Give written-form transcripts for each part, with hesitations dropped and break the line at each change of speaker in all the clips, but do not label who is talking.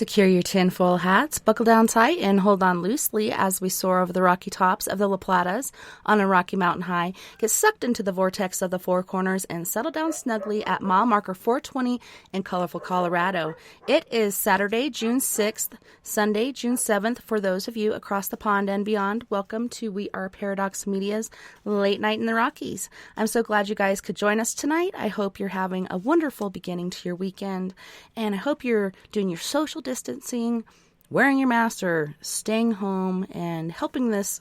Secure your tinfoil hats, buckle down tight, and hold on loosely as we soar over the rocky tops of the La Platas on a rocky mountain high, get sucked into the vortex of the Four Corners, and settle down snugly at mile marker 420 in colorful Colorado. It is Saturday, June 6th, Sunday, June 7th. For those of you across the pond and beyond, welcome to We Are Paradox Media's Late Night in the Rockies. I'm so glad you guys could join us tonight. I hope you're having a wonderful beginning to your weekend, and I hope you're doing your social distancing, wearing your mask, or staying home and helping this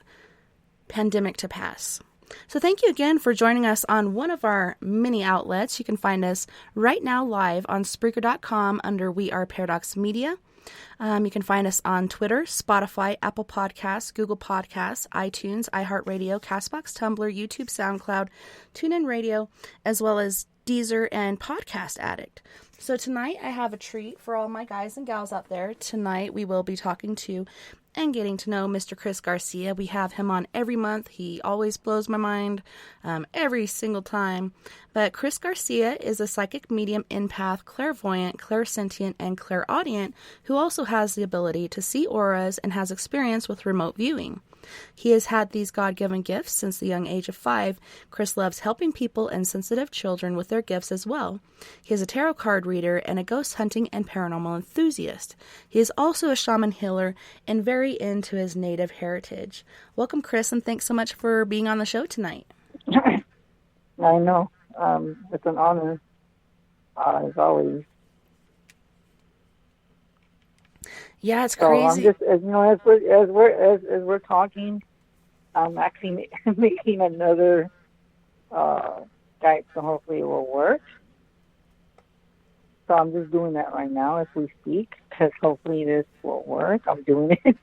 pandemic to pass. So thank you again for joining us on one of our many outlets. You can find us right now live on Spreaker.com under We Are Paradox Media. You can find us on Twitter, Spotify, Apple Podcasts, Google Podcasts, iTunes, iHeartRadio, CastBox, Tumblr, YouTube, SoundCloud, TuneIn Radio, as well as Deezer and Podcast Addict. So tonight I have a treat for all my guys and gals out there. Tonight we will be talking to and getting to know Mr. Chris Garcia. We have him on every month. He always blows my mind every single time. But Chris Garcia is a psychic medium, empath, clairvoyant, clairsentient, and clairaudient who also has the ability to see auras and has experience with remote viewing. He has had these God-given gifts since the young age of 5. Chris loves helping people and sensitive children with their gifts as well. He is a tarot card reader and a ghost hunting and paranormal enthusiast. He is also a shaman healer and very into his native heritage. Welcome, Chris, and thanks so much for being on the show tonight.
I know. It's an honor, as always.
Yeah, it's crazy.
I'm just, as we're talking, I'm actually making another Skype, so hopefully it will work. So I'm just doing that right now as we speak, because hopefully this will work. I'm doing it.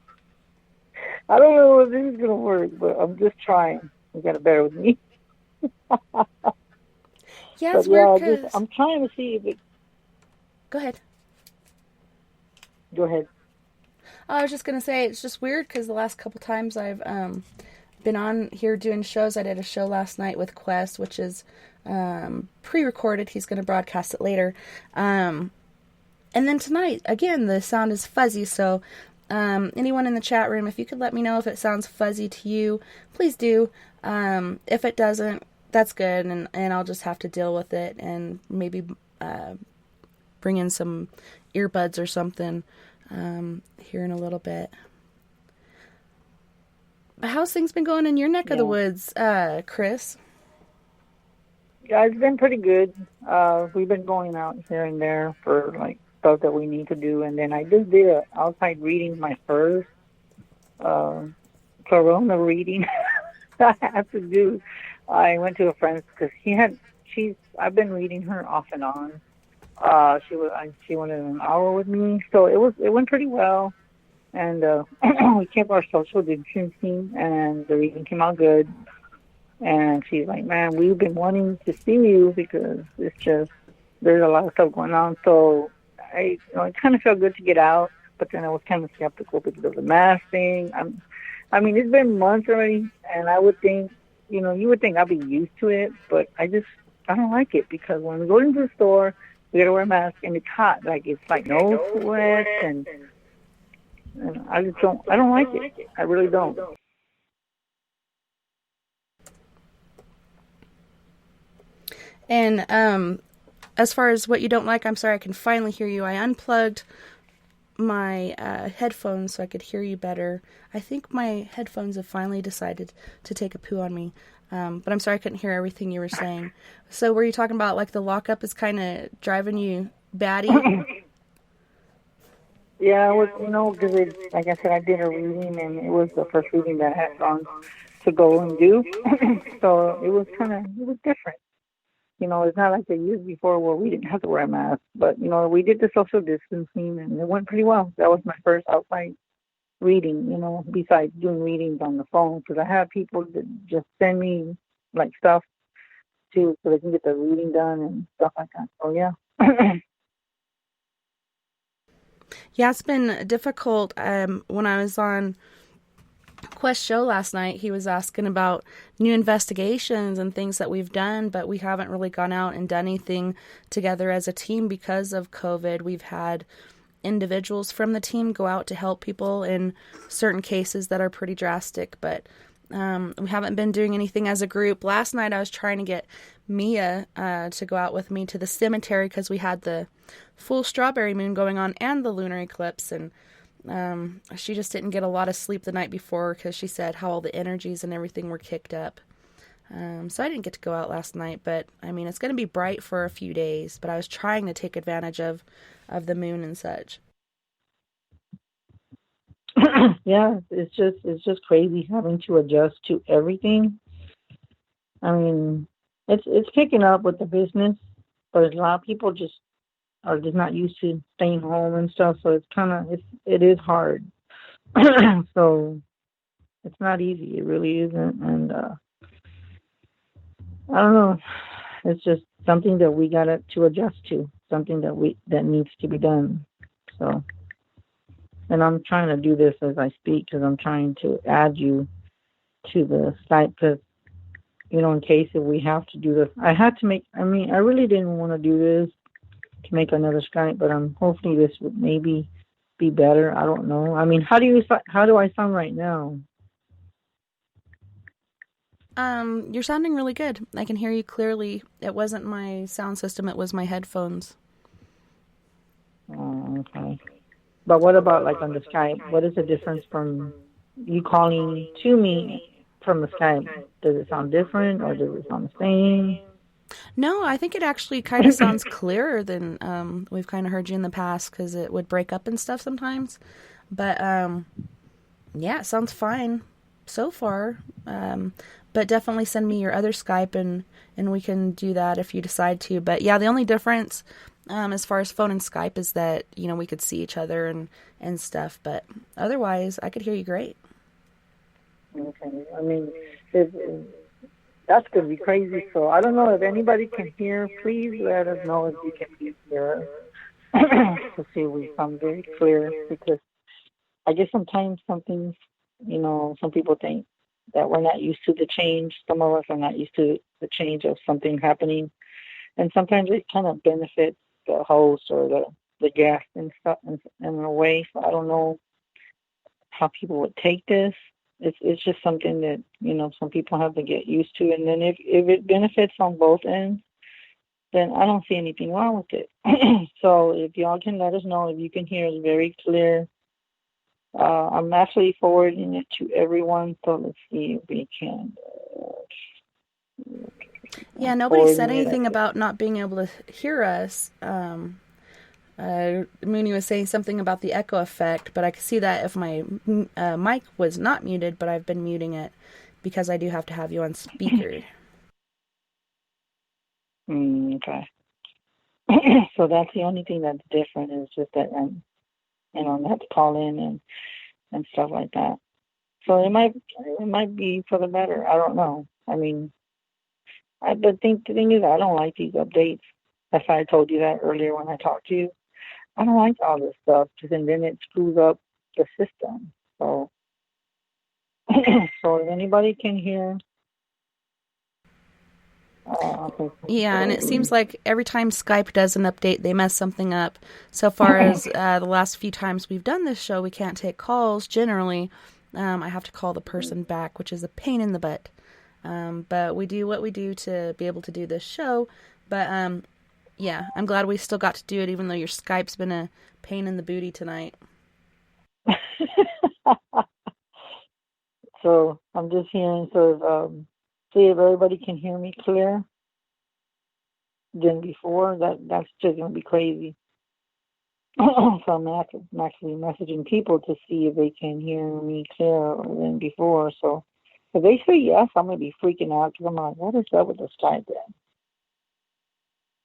I don't know if this is going to work, but I'm just trying. You got to bear with me.
Yeah, it's weird because...
I'm trying to see if it...
Go ahead.
Go ahead.
I was just going to say, it's just weird because the last couple times I've been on here doing shows, I did a show last night with Quest, which is pre-recorded. He's going to broadcast it later. And then tonight, again, the sound is fuzzy, so anyone in the chat room, if you could let me know if it sounds fuzzy to you, please do. If it doesn't, that's good, and I'll just have to deal with it and maybe bring in some earbuds or something here in a little bit. How's things been going in your neck of the woods, Chris?
Yeah, it's been pretty good. We've been going out here and there for like stuff that we need to do, and then I just did an outside reading, my first corona reading I have to do. I went to a friend's because I've been reading her off and on. She wanted an hour with me, so it went pretty well, and we kept our social distancing, and the reading came out good. And she's like, "Man, we've been wanting to see you because it's just there's a lot of stuff going on." So it kind of felt good to get out, but then I was kind of skeptical because of the mask thing. I mean, it's been months already, and I would think, you would think I'd be used to it, but I don't like it because when we go into the store, we gotta wear a mask, and it's hot. Like, it's like nose sweat, and I don't like it. I really don't.
And as far as what you don't like, I'm sorry, I can finally hear you. I unplugged my headphones so I could hear you better. I think my headphones have finally decided to take a poo on me. But I'm sorry I couldn't hear everything you were saying. So were you talking about like the lockup is kind of driving you batty?
Yeah, it was, because like I said, I did a reading, and it was the first reading that I had gone to go and do. So it was different. It's not like the years before where we didn't have to wear a mask. But, we did the social distancing, and it went pretty well. That was my first outside reading, besides doing readings on the phone, because I have people that just send me, like, stuff, too, so they can get the reading done and stuff like that. So, yeah.
Yeah, it's been difficult. When I was on Quest show last night, he was asking about new investigations and things that we've done, but we haven't really gone out and done anything together as a team because of COVID. We've had individuals from the team go out to help people in certain cases that are pretty drastic, but we haven't been doing anything as a group. Last night I was trying to get Mia to go out with me to the cemetery because we had the full strawberry moon going on and the lunar eclipse, and she just didn't get a lot of sleep the night before because she said how all the energies and everything were kicked up. So I didn't get to go out last night, but I mean, it's going to be bright for a few days, but I was trying to take advantage of the moon and such.
Yeah, it's just crazy having to adjust to everything. I mean, it's picking up with the business, but a lot of people just are just not used to staying home and stuff, so it is hard. So it's not easy. It really isn't, and I don't know. It's just something that we got to adjust to, something that needs to be done. So, and I'm trying to do this as I speak because I'm trying to add you to the site because, in case if we have to do this, I really didn't want to do this to make another Skype, but hopefully this would maybe be better. I don't know. I mean, how do I sound right now?
You're sounding really good. I can hear you clearly. It wasn't my sound system, it was my headphones.
Oh, okay. But what about like on the Skype? What is the difference from you calling to me from the Skype? Does it sound different or does it sound the same?
No, I think it actually kind of sounds clearer than we've kind of heard you in the past because it would break up and stuff sometimes. But yeah, it sounds fine so far. But definitely send me your other Skype and we can do that if you decide to. But yeah, the only difference as far as phone and Skype is that, we could see each other and stuff. But otherwise, I could hear you great.
Okay. I mean, that's going to be crazy. So I don't know if anybody can hear. Please let us know if you can hear us to see if we sound very clear. Because I guess sometimes some things, some people think that we're not used to the change. Some of us are not used to the change of something happening. And sometimes it kind of benefits the host or the guest and stuff in a way. So I don't know how people would take this. It's just something that, some people have to get used to. And then if it benefits on both ends, then I don't see anything wrong with it. So if y'all can let us know if you can hear us very clear. I'm actually forwarding it to everyone. So let's see if we can.
Yeah, nobody said anything about not being able to hear us. Mooney was saying something about the echo effect, but I could see that if my mic was not muted, but I've been muting it because I do have to have you on speaker.
Okay. So that's the only thing that's different is just that I have to call in and stuff like that. So it might be for the better. I don't know. I mean, the thing is, I don't like these updates. That's why I told you that earlier when I talked to you. I don't like all this stuff, and then it screws up the system. So, so if anybody can hear.
Yeah, and it seems like every time Skype does an update, they mess something up. So far as the last few times we've done this show, we can't take calls. Generally, I have to call the person back, which is a pain in the butt. But we do what we do to be able to do this show. But yeah, I'm glad we still got to do it, even though your Skype's been a pain in the booty tonight.
So I'm just hearing, see if everybody can hear me clear than before. That's just going to be crazy. So I'm actually messaging people to see if they can hear me clearer than before. So if they say yes, I'm going to be freaking out because I'm like, what is up with the Skype then?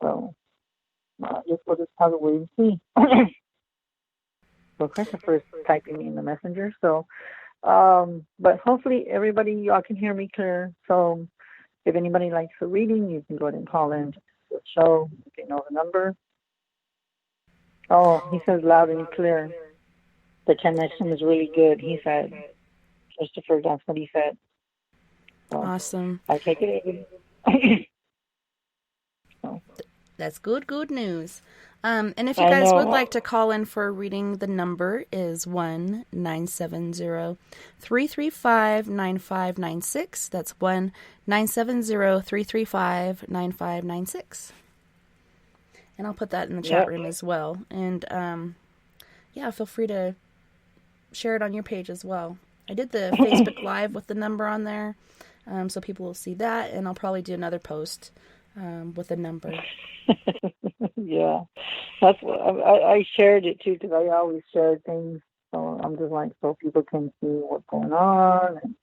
So I guess we'll just have to wait and see. So Christopher's typing me in the messenger. So, but hopefully everybody, y'all can hear me clear. So if anybody likes a reading, you can go ahead and call in to the show if you know the number. Oh, he says loud and clear. The connection is really good, he said. Christopher, that's what he said. So
awesome.
I take it.
So. That's good news. And if you
I
guys would
know.
like to call in for a reading, the number is 1-970-335-9596. That's 1-970-335-9596. And I'll put that in the chat
Yep.
room as well. And yeah, feel free to share it on your page as well. I did the Facebook Live with the number on there, so people will see that. And I'll probably do another post with the number.
Yeah, that's what I shared it too, because I always share things. So I'm just like, so people can see what's going on,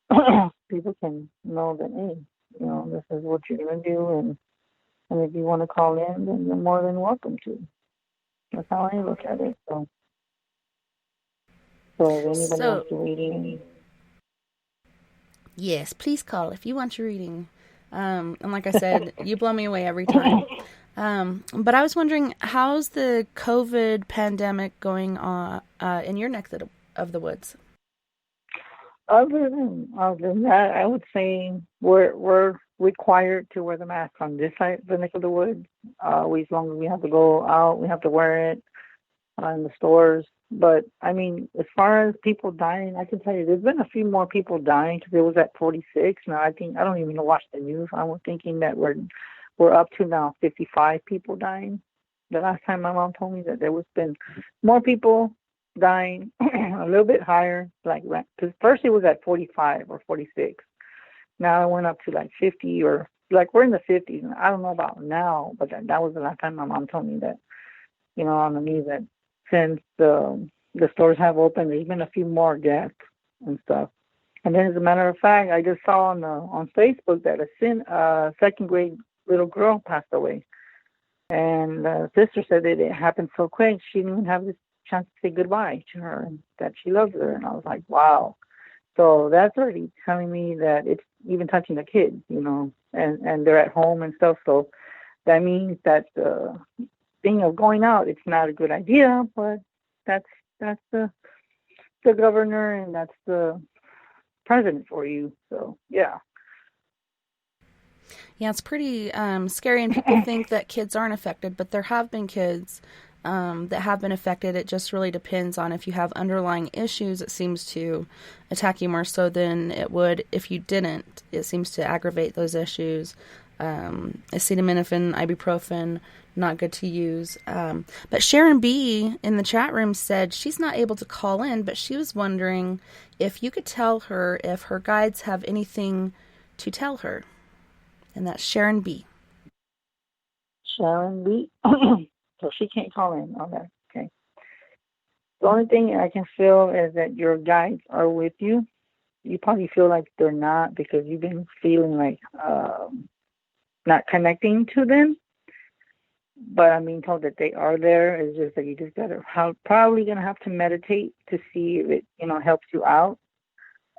and people can know that, hey, this is what you're gonna do, and if you want to call in, then you're more than welcome to. That's how I look at it. So if anybody
So,
wants to read,
yes, please call if you want your reading. And like I said, you blow me away every time. But I was wondering, how's the COVID pandemic going on in your neck of the woods?
other than that, I would say we're required to wear the mask on this side of the neck of the woods. As long as we have to go out, we have to wear it in the stores. But I mean, as far as people dying, I can tell you there's been a few more people dying, because it was at 46. Now I don't even watch the news. I was thinking that we're up to now 55 people dying. The last time my mom told me that there was been more people dying, a little bit higher, like, because first it was at 45 or 46. Now it went up to like 50, or like we're in the 50s. And I don't know about now, but that was the last time my mom told me that, on the news, that since the stores have opened, there's been a few more deaths and stuff. And then, as a matter of fact, I just saw on Facebook that a second grade little girl passed away, and the sister said that it happened so quick she didn't even have the chance to say goodbye to her, and that she loves her. And I was like, wow. So that's already telling me that it's even touching the kids, and they're at home and stuff. So that means that the thing of going out, it's not a good idea. But that's the governor, and that's the president for you. So yeah.
Yeah, it's pretty scary, and people think that kids aren't affected, but there have been kids that have been affected. It just really depends on if you have underlying issues. It seems to attack you more so than it would if you didn't. It seems to aggravate those issues. Acetaminophen, ibuprofen, not good to use. But Sharon B. in the chat room said she's not able to call in, but she was wondering if you could tell her if her guides have anything to tell her. And that's Sharon B.
Sharon B. So she can't call in on that. Okay. The only thing I can feel is that your guides are with you. You probably feel like they're not, because you've been feeling like not connecting to them. But I'm being told that they are there. It's just that you just probably gonna have to meditate to see if it helps you out,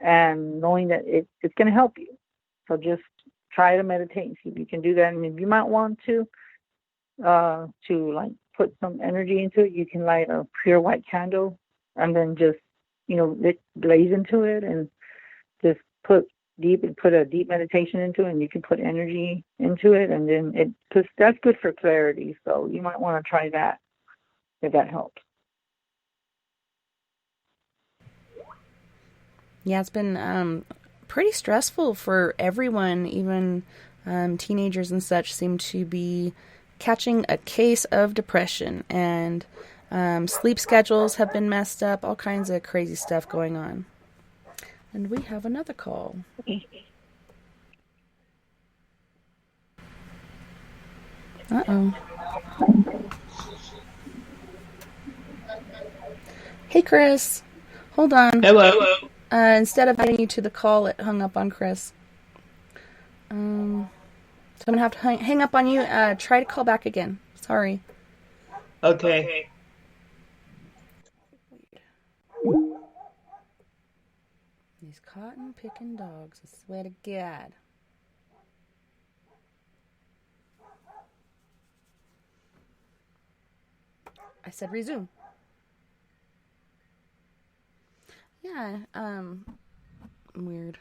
and knowing that it's gonna help you. So just try to meditate and see if you can do that. And if you might want to like put some energy into it, you can light a pure white candle, and then just blaze into it, and just put a deep meditation into it, and you can put energy into it, and then because that's good for clarity. So you might want to try that if that helps.
Yeah, it's been pretty stressful for everyone. Even teenagers and such seem to be catching a case of depression, and sleep schedules have been messed up, all kinds of crazy stuff going on. And we have another call. Uh-oh. Hey, Chris. Hold on.
Hello.
Instead of adding you to the call, it hung up on Chris. So I'm going to have to hang up on you. Try to call back again. Sorry.
Okay.
These cotton-picking dogs, I swear to God. I said resume. Yeah, weird.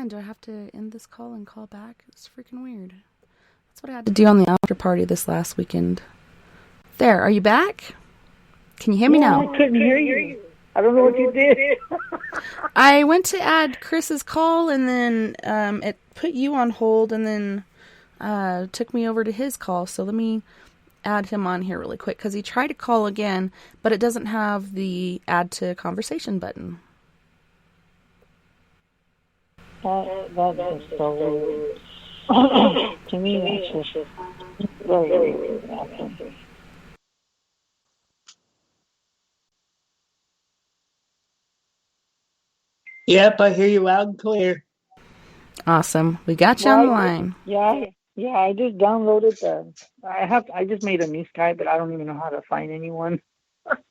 man, do I have to end this call and call back? It's freaking weird. That's what I had to do on the after party this last weekend. There, are you back? Can you hear me now?
I couldn't hear you. I don't know what you did.
I went to add Chris's call, and then it put you on hold, and then took me over to his call. So let me add him on here really quick, because he tried to call again, but it doesn't have the add to conversation button.
That's just so weird. To me, that's just very weird.
Yep, I hear you loud and clear.
Awesome. We got you on the line.
Yeah, I just downloaded I just made a new Skype, but I don't even know how to find anyone.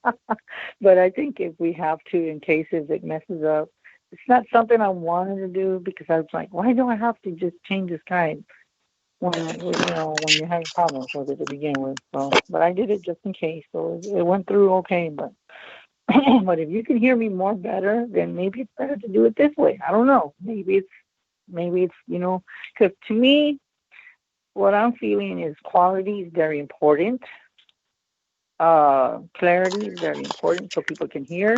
But I think if we have to, in cases it messes up, it's not something I wanted to do, because I was like, why do I have to just change the Skype when you're having problems with it to begin with? So, but I did it just in case, so it went through okay. But but if you can hear me more better, then maybe it's better to do it this way. I don't know. Maybe it's because to me, what I'm feeling is quality is very important. Clarity is very important so people can hear.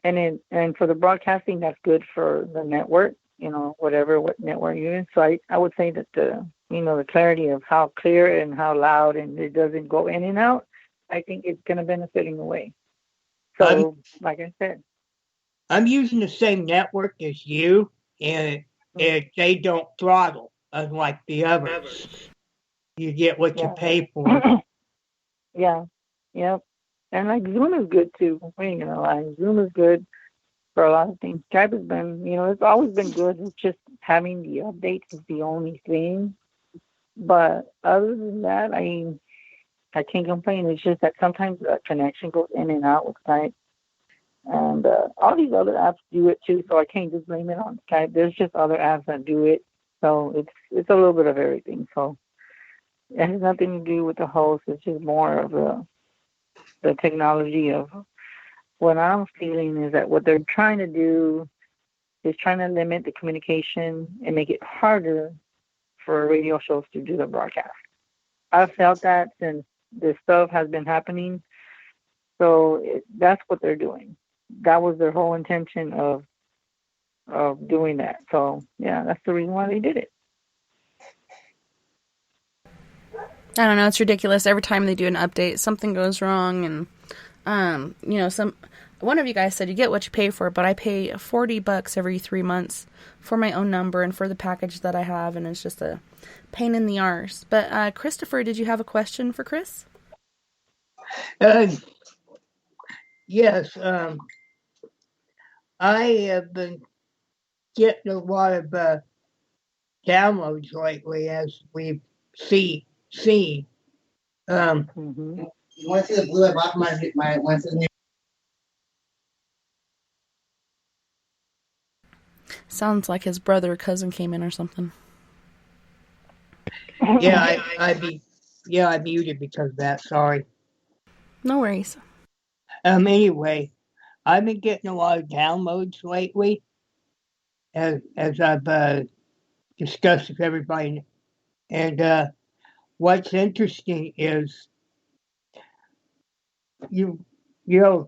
And for the broadcasting, that's good for the network, what network you're in. So I would say that the clarity of how clear and how loud, and it doesn't go in and out, I think it's going to benefit in a way. So, like I said,
I'm using the same network as you, and they don't throttle unlike the others. You get what you pay for.
Yeah, yep. And like Zoom is good too. We ain't gonna lie, Zoom is good for a lot of things. Skype has been, it's always been good. It's just having the updates is the only thing. But other than that, I can't complain. It's just that sometimes the connection goes in and out with Skype. And all these other apps do it too, so I can't just blame it on Skype. There's just other apps that do it. So it's a little bit of everything. So it has nothing to do with the host. It's just more of the technology of what I'm feeling is that what they're trying to do is trying to limit the communication and make it harder for radio shows to do the broadcast. I've felt that since this stuff has been happening. So that's what they're doing. That was their whole intention of doing that. So, yeah, that's the reason why they did it.
I don't know. It's ridiculous. Every time they do an update, something goes wrong. And, one of you guys said you get what you pay for, but I pay $40 every 3 months for my own number and for the package that I have. And it's just a pain in the arse. But, Christopher, did you have a question for Chris?
Yes. I have been getting a lot of downloads lately, as we've seen. You want to see the blue I bought my
Sounds like his brother or cousin came in or something.
Yeah, I muted because of that. Sorry.
No worries.
Anyway, I've been getting a lot of downloads lately, as I've discussed with everybody. And what's interesting is,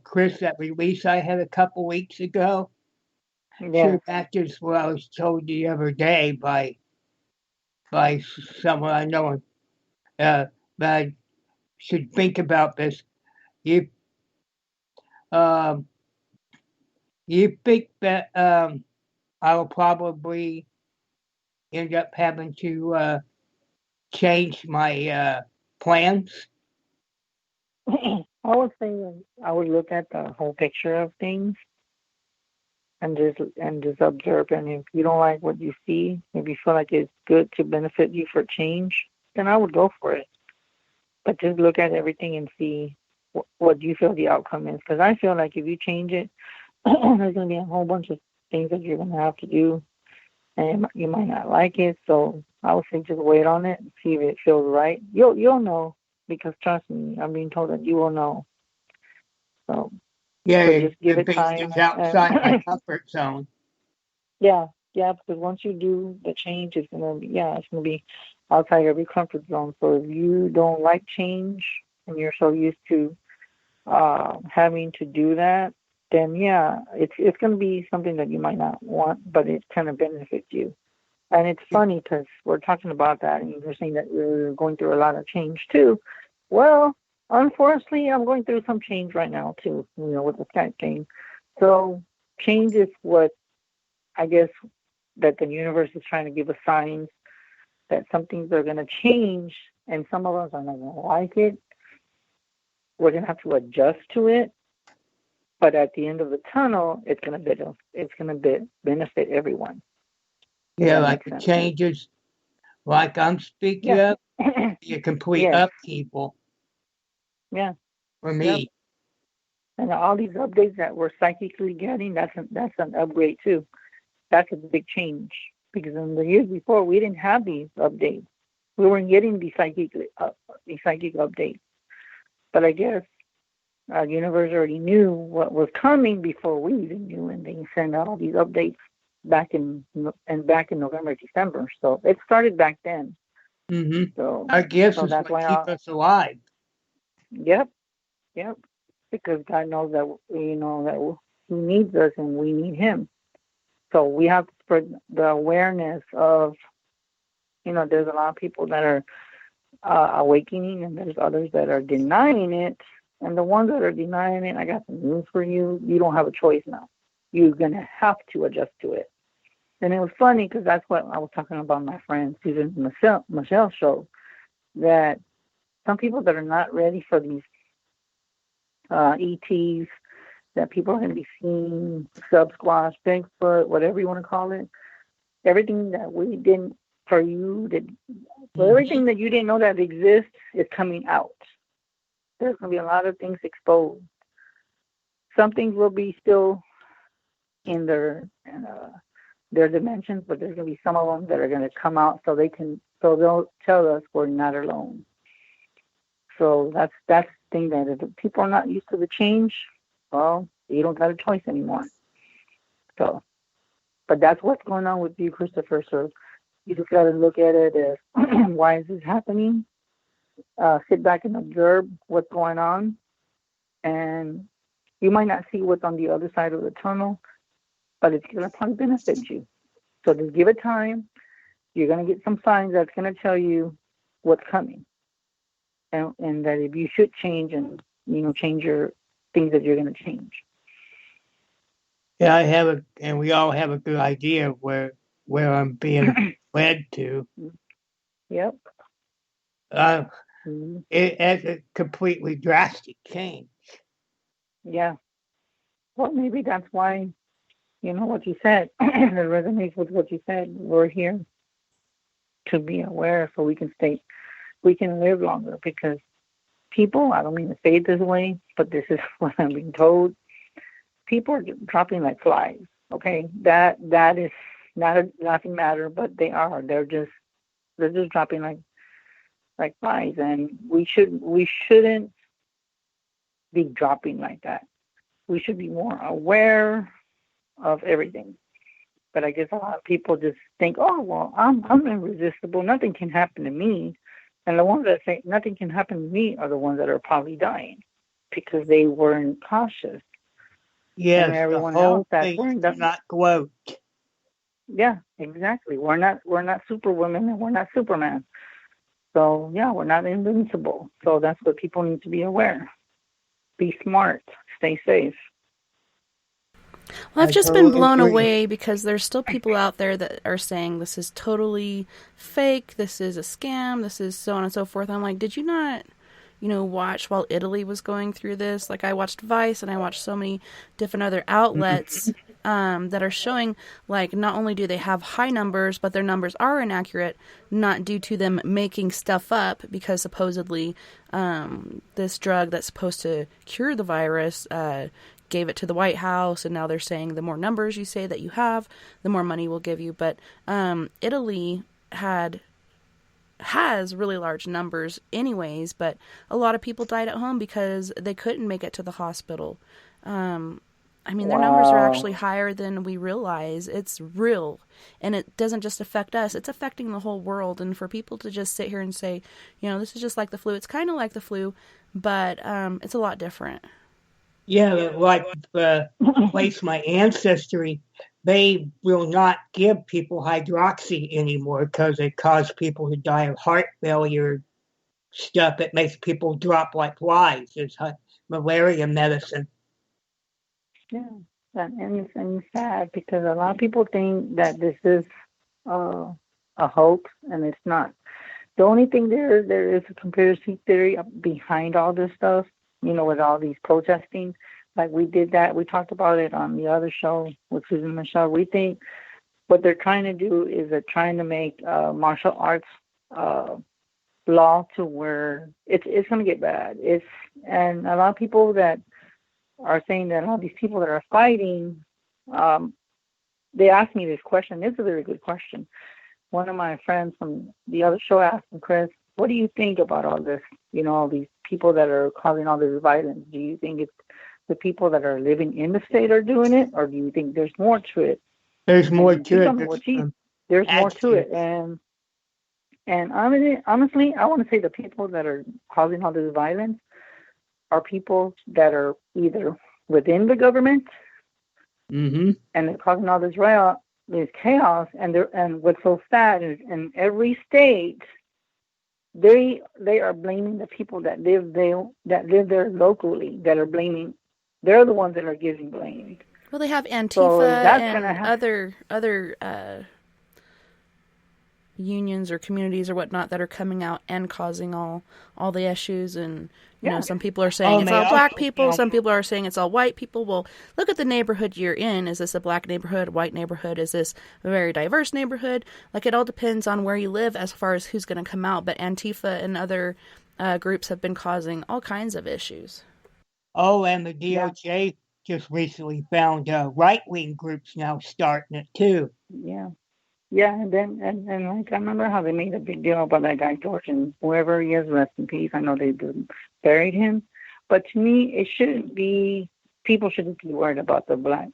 Chris, that release I had a couple weeks ago.
Yeah.
Sure, that is what I was told the other day by someone I know. But I should think about this. You think that I will probably end up having to change my plans?
I would say I would look at the whole picture of things and just observe. And if you don't like what you see, if you feel like it's good to benefit you for change, then I would go for it. But just look at everything and see what you feel the outcome is. Because I feel like if you change it, there's going to be a whole bunch of things that you're going to have to do, and you might not like it. So I would say just wait on it and see if it feels right. You'll know, because trust me, I'm being told that you will know. So
Yeah,
just give it time.
It's outside my comfort zone.
Yeah, Yeah, because once you do the change, it's gonna be outside every comfort zone. So if you don't like change and you're so used to having to do that, then yeah, it's gonna be something that you might not want, but it kind of benefits you. And it's funny because we're talking about that, and you're saying that you're going through a lot of change too. Well, unfortunately, I'm going through some change right now too. With the Skype thing. So change is what I guess that the universe is trying to give us signs that some things are going to change, and some of us are not going to like it. We're going to have to adjust to it, but at the end of the tunnel, it's going to benefit everyone.
Yeah, like the changes, like I'm speaking of, be a complete upheaval.
Yeah.
For me.
Yep. And all these updates that we're psychically getting, that's an upgrade too. That's a big change, because in the years before we didn't have these updates. We weren't getting these psychic updates. But I guess our universe already knew what was coming before we even knew, and they sent out all these updates back in November, December. So it started back then.
Mm-hmm.
So
our gifts is what keep us alive.
Yep. Because God knows that that He needs us and we need Him. So we have to spread the awareness of, there's a lot of people that are awakening, and there's others that are denying it. And the ones that are denying it, I got some news for you. You don't have a choice now. You're going to have to adjust to it. And it was funny because that's what I was talking about my friend Susan Michelle's show, that some people that are not ready for these ETs that people are going to be seeing, Sasquatch, Bigfoot, whatever you want to call it, everything that we didn't, for you, everything that you didn't know that exists is coming out. There's going to be a lot of things exposed. Some things will be still in their dimensions, but there's going to be some of them that are going to come out so they'll tell us we're not alone. So that's the thing, that if people are not used to the change, well, you don't got a choice anymore. So, but that's what's going on with you, Christopher. So you just got to look at it as, why is this happening? Sit back and observe what's going on, and you might not see what's on the other side of the tunnel, but it's going to probably benefit you. So just give it time. You're going to get some signs that's going to tell you what's coming, and that if you should change and change your things that you're going to change.
Yeah, and we all have a good idea of where I'm being led to.
Yep.
It has a completely drastic change.
Yeah. Well, maybe that's why, what you said, it resonates with what you said. We're here to be aware so we can live longer, because people, I don't mean to say it this way, but this is what I'm being told. People are dropping like flies. Okay, that is not a laughing matter, but they are. They're just dropping like flies, and we shouldn't be dropping like that. We should be more aware of everything. But I guess a lot of people just think, oh well, I'm irresistible. Nothing can happen to me. And the ones that say nothing can happen to me are the ones that are probably dying because they weren't cautious.
Yes,
and everyone else that's
wearing does not gloat.
Yeah, exactly. We're not superwomen and we're not Superman. So yeah, we're not invincible. So that's what people need to be aware. Be smart. Stay safe.
Well, I've just been blown away because there's still people out there that are saying this is totally fake, this is a scam, this is so on and so forth. I'm like, did you not, watch while Italy was going through this? Like, I watched Vice and I watched so many different other outlets that are showing, like, not only do they have high numbers, but their numbers are inaccurate, not due to them making stuff up, because supposedly this drug that's supposed to cure the virus gave it to the White House, and now they're saying the more numbers you say that you have, the more money we'll give you. But Italy has really large numbers anyways, but a lot of people died at home because they couldn't make it to the hospital. I mean, their numbers are actually higher than we realize. It's real. And it doesn't just affect us. It's affecting the whole world. And for people to just sit here and say, this is just like the flu. It's kind of like the flu, but it's a lot different.
Yeah, like the place my ancestry, they will not give people hydroxy anymore because it caused people to die of heart failure stuff. It makes people drop like flies. It's malaria medicine.
Yeah, and it's sad because a lot of people think that this is a hoax, and it's not. The only thing there is a conspiracy theory behind all this stuff, with all these protesting. Like we did that. We talked about it on the other show with Susan Michelle. We think what they're trying to do is they're trying to make martial arts law to where it's going to get bad. And a lot of people that are saying that all these people that are fighting, they asked me this question. This is a very good question. One of my friends from the other show asked me, Chris, what do you think about all this? All these people that are causing all this violence. Do you think it's the people that are living in the state are doing it, or do you think there's more to it?
There's more to it.
There's more to it. And honestly, I want to say the people that are causing all this violence are people that are either within the government, and they're causing all this chaos. And what's so sad is in every state, they are blaming the people that live there locally. That are blaming. They're the ones that are getting blamed.
Well, they have Antifa and other unions or communities or whatnot that are coming out and causing all the issues. And some people are saying it's all black people. Some people are saying it's all white people. Well, look at the neighborhood you're in. Is this a black neighborhood, a white neighborhood? Is this a very diverse neighborhood? Like, it all depends on where you live as far as who's going to come out. But Antifa and other groups have been causing all kinds of issues.
Oh, and the DOJ just recently found right-wing groups now starting it too.
Yeah. Yeah, and like I remember how they made a big deal about that guy George, and whoever he is, rest in peace. I know they buried him, but to me, people shouldn't be worried about the black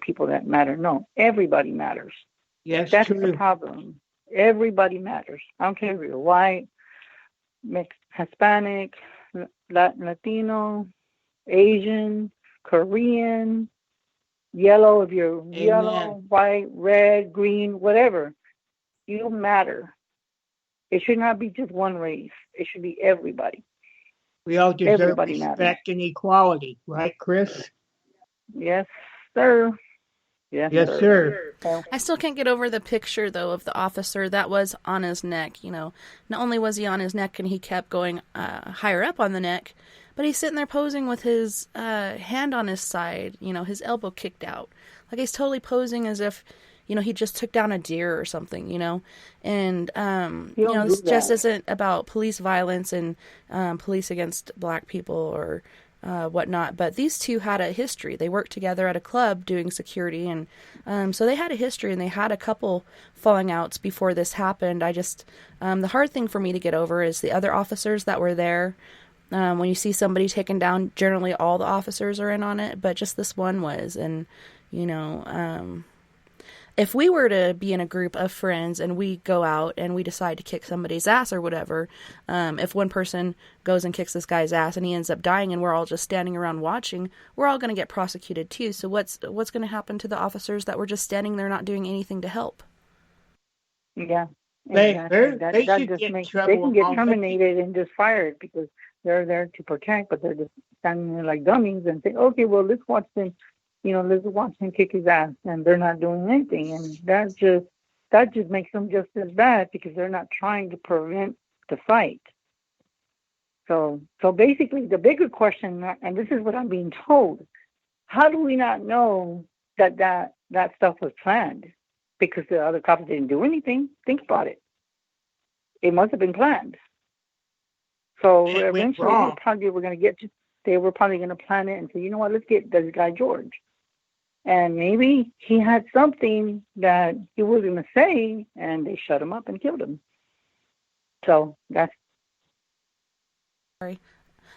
people that matter. No, everybody matters.
Yes,
that's
true.
The problem. Everybody matters. I don't care if you're white, mixed, Hispanic, Latino, Asian, Korean, yellow, if you're yellow, white, red, green, whatever. You matter. It should not be just one race. It should be everybody.
We all deserve
everybody
respect
matters.
and equality, right, Chris?
Yes, sir.
Yes, sir.
I still can't get over the picture, though, of the officer that was on his neck. Not only was he on his neck and he kept going higher up on the neck, but he's sitting there posing with his hand on his side, his elbow kicked out. Like, he's totally posing as if, he just took down a deer or something, And, this just isn't about police violence and police against black people or whatnot. But these two had a history. They worked together at a club doing security. And so they had a history, and they had a couple falling outs before this happened. The hard thing for me to get over is the other officers that were there. When you see somebody taken down, generally all the officers are in on it, but just this one was. And, if we were to be in a group of friends and we go out and we decide to kick somebody's ass or whatever, if one person goes and kicks this guy's ass and he ends up dying and we're all just standing around watching, we're all going to get prosecuted too. So what's going to happen to the officers that were just standing there not doing anything to help?
Yeah.
Exactly.
They can get terminated and just fired because they're there to protect, but they're just standing there like dummies and say, okay, well, let's watch them kick his ass, and they're not doing anything. And that just makes them just as bad because they're not trying to prevent the fight. So basically the bigger question, and this is what I'm being told, how do we not know that stuff was planned? Because the other cops didn't do anything. Think about it. It must have been planned. So eventually they were probably going to plan it and say, you know what, let's get this guy George. And maybe he had something that he was going to say, and they shut him up and killed him. So that's...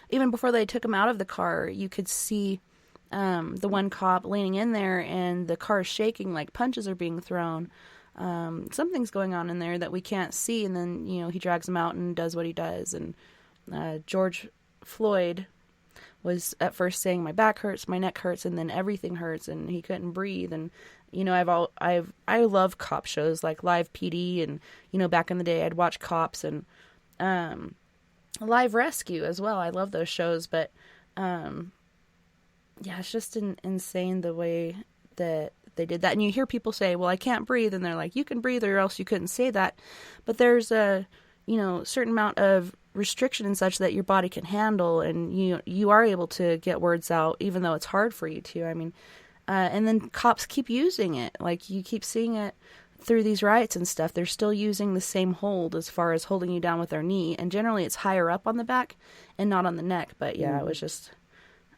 Even before they took him out of the car, you could see the one cop leaning in there and the car's shaking like punches are being thrown. Something's going on in there that we can't see, and then, he drags him out and does what he does. And George Floyd was at first saying my back hurts, my neck hurts, and then everything hurts, and he couldn't breathe. And I love cop shows like Live PD, and back in the day I'd watch Cops and Live Rescue as well. I love those shows, but it's just insane the way that they did that. And you hear people say, well, I can't breathe, and they're like, you can breathe or else you couldn't say that. But there's a certain amount of restriction and such that your body can handle, and you are able to get words out even though it's hard for you to. I mean, and then cops keep using it. Like, you keep seeing it through these riots and stuff. They're still using the same hold as far as holding you down with their knee, and generally it's higher up on the back and not on the neck. But it was just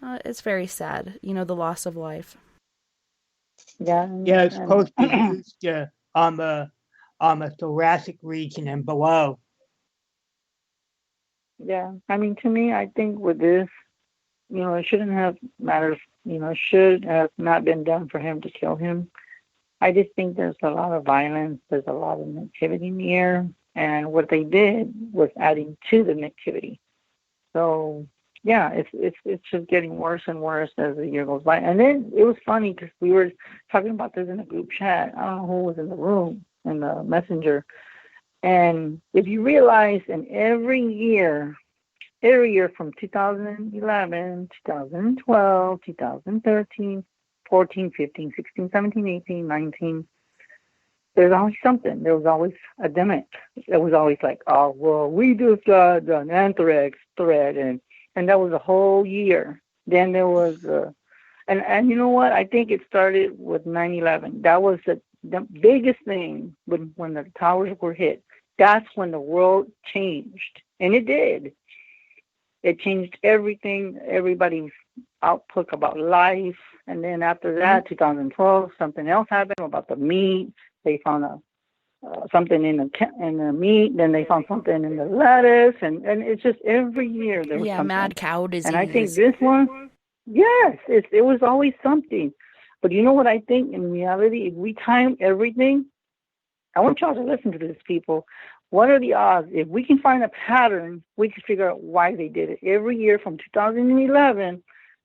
it's very sad, the loss of life.
Yeah,
it's supposed to be used on the thoracic region and below.
Yeah, I mean, to me, I think with this, it shouldn't have mattered. Should have not been done for him to kill him. I just think there's a lot of violence. There's a lot of negativity in the air, and what they did was adding to the negativity. So yeah, it's just getting worse and worse as the year goes by. And then it was funny because we were talking about this in a group chat. I don't know who was in the room, in the messenger. And if you realize, in every year from 2011, 2012, 2013, 14, 15, 16, 17, 18, 19, there's always something. There was always a demic. It was always like, oh, well, we just got an anthrax threat, and that was a whole year. Then there was, and you know what? I think it started with 9/11. That was the biggest thing when the towers were hit. That's when the world changed, and it did. It changed everything, everybody's outlook about life. And then after that, 2012, something else happened about the meat. They found something in the meat. Then they found something in the lettuce, and it's just every year there was something.
Mad cow disease.
And I think this one, yes, it was always something. But you know what I think? In reality, if we time everything, I want y'all to listen to this, people. What are the odds? If we can find a pattern, we can figure out why they did it every year from 2011.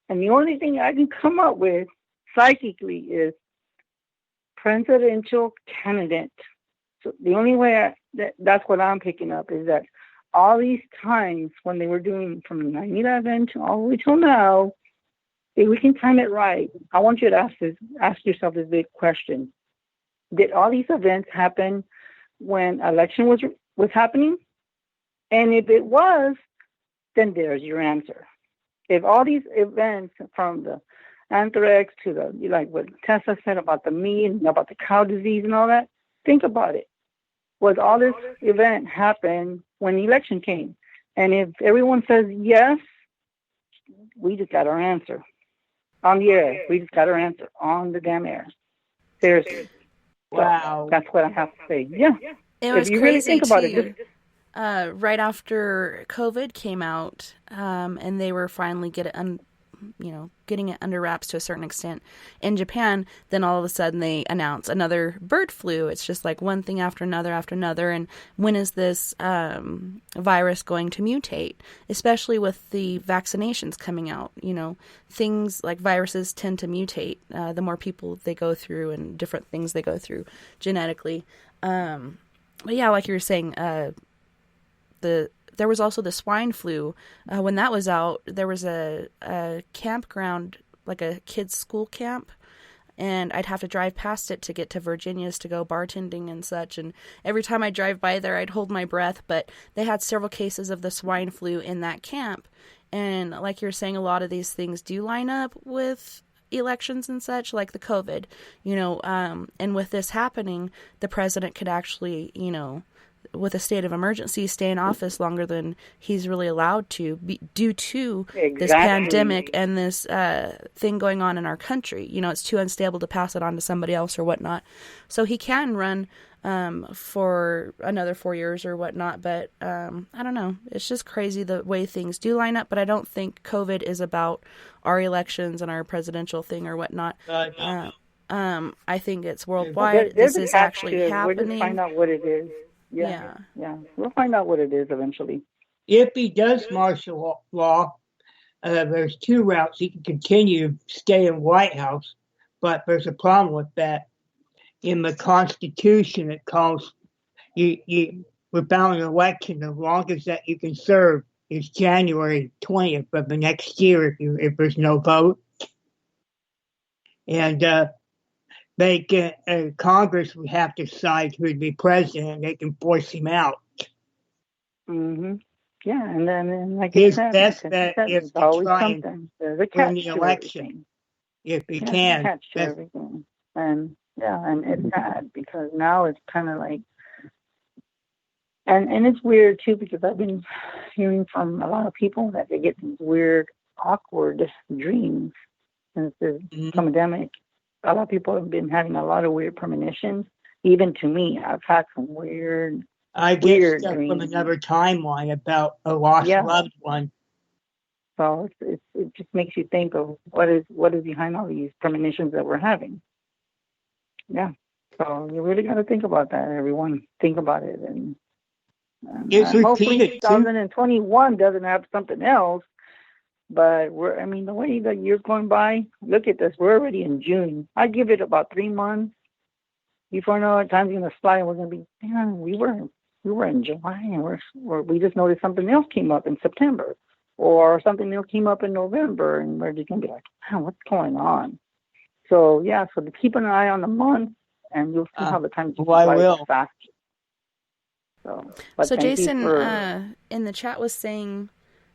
And the only thing I can come up with psychically is presidential candidate. So the only way that's what I'm picking up is that all these times when they were doing from 9/11 to all the way till now, if we can time it right, I want you to ask yourself this big question. Did all these events happen when election was happening? And if it was, then there's your answer. If all these events, from the anthrax to like what Tessa said about the meat and about the cow disease and all that, think about it. Was all this event happen when the election came? And if everyone says yes, we just got our answer. On the air. We just got our answer on the damn air. Seriously.
Wow.
So that's what I have to say. Yeah.
It was
if you
crazy
really think about
too.
it,
right after COVID came out, and they were finally getting it under wraps to a certain extent in Japan, then all of a sudden they announce another bird flu. It's just like one thing after another after another. And when is this virus going to mutate? Especially with the vaccinations coming out, things like viruses tend to mutate the more people they go through and different things they go through genetically. But yeah, like you were saying, there was also the swine flu. When that was out, there was a campground, like a kids' school camp, and I'd have to drive past it to get to Virginia's to go bartending and such. And every time I drive by there, I'd hold my breath. But they had several cases of the swine flu in that camp. And like you're saying, a lot of these things do line up with elections and such, like the COVID, and with this happening, the president could actually, with a state of emergency, stay in office longer than he's really allowed to due to this pandemic and this thing going on in our country. It's too unstable to pass it on to somebody else or whatnot. So he can run for another 4 years or whatnot. But I don't know. It's just crazy the way things do line up. But I don't think COVID is about our elections and our presidential thing or whatnot.
No.
I think it's worldwide.
There's
This
a
is
catch
actually
to it. We'll
happening.
just find out what it is. Yeah. We'll find out what it is eventually.
If he does martial law, there's two routes. He can continue stay in White House, but there's a problem with that. In the Constitution, it calls you without an election, the longest that you can serve is January 20th of the next year if there's no vote. And Congress would have to decide who would be president, and they can force him out.
Mm-hmm. Yeah, and then like
his
said,
best bet is to
always
try and
something. There's a
win
catch
the
to
election
everything.
if he
There's
can.
a catch to everything. And it's sad because now it's kind of like, and it's weird too because I've been hearing from a lot of people that they get these weird, awkward dreams since the pandemic. A lot of people have been having a lot of weird premonitions. Even to me, I've had some weird.
I get stuff from another timeline about a lost loved one.
So it just makes you think of what is behind all these premonitions that we're having. Yeah. So you really got to think about that, everyone. Think about it. And hopefully 2021 doesn't have something else. But the way the year's going by, look at this. We're already in June. I give it about 3 months before I know time's going to fly and we're going to be, we were in July and we just noticed something else came up in September or something else came up in November and we're just going to be like, what's going on? So, so to keep an eye on the month and you'll see how the time flies fast.
So Jason in the chat was saying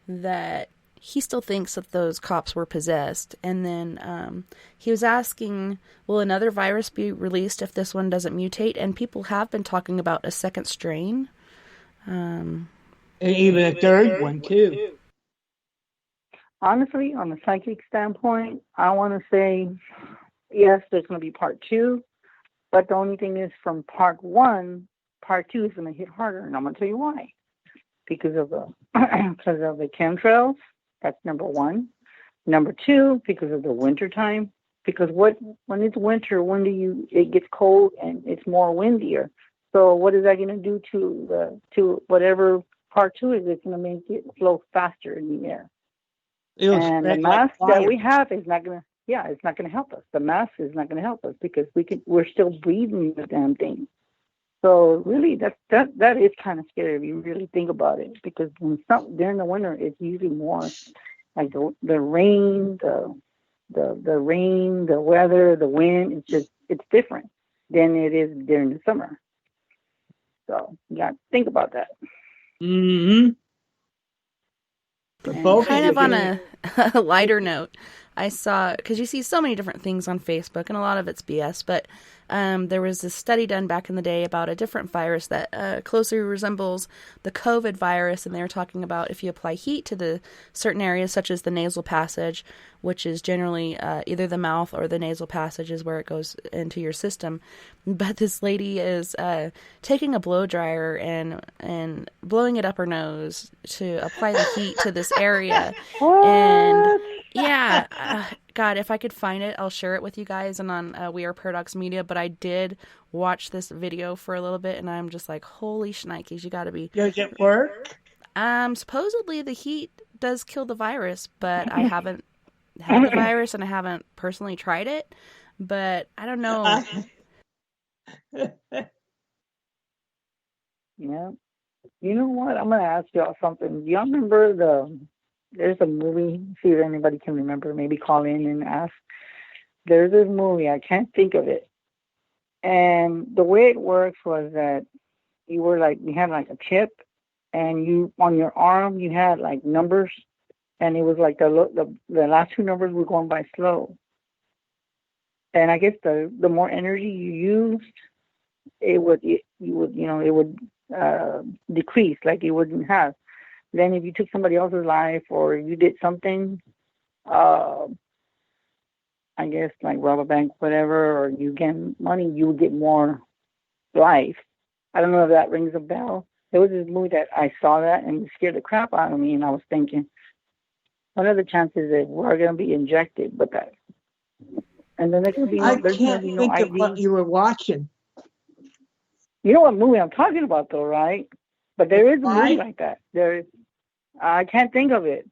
that he still thinks that those cops were possessed. And then he was asking, will another virus be released if this one doesn't mutate? And people have been talking about a second strain.
And even a third one, too.
Honestly, on the psychic standpoint, I want to say, yes, there's going to be part 2. But the only thing is from part 1, part 2 is going to hit harder. And I'm going to tell you why. Because of the chemtrails. That's number 1. Number 2, because of the winter time. Because when it's winter, it gets cold and it's more windier. So what is that going to do to whatever part 2 is? It's going to make it flow faster in the air. And the mask that we have is not going to. Yeah, it's not going to help us. The mask is not going to help us because we're still breathing the damn thing. So really, that is kind of scary if you really think about it. Because during the winter, it's usually more like the rain, the weather, the wind. It's different than it is during the summer. So you got to think about that.
Mm-hmm.
Kind of on a lighter note, I saw, because you see so many different things on Facebook, and a lot of it's BS, but there was this study done back in the day about a different virus that closely resembles the COVID virus, and they were talking about if you apply heat to the certain areas, such as the nasal passage, which is generally either the mouth or the nasal passage is where it goes into your system. But this lady is taking a blow dryer and blowing it up her nose to apply the heat to this area. And yeah, God, if I could find it, I'll share it with you guys and on We Are Paradox Media. But I did watch this video for a little bit, and I'm just like, holy shnikes, you got to be.
Does it work?
Supposedly the heat does kill the virus, but I haven't had the virus and I haven't personally tried it. But I don't know.
Yeah. You know what? I'm going to ask y'all something. Do y'all remember there's a movie, see if anybody can remember, maybe call in and ask. There's this movie, I can't think of it. And the way it works was that you had like a chip, and you, on your arm, you had like numbers, and it was like the last 2 numbers were going by slow. And I guess the more energy you used, it would decrease, like it wouldn't have. Then if you took somebody else's life or you did something, I guess like rob a bank, whatever, or you get money, you would get more life. I don't know if that rings a bell. There was this movie that I saw that and it scared the crap out of me, and I was thinking, what are the chances that we're going to be injected with that? And then there's going to be
I
there's going to
can't
be no
think of what
ID.
you were watching.
You know what movie I'm talking about, though, right? But there is a movie like that. I can't think of it.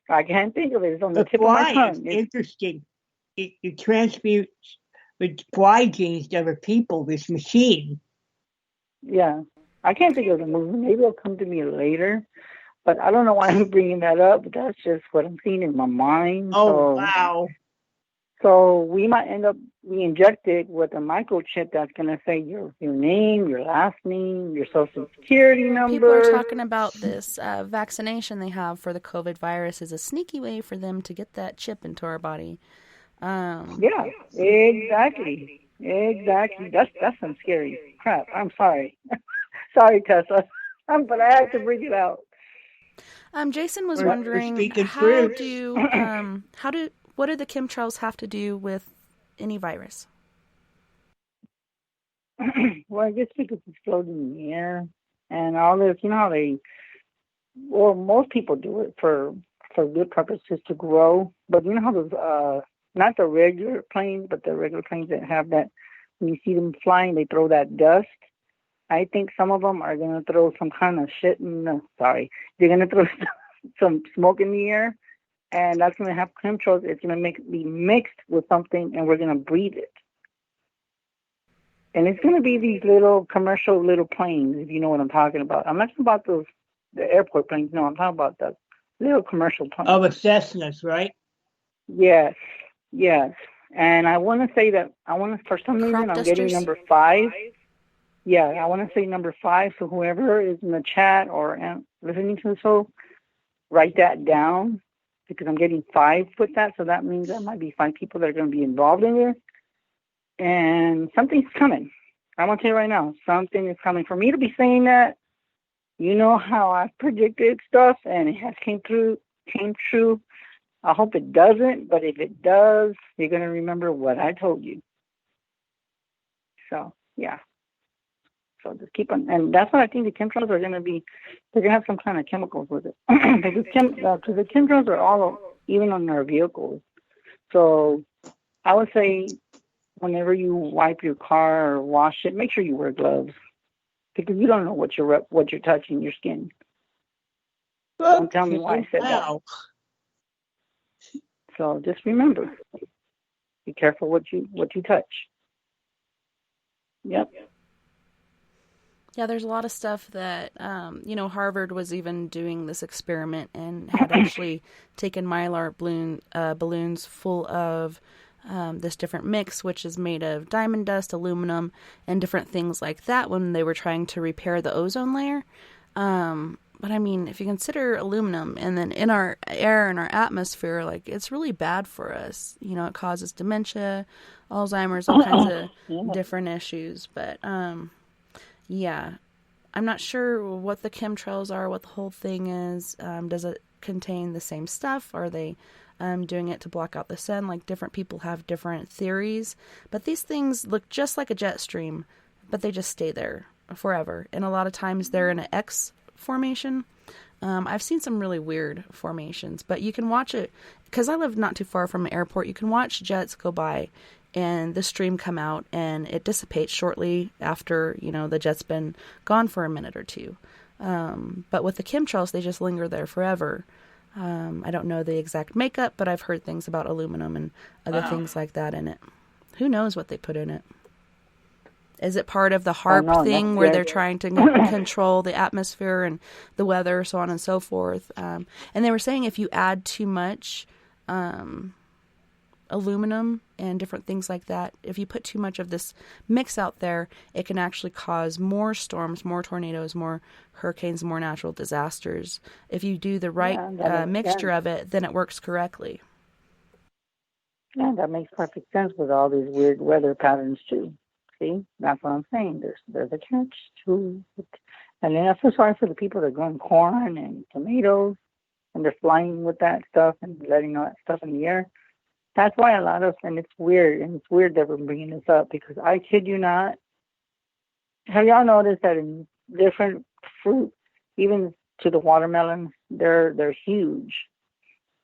It's on the tip of my
fly is
tongue.
interesting. It transmutes the fly genes to other people, this machine.
Yeah. I can't think of the movie. Maybe it'll come to me later. But I don't know why I'm bringing that up. But that's just what I'm seeing in my mind.
Oh, wow.
So we might end up being injected with a microchip that's going to say your name, your last name, your social security number.
People are talking about this vaccination they have for the COVID virus is a sneaky way for them to get that chip into our body.
Yeah, exactly. That's some scary crap. I'm sorry. Sorry, Tessa. But I had to bring it out.
Jason was wondering what do the chemtrails have to do with any virus?
Well, I guess because it's floating in the air and all this, you know how most people do it for good purposes to grow. But you know how those, not the regular planes, but the regular planes that have that, when you see them flying, they throw that dust. I think some of them are going to throw some kind of shit they're going to throw some smoke in the air, and that's going to have chemtrails. It's going to be mixed with something, and we're going to breathe it. And it's going to be these little commercial little planes, if you know what I'm talking about. I'm not talking about the airport planes. No, I'm talking about the little commercial planes.
Oh, the Cessnas, right?
Yes. And I want to say that for some reason, I'm getting number 5. Yeah, I want to say number 5. So whoever is in the chat or listening to the show, write that down because I'm getting 5 with that. So that means there might be 5 people that are going to be involved in this. And something's coming. I want to tell you right now, something is coming. For me to be saying that, you know how I predicted stuff and it has came true. I hope it doesn't, but if it does, you're going to remember what I told you. So, yeah. So just keep on, and that's what I think the chemtrails are going to be. They're going to have some kind of chemicals with it. Because the chemtrails are all even on our vehicles. So I would say whenever you wipe your car or wash it, make sure you wear gloves because you don't know what you're touching your skin. Don't tell me why I said that. So just remember, be careful what you touch. Yep.
Yeah, there's a lot of stuff that, Harvard was even doing this experiment and had actually taken mylar balloons full of this different mix, which is made of diamond dust, aluminum, and different things like that when they were trying to repair the ozone layer. But I mean, if you consider aluminum and then in our air and our atmosphere, like it's really bad for us. You know, it causes dementia, Alzheimer's, all kinds of different issues. But yeah, I'm not sure what the chemtrails are, what the whole thing is. Does it contain the same stuff? Are they doing it to block out the sun? Like different people have different theories. But these things look just like a jet stream, but they just stay there forever. And a lot of times they're in an X formation. I've seen some really weird formations, but you can watch it because I live not too far from an airport. You can watch jets go by and the stream come out and it dissipates shortly after, the jet's been gone for a minute or two. But with the chemtrails, they just linger there forever. I don't know the exact makeup, but I've heard things about aluminum and other things like that in it. Who knows what they put in it? Is it part of the HARP thing where they're trying to control the atmosphere and the weather, so on and so forth? And they were saying if you add too much aluminum and different things like that, if you put too much of this mix out there, it can actually cause more storms, more tornadoes, more hurricanes, more natural disasters. If you do the right mixture of it, then it works correctly.
Yeah, that makes perfect sense with all these weird weather patterns too. See, that's what I'm saying. There's a catch too. And then I feel sorry for the people that are growing corn and tomatoes and they're flying with that stuff and letting all that stuff in the air. That's why a lot of, and it's weird that we're bringing this up because I kid you not, Have y'all noticed that in different fruit, even to the watermelon, they're huge.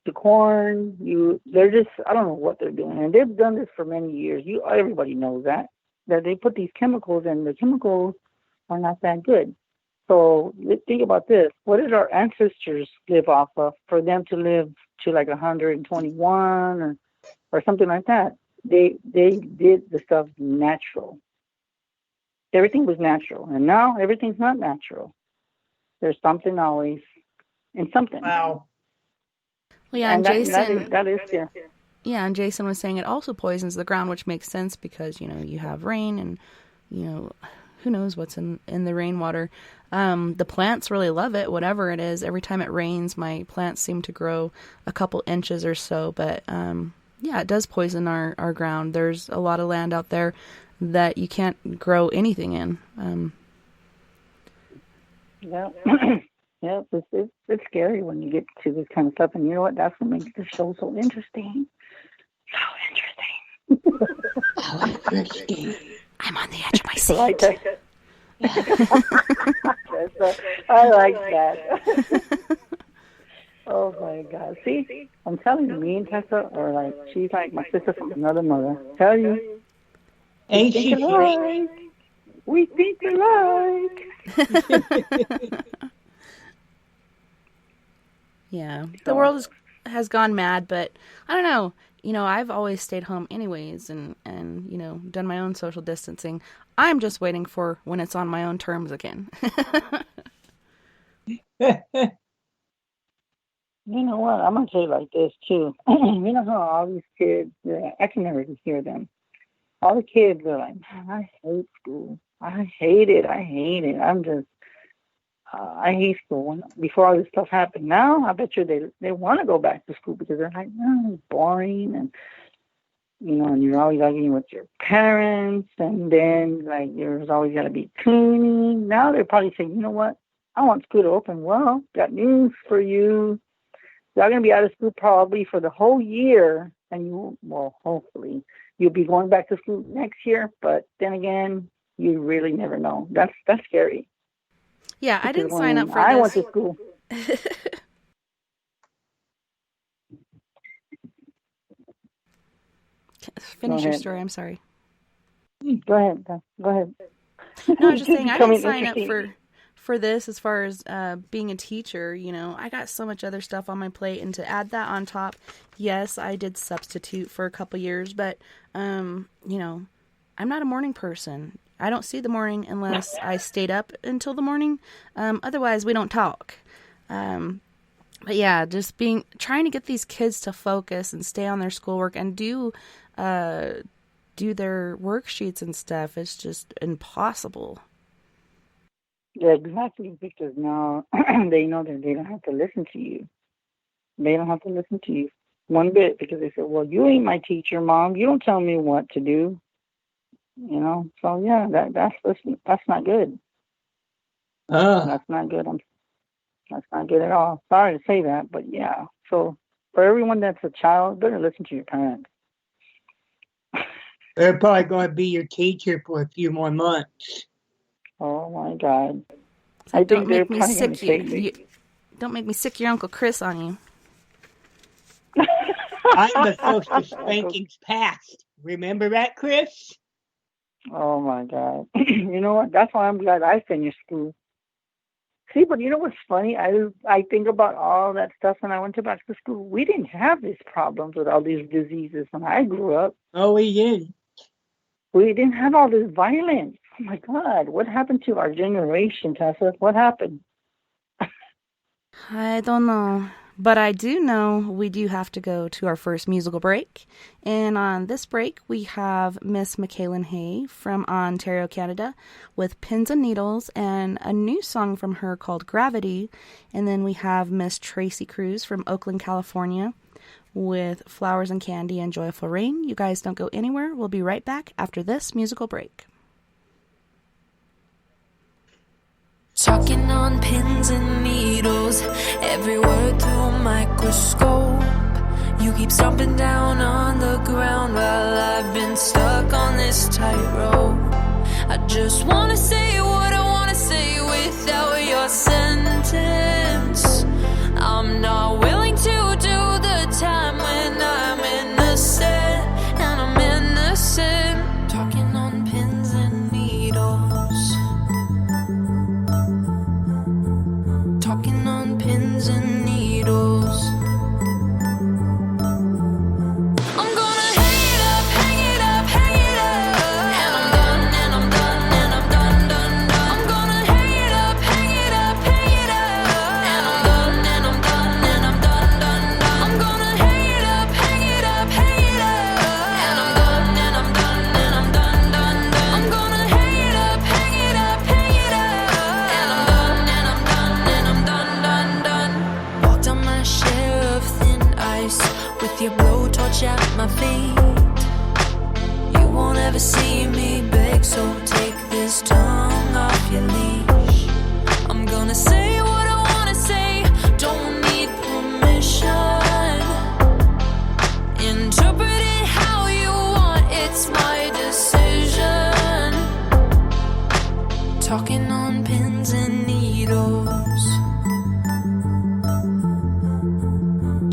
The corn, they're just, I don't know what they're doing, and they've done this for many years. Everybody knows that they put these chemicals, and the chemicals are not that good. So think about this: what did our ancestors live off of for them to live to like 121 or something like that? They did the stuff natural. Everything was natural, and now everything's not natural. There's something always in something.
Wow.
Well, yeah, and Jason.
That is yeah.
Yeah, and Jason was saying it also poisons the ground, which makes sense because, you have rain and, who knows what's in the rainwater. The plants really love it, whatever it is. Every time it rains, my plants seem to grow a couple inches or so. But, yeah, it does poison our ground. There's a lot of land out there that you can't grow anything in.
Yeah. Yeah, it's scary when you get to this kind of stuff. And you know what? That's what makes this show so interesting. So interesting.
I'm on the edge of my seat.
I like that. Oh, my God. See? I'm telling you, me and Tessa are like, she's like my sister from another mother. Tell you.
Ain't she great?
We think alike.
Yeah, the world has gone mad, but I don't know. I've always stayed home anyways and done my own social distancing. I'm just waiting for when it's on my own terms again.
You know what? I'm going to say it like this, too. You know how all these kids, I can never hear them. All the kids are like, man, I hate school. I hate it. I hate school. Before all this stuff happened, now I bet you they want to go back to school because they're like, it's boring, and and you're always arguing with your parents, and then like there's always got to be cleaning. Now they're probably saying, you know what? I want school to open. Well, got news for you. Y'all gonna be out of school probably for the whole year, and hopefully you'll be going back to school next year. But then again, you really never know. That's scary.
Yeah, I didn't sign up for this.
I went to school.
Finish your story. I'm sorry.
Go ahead.
No, I was just saying I didn't sign up for this as far as being a teacher. I got so much other stuff on my plate, and to add that on top, yes, I did substitute for a couple years, but I'm not a morning person. I don't see the morning unless I stayed up until the morning. Otherwise, we don't talk. But yeah, just trying to get these kids to focus and stay on their schoolwork and do their worksheets and stuff. It's just impossible.
Yeah, exactly. Because now they know that they don't have to listen to you. They don't have to listen to you one bit because they say, "Well, you ain't my teacher, Mom. You don't tell me what to do." So yeah, that's not good. That's not good. That's not good at all. Sorry to say that, but yeah. So for everyone that's a child, better listen to your parents.
They're probably going to be your teacher for a few more months.
Oh my God!
So don't make me sick. Don't make me sick your Uncle Chris on you.
I'm the first of spankings past. Remember that, Chris?
Oh my God! You know what? That's why I'm glad I finished school. See, but you know what's funny? I think about all that stuff when I went back to school. We didn't have these problems with all these diseases when I grew up.
Oh, we did.
We didn't have all this violence. Oh my God! What happened to our generation, Tessa? What happened?
I don't know. But I do know we do have to go to our first musical break. And on this break, we have Miss Michaelan Hay from Ontario, Canada, with Pins and Needles and a new song from her called Gravity. And then we have Miss Tracy Cruz from Oakland, California, with Flowers and Candy and Joyful Rain. You guys don't go anywhere. We'll be right back after this musical break.
Talking on pins and needles, every word through a microscope. You keep stomping down on the ground while I've been stuck on this tightrope. I just wanna say what I wanna say without your sentence. I'm not willing to do the time when I'm innocent, and I'm innocent. Talking on pins and needles. Talking on pins and needles. I'm gonna hang it up, hang it up, hang it up. And I'm done, and I'm done, and I'm done, done, done. I'm gonna hang it up, hang it up, hang it up. And I'm done, and I'm done, and I'm done, done, done. I'm gonna hang it up, hang it up, hang it up. And I'm done, and I'm done, and I'm done, done, done. I'm gonna hang it up, hang it up, hang it up. And I'm done, and I'm done, and I'm done, done, done. Walked on my share of thin ice with your blowtorch at my feet. You won't ever see me beg, so take this tongue off your leash. I'm gonna say what I wanna say, don't need permission. Interpret it how you want, it's my decision. Talking on pins and needles.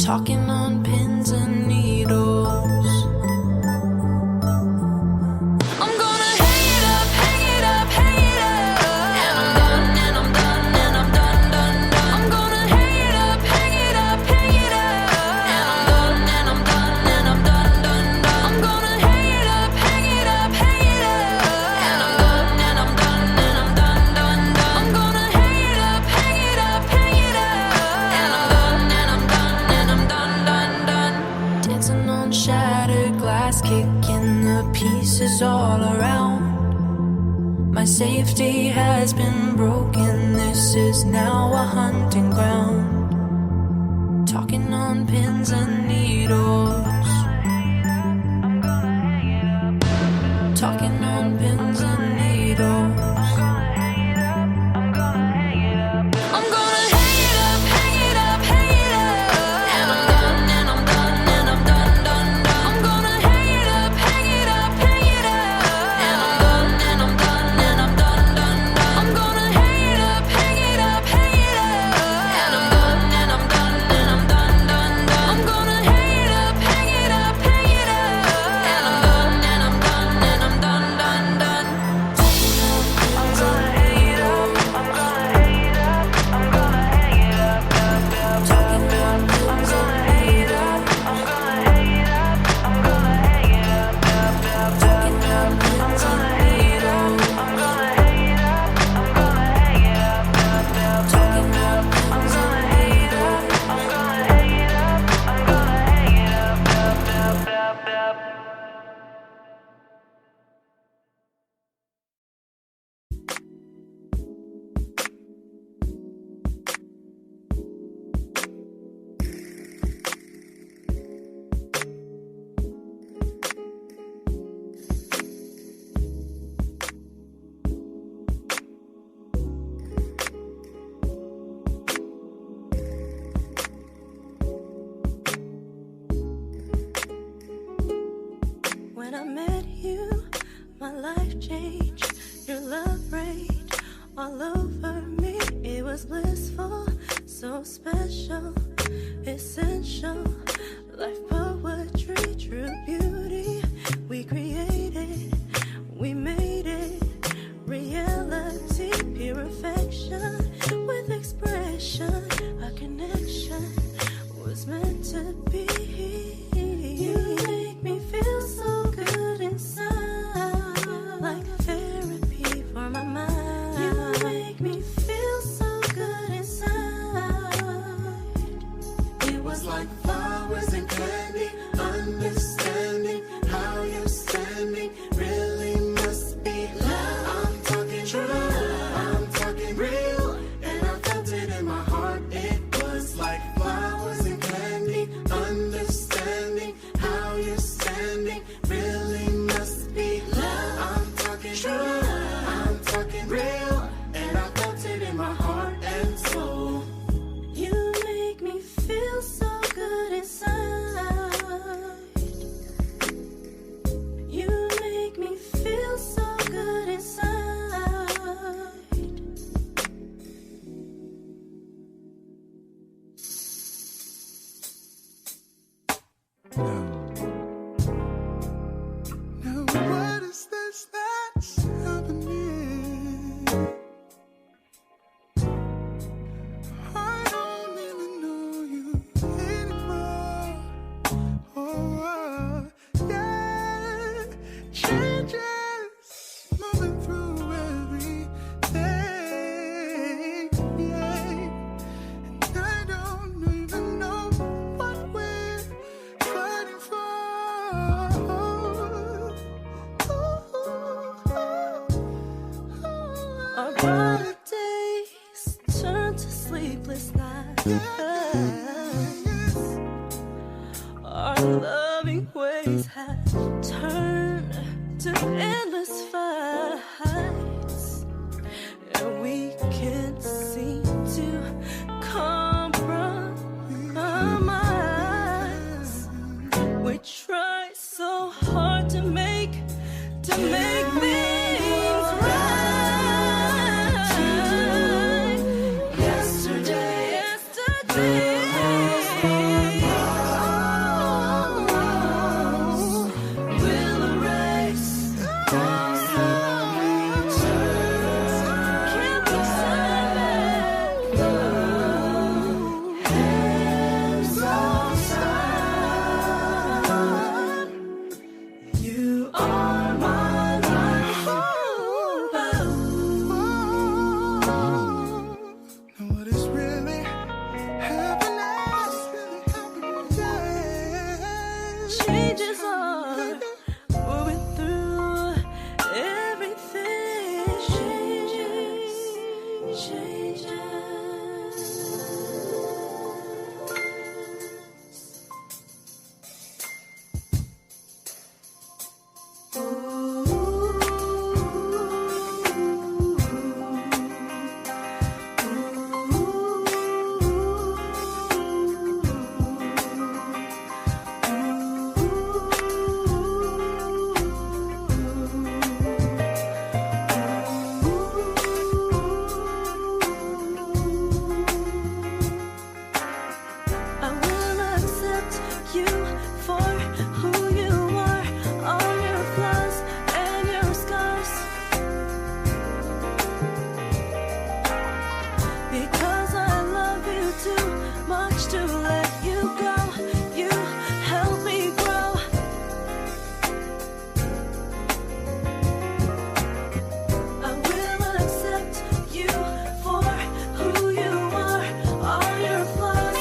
Talking on pins and needles. I'm gonna hang it up, hang it up, hang it up. And I'm done, and I'm done, and I'm done, done, done. I'm gonna hang it up, hang it up, hang it up. And I'm done, and I'm done, and I'm done, done, done. I'm gonna hang it up, hang it up, hang it up. And I'm done, and I'm done, and I'm done, done, done. I'm gonna hang it up, hang it up, hang it up. And I'm done, and I'm done, and I'm done, done, done. Dancing on shattered glass, kicking the pieces all around. My safety has been broken, this is now a hunting ground. Talking on pins and needles. Talking on pins and needles. I'm gonna hang it up, hang it up, hang it up. And I'm done, and I'm done, and I'm done, done, done. I'm gonna hang it up, hang it up, hang it up. And I'm done, and I'm done, and I'm done, done, done. I'm gonna hang it up, hang it up, hang it up. And I'm done, and I'm done, and I'm done, done, done. I'm gonna hang it up, hang it up, hang it up. And I'm done, and I'm done, and I'm done, done, done. I'm gonna hang it up, I'm gonna hang it up, I'm gonna hang it up, up, up. Talking about I'm gonna hang it up, I'm gonna hang it up, I'm gonna hang it up, up, up. Talking about I'm gonna hang it up, I'm gonna hang it up, I'm gonna hang it up, up, up. Talking about I'm gonna hang it up, I'm gonna hang it up, I'm gonna hang it up, up, up, up, up.
When I met you, my life changed. Your love rained all over me. It was blissful, so special, essential. Life poetry, true beauty. We created, we made it. Reality, pure affection with expression. A connection was meant to be. You make me feel so good inside, like therapy for my mind. You make me feel so good inside. It was like flowers and candy, understanding how you're standing really must be love. I'm talking true, I'm talking real, and I felt it in my heart. It was like flowers and candy, understanding how you're standing really must be love. I'm talking true, I'm talking real, and I felt it in my heart and soul. You make me feel so good inside. You make me loving ways have turned to endless fights, and we can't seem to compromise. We try so hard to make things right. Yesterday, we'll erase all returns. Can't we turn back love? Hands on start. You are my life.
Now what is really happening?
Changes are moving through everything. Changes. I will accept you for who you are, all your flaws and your scars, because I love you too much to let you go. You help me grow. I will accept you for who you are, all your flaws.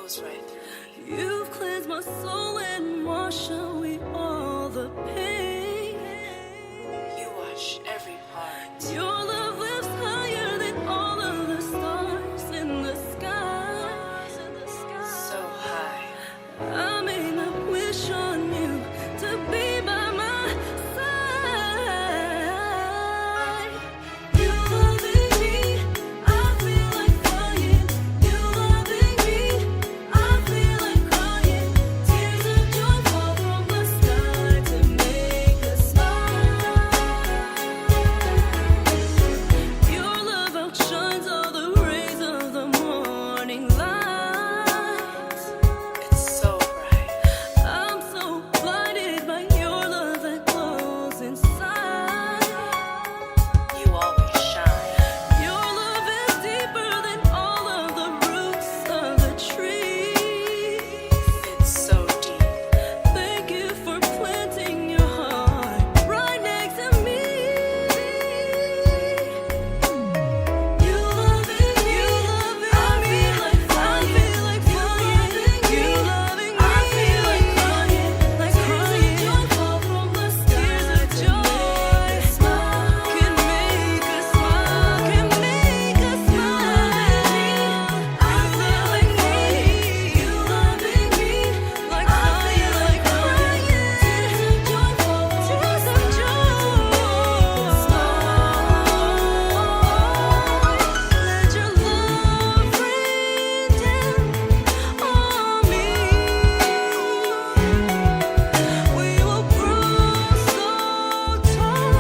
flows right through me. You've cleansed my soul and washed away all the pain. You wash every part. Your love lifts higher than all of the stars in the sky. So high. I made my wish on you to be by my side. You loving me, I feel like flying. You loving me, I feel like crying. Tears of joy fall from the sky to make us smile. Your love outshines all the rays of the morning light. It's so bright. I'm so blinded by your love that glows inside. You always shine. Your love is deeper than all of the roots of the trees. It's so deep. Thank you for planting your heart right next to me. You loving me, I feel like flying. You loving me, I feel like crying. Tears of joy fall from the sky to make us smile. Can make us smile, can make us smile. I feel like flying. You loving me, like fire, like crying. Tears of joy fall from the sky to make us smile. Let your love rain down on me. We will grow so tall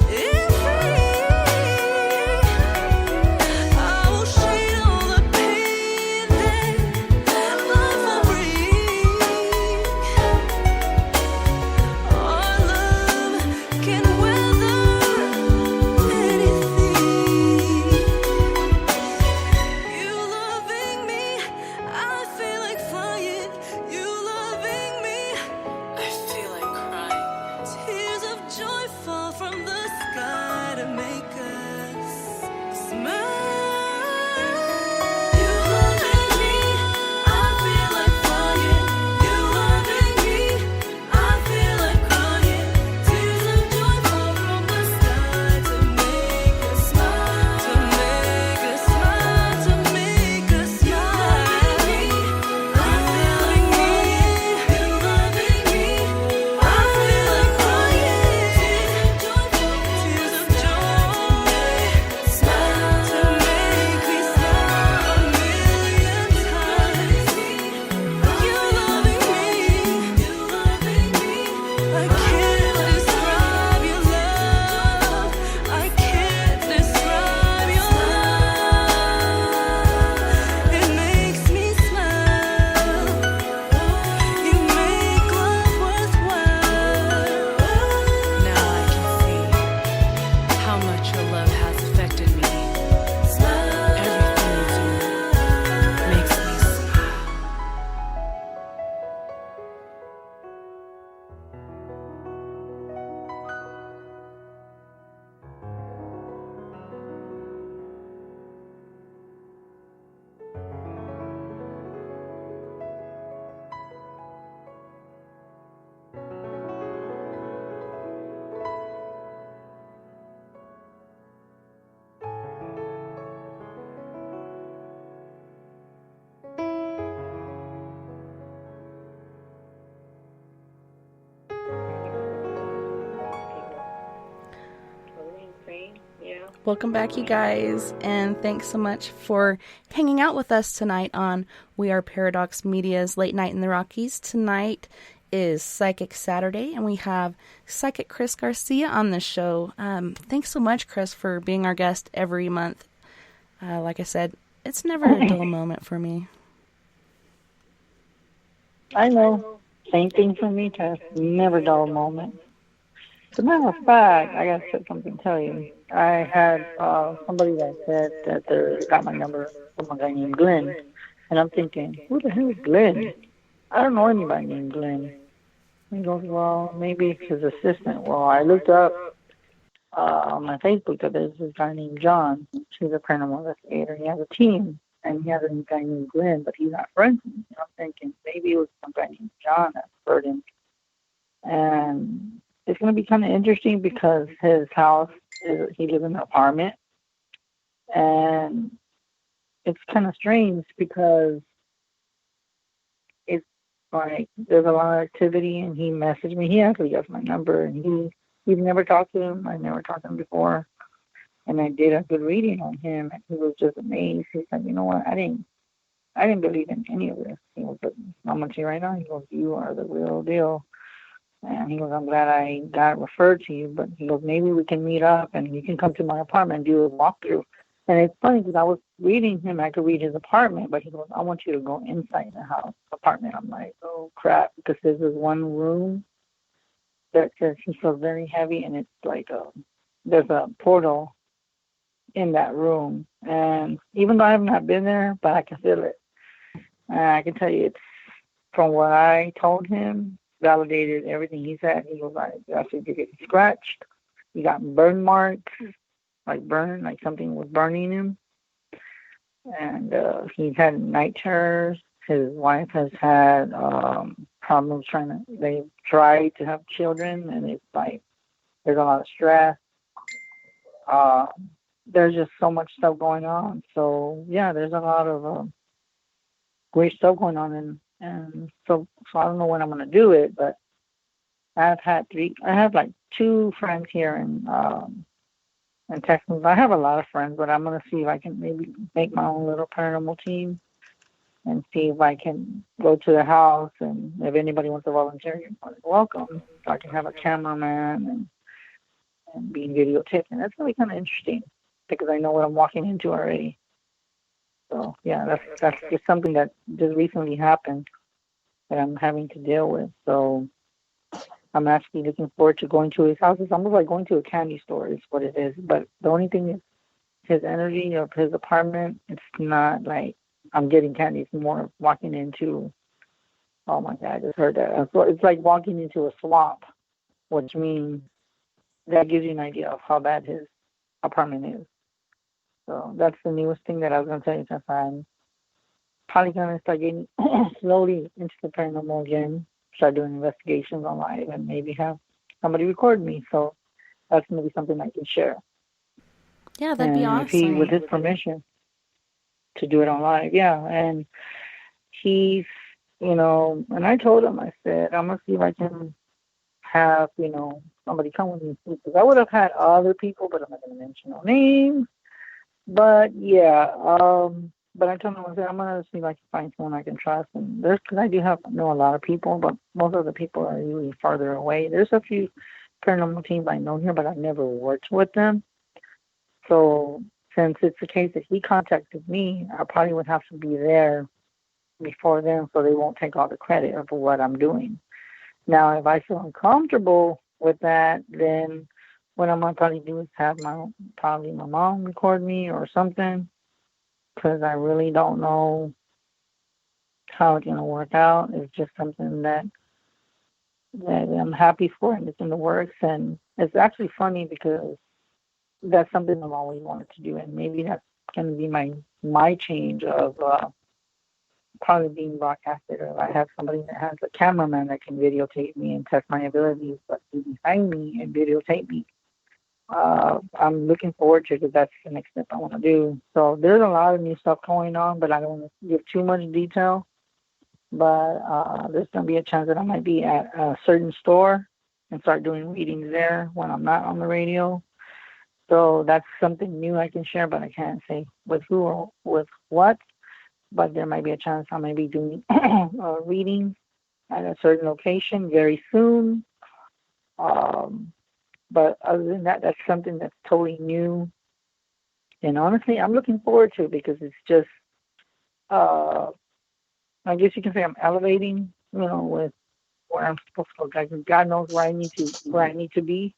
and free. I will shade all the pain that life will bring. Our love can weather anything. You loving me, I feel like flying. You loving me, I feel like crying. Tears of joy fall from the sky to make us smile. You loving me, I feel like flying. You loving me, I feel like crying. Tears of joy fall from the sky to make us smile. To make us smile, to make us smile. I feel like crying. You loving me, I feel like crying. Tears of joy, smile to make me smile a million times. You loving me, I can't describe your love. I can't describe your love. It makes me smile. You make life worthwhile. Now I can see how much your love has affected me. Everything you do makes me smile.
Yeah.
Welcome back, you guys, and thanks so much for hanging out with us tonight on We Are Paradox Media's Late Night in the Rockies. Tonight is Psychic Saturday, and we have Psychic Chris Garcia on the show. Thanks so much, Chris, for being our guest every month. Like I said, it's never a dull moment for me.
I know. Same thing for me, Tess. Never dull moment. As a matter of fact, I gotta say something to tell you. I had somebody that said that they got my number from a guy named Glenn, and I'm thinking, who the hell is Glenn? I don't know anybody named Glenn. He goes, well, maybe it's his assistant. Well, I looked up on my Facebook that there's this guy named John. He's a paranormal investigator. He has a team. and he has a guy named Glenn, but he's not friends with me. I'm thinking maybe it was some guy named John that referred him. And it's going to be kind of interesting because his house, he lives in an apartment. And it's kind of strange because it's like there's a lot of activity, and he messaged me. He actually got my number, and we've never talked to him. I never talked to him before. And I did a good reading on him, and he was just amazed. He's like, you know what, I didn't believe in any of this. He was like, I'm going to tell you right now, he goes, you are the real deal. And he goes, I'm glad I got referred to you, but he goes, maybe we can meet up and you can come to my apartment and do a walkthrough. And it's funny because I was reading him, I could read his apartment, but he goes, I want you to go inside the apartment. I'm like, oh crap, because there's this one room that says he feels very heavy, and it's like there's a portal in that room. And even though I have not been there, but I can feel it. And I can tell you, it's from what I told him, validated everything he said. He was like, I said, you get scratched, you got burn marks, like something was burning him. And he's had night terrors. His wife has had problems they've tried to have children, and it's like there's a lot of stress. There's just so much stuff going on. So yeah, there's a lot of great stuff going on, and so I don't know when I'm gonna do it, but I have like 2 friends here in Texas. I have a lot of friends, but I'm gonna see if I can maybe make my own little paranormal team and see if I can go to the house, and if anybody wants to volunteer, you're welcome. So I can have a cameraman and be videotaped, and that's really kind of interesting because I know what I'm walking into already. So yeah, that's just something that just recently happened that I'm having to deal with. So I'm actually looking forward to going to his house. It's almost like going to a candy store is what it is. But the only thing is his energy of his apartment, it's not like I'm getting candy. It's more walking into, oh my God, I just heard that. So it's like walking into a swamp, which means that gives you an idea of how bad his apartment is. So that's the newest thing that I was going to tell you, since I'm probably going to start getting slowly into the paranormal again, start doing investigations on live, and maybe have somebody record me. So that's going to be something I can share.
Yeah, that'd be awesome.
If he, with his permission, to do it on live, yeah. And he's, and I told him, I said, I'm going to see if I can have, somebody come with me, because I would have had other people, but I'm not going to mention no names. But yeah, but I told him, I said, I'm going to see if I can find someone I can trust. And because I do know a lot of people, but most of the people are usually farther away. There's a few paranormal teams I know here, but I've never worked with them. So since it's the case that he contacted me, I probably would have to be there before them, so they won't take all the credit of what I'm doing. Now, if I feel uncomfortable with that, then what I'm going to probably do is have my mom record me or something, because I really don't know how it's going to work out. It's just something that I'm happy for, and it's in the works. And it's actually funny because that's something I've always wanted to do, and maybe that's going to be my change of probably being broadcasted, or I have somebody that has a cameraman that can videotape me and test my abilities, but be behind me and videotape me. I'm looking forward to it, because that's the next step I want to do. So there's a lot of new stuff going on, but I don't want to give too much detail. But there's going to be a chance that I might be at a certain store and start doing readings there when I'm not on the radio. So that's something new I can share, but I can't say with who or with what. But there might be a chance I may be doing readings at a certain location very soon. But other than that, that's something that's totally new. And honestly, I'm looking forward to it, because it's just, I guess you can say I'm elevating, with where I'm supposed to go. God knows where I need to be.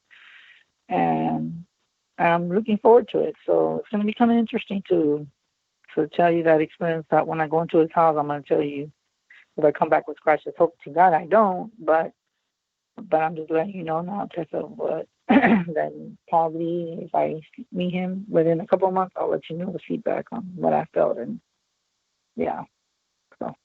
And I'm looking forward to it. So it's going to be kind of interesting to tell you that experience, that when I go into his house, I'm going to tell you if I come back with scratches. Hope to God I don't, but I'm just letting you know now, Tessa, what then probably if I meet him within a couple of months, I'll let you know the feedback on what I felt and yeah. So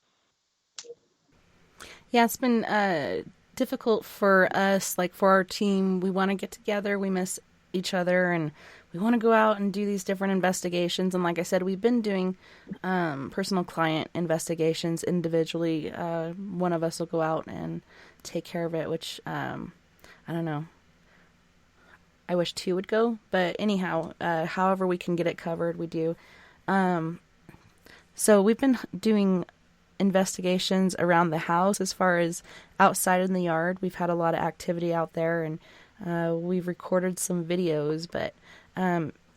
Yeah, it's been difficult for us, like for our team. We want to get together, we miss each other, and we want to go out and do these different investigations. And like I said, we've been doing personal client investigations individually. One of us will go out and take care of it, which I don't know. I wish two would go, but anyhow, however we can get it covered, we do. So we've been doing investigations around the house. As far as outside in the yard, we've had a lot of activity out there, and we've recorded some videos. But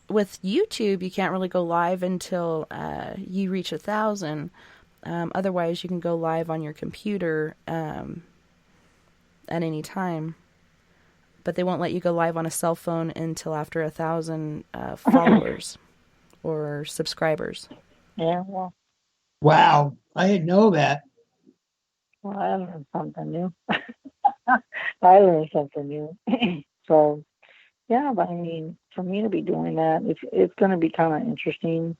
with YouTube, you can't really go live until you reach 1,000. Otherwise, you can go live on your computer at any time. But they won't let you go live on a cell phone until after 1,000 followers or subscribers.
yeah, well,
Wow, I didn't know that.
I learned something new. I learned something new. So yeah, but I mean, for me to be doing that, it's going to be kind of interesting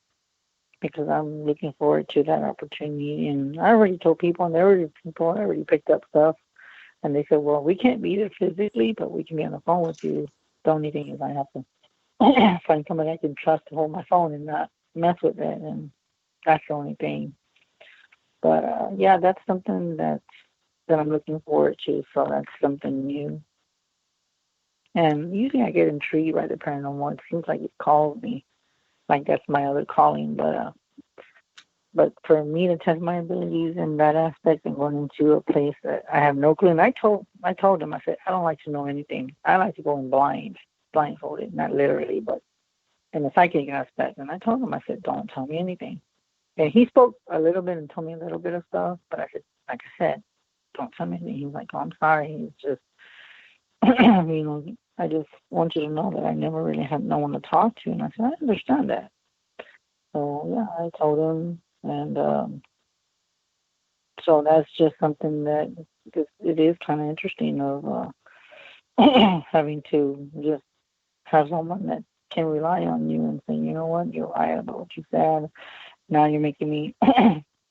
because I'm looking forward to that opportunity. And I already told people, and there were people already picked up stuff. And they said, well, we can't be there physically, but we can be on the phone with you. The only thing is I have to find somebody I can trust to hold my phone and not mess with it. And that's the only thing. But, yeah, that's something that I'm looking forward to. So that's something new. And usually I get intrigued by the paranormal. It seems like it calls me. Like that's my other calling. But for me to test my abilities in that aspect and going into a place that I have no clue, and I told him, I said, I don't like to know anything. I like to go in blindfolded, not literally, but in the psychic aspect. And I told him, I said, don't tell me anything. And he spoke a little bit and told me a little bit of stuff, but I said, like I said, don't tell me anything. He was like, oh, I'm sorry. He's just, I just want you to know that I never really had no one to talk to. And I said, I understand that. So, yeah, I told him. And so that's just something that, because it is kind of interesting of having to just have someone that can rely on you and say, you know what, you're right about what you said. Now you're making me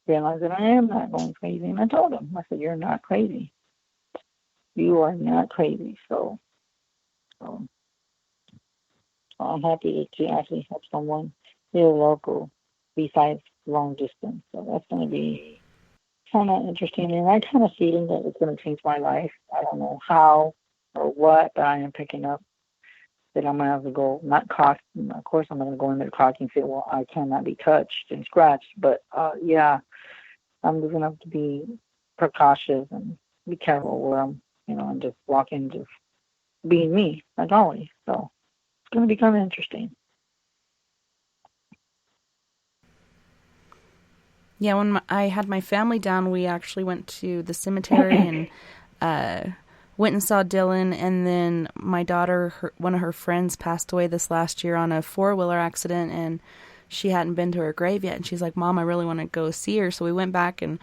realize that I am not going crazy. And I told him, I said, you're not crazy. You are not crazy. So I'm happy to actually have someone here local besides long distance. So that's going to be kind of interesting. And I kind of feeling that it's going to change my life. I don't know how or what, but I am picking up that I'm going to have to go, not cock. Of course, I'm going to go in there cocky and say, well, I cannot be touched and scratched. But, yeah, I'm just going to have to be precautious and be careful where I'm, and just walk in just being me, like always. So it's going to be kind of interesting.
Yeah, when I had my family down, we actually went to the cemetery and went and saw Dylan. And then my daughter, one of her friends, passed away this last year on a 4-wheeler accident, and she hadn't been to her grave yet. And she's like, Mom, I really want to go see her. So we went back and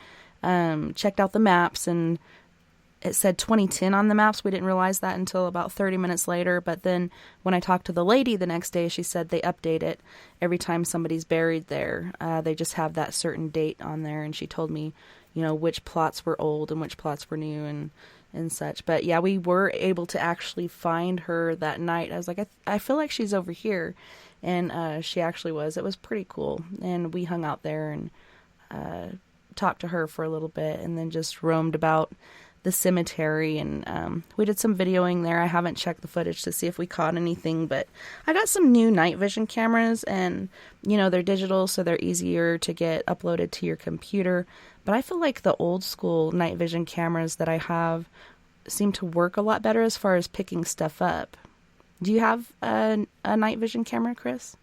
checked out the maps, and it said 2010 on the maps. We didn't realize that until about 30 minutes later. But then when I talked to the lady the next day, she said they update it every time somebody's buried there. They just have that certain date on there. And she told me, which plots were old and which plots were new and such. But yeah, we were able to actually find her that night. I was like, I feel like she's over here. And she actually was. It was pretty cool. And we hung out there and talked to her for a little bit and then just roamed about the cemetery, and we did some videoing there. I haven't checked the footage to see if we caught anything, but I got some new night vision cameras, and they're digital, so they're easier to get uploaded to your computer. But I feel like the old school night vision cameras that I have seem to work a lot better as far as picking stuff up. Do you have a night vision camera, Chris?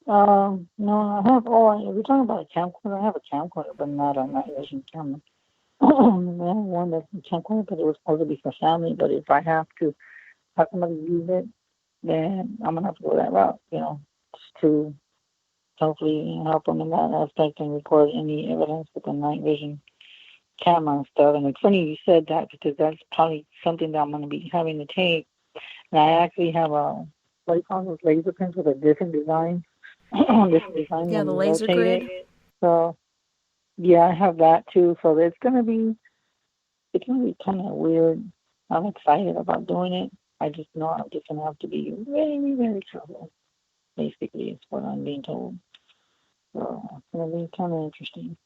No, I have. Oh, if you're talking about a camcorder, I have a camcorder, but not a night vision camera. I have one that's a camcorder, but it was supposed to be for family. But if I have to have somebody use it, then I'm gonna have to go that route. Just to hopefully help them in that aspect and record any evidence with the night vision camera and stuff. And it's funny you said that because that's probably something that I'm gonna be having to take. And I actually have what do you call those laser pens with a different design. this design
Yeah,
when
the
you
laser
rotate
grid.
it. So yeah, I have that too. So it's gonna be kind of weird. I'm excited about doing it. I just know I'm just gonna have to be very, very careful. Basically, is what I'm being told. So it's gonna be kind of interesting.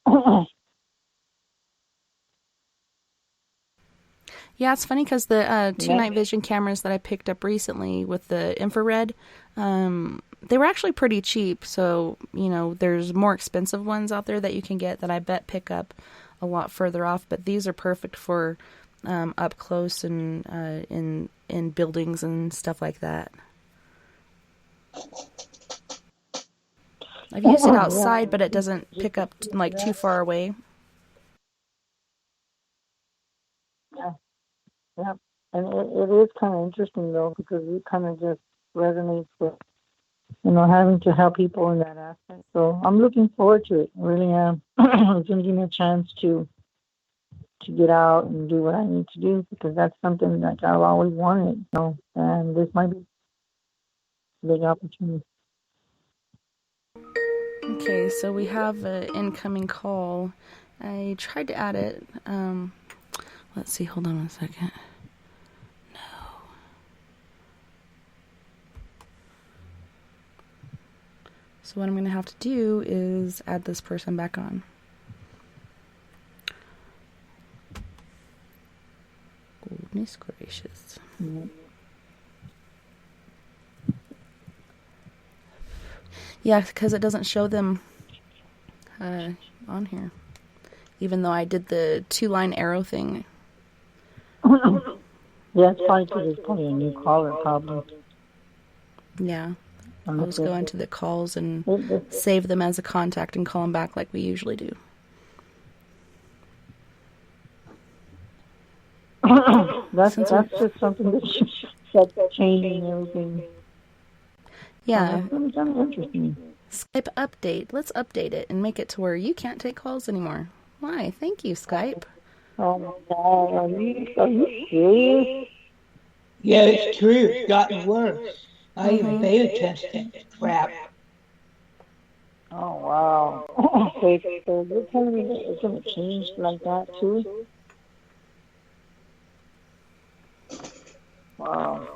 Yeah, it's funny because the two
Yep.
night vision cameras that I picked up recently with the infrared, they were actually pretty cheap. So, there's more expensive ones out there that you can get that I bet pick up a lot further off. But these are perfect for up close and in buildings and stuff like that. I've used it outside, but it doesn't pick up like too far away.
Yeah, and it is kind of interesting though because it kind of just resonates with having to help people in that aspect. So I'm looking forward to it. I really am. It's going to give me a chance to get out and do what I need to do because that's something that I've always wanted. And this might be a big opportunity.
Okay, so we have an incoming call. I tried to add it. Let's see, hold on 1 second. No. So what I'm going to have to do is add this person back on. Goodness gracious.
Mm-hmm.
Yeah, because it doesn't show them on here. Even though I did the 2-line arrow thing.
Yeah, it's probably because it's probably a new caller, probably.
Yeah. I'll just go into the calls and save them as a contact and call them back like we usually do.
That's just something that's changing everything.
Yeah.
That's kind of interesting.
Skype update. Let's update it and make it to where you can't take calls anymore. Why? Thank you, Skype.
Oh my God, are you serious?
Yeah, it's true. It's gotten worse. I even beta tested this crap.
Oh wow. So you're telling me that it's gonna change like that too? Wow.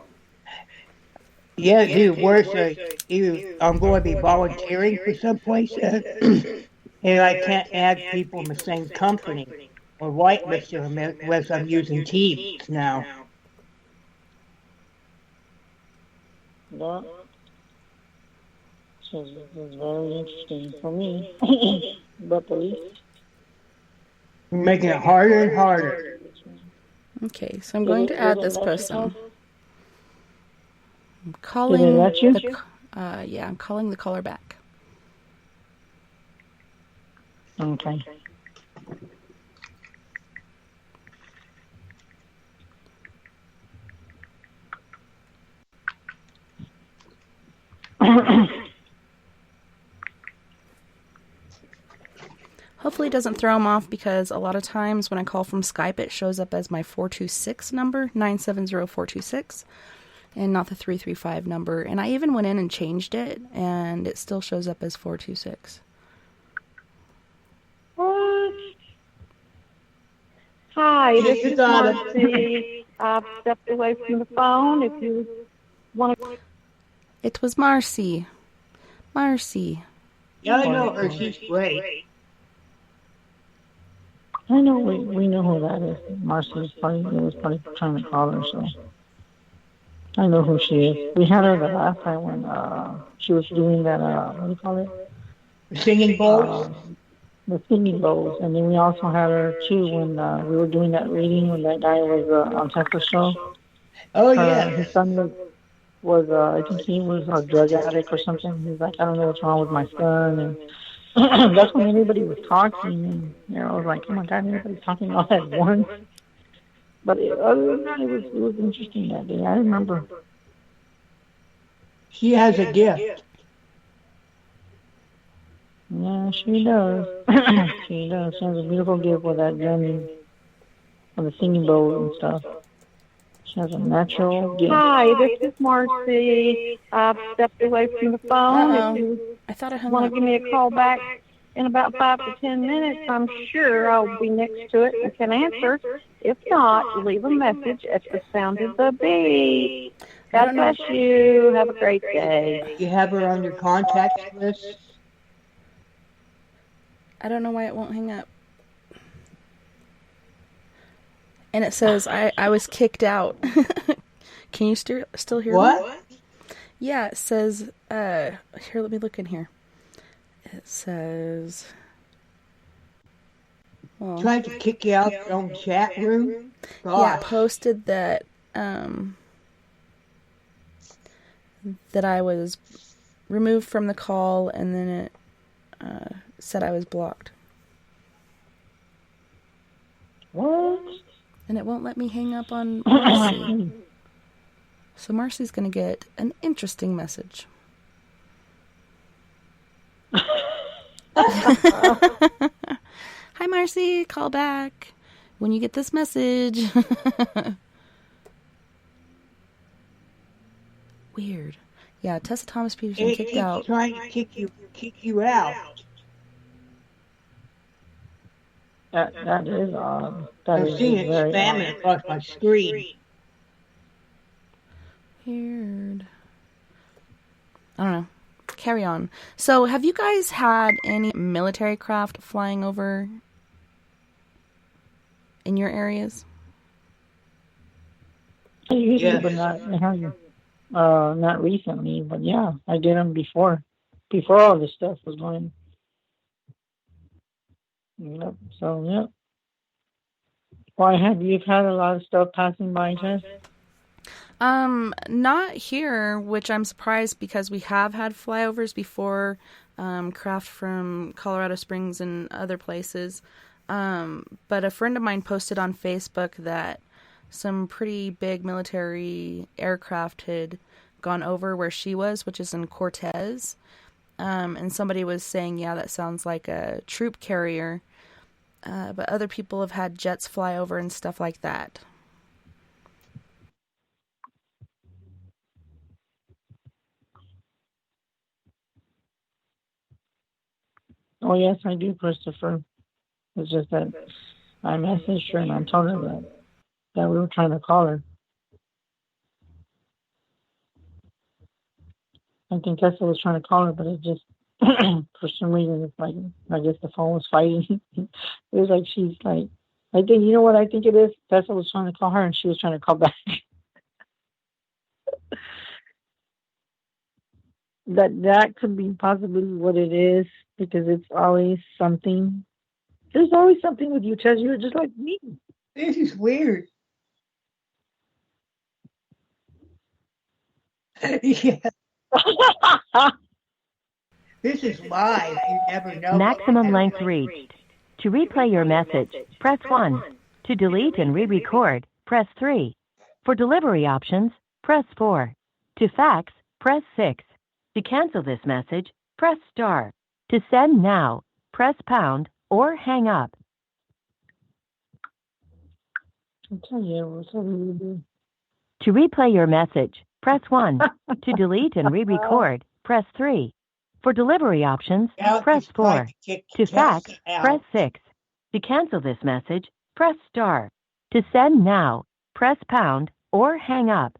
Yeah, it's even worse. I'm going to be volunteering for someplace, and I can't add people in the same company or whitelist them unless I'm using Teams now.
That is very interesting for me, but the least.
Making it harder and harder.
Okay, so I'm going to add this person. I'm
Did
calling
it let you?
I'm calling the caller back.
Okay.
Hopefully it doesn't throw them off because a lot of times when I call from Skype it shows up as my 426 number, 970426, and not the 335 number. And I even went in and changed it and it still shows up as 426.
What? Hi, this is Marcy. I've stepped away from the phone. If you want to.
It was Marcy. Marcy.
Yeah, I know her. She's great.
I know we know who that is. Marcy was probably trying to call her, so I know who she is. We had her the last time when she was doing that what do you call it?
The singing bowls?
The singing bowls, and then we also had her too when we were doing that reading when that guy was on Texas show.
Oh yeah.
His son was I think he was a drug addict or something. He's like, I don't know what's wrong with my son, and that's when everybody was talking, and I was like, oh my God, everybody's talking all at once. But other than that, it was interesting that day. I remember.
She has a gift.
Yeah, she does. She does. She has a beautiful gift with that drumming, with the singing bowl and stuff. She has a natural gift. Hi, this is Marcy. I've stepped away from the phone. If you
I thought I hung
Want
up.
to give me a call back in about 5 to 10 minutes? I'm sure I'll be next to it and can answer. If not, leave a message at the sound of the beep. God bless you. Have a great day.
You have her on your contacts list?
I don't know why it won't hang up. And it says I was kicked out. Can you still hear me?
What?
Yeah, it says, here, let me look in here. It says, well,
Tried to kick you out your own chat room?
yeah,
Gosh.
posted that, that I was removed from the call, and then it, said I was blocked.
What?
And it won't let me hang up on Marcy. So Marcy's going to get an interesting message. Hi, Marcy. Call back when you get this message. Weird. Yeah, Tessa Thomas Peterson kicked out.
It's trying to kick you out.
That is odd. That
I'm
is
seeing it
very
spamming
odd.
across my screen.
Weird. I don't know. Carry on. So, have you guys had any military craft flying over in your areas?
Usually, but not recently. But yeah, I did them before all this stuff was going. Yep. So yep. Why have you had a lot of stuff passing by, Tess?
Not here, which I'm surprised because we have had flyovers before, craft from Colorado Springs and other places. But a friend of mine posted on Facebook that some pretty big military aircraft had gone over where she was, which is in Cortez. And somebody was saying, yeah, that sounds like a troop carrier. But other people have had jets fly over and stuff like that.
Oh yes, I do, Christopher. It's just that I messaged her and I told her that we were trying to call her. I think Tessa was trying to call her, but it just for some reason it's like I guess the phone was fighting. It was like she's like I think you know what I think it is? Tessa was trying to call her and she was trying to call back. That could be possibly what it is, because it's always something. There's always something with you, Tess. You're just like me.
This is weird. Yeah. This is live. You never know.
Maximum length reached. To replay your message, press 1. To delete and re-record, press 3. For delivery options, press 4. To fax, press 6. To cancel this message, press star. To send now, press pound or hang up.
I'll tell you what's up you do.
To replay your message, press 1. To delete and re-record, press 3. For delivery options, press 4. To fax, press 6. To cancel this message, press star. To send now, press pound or hang up.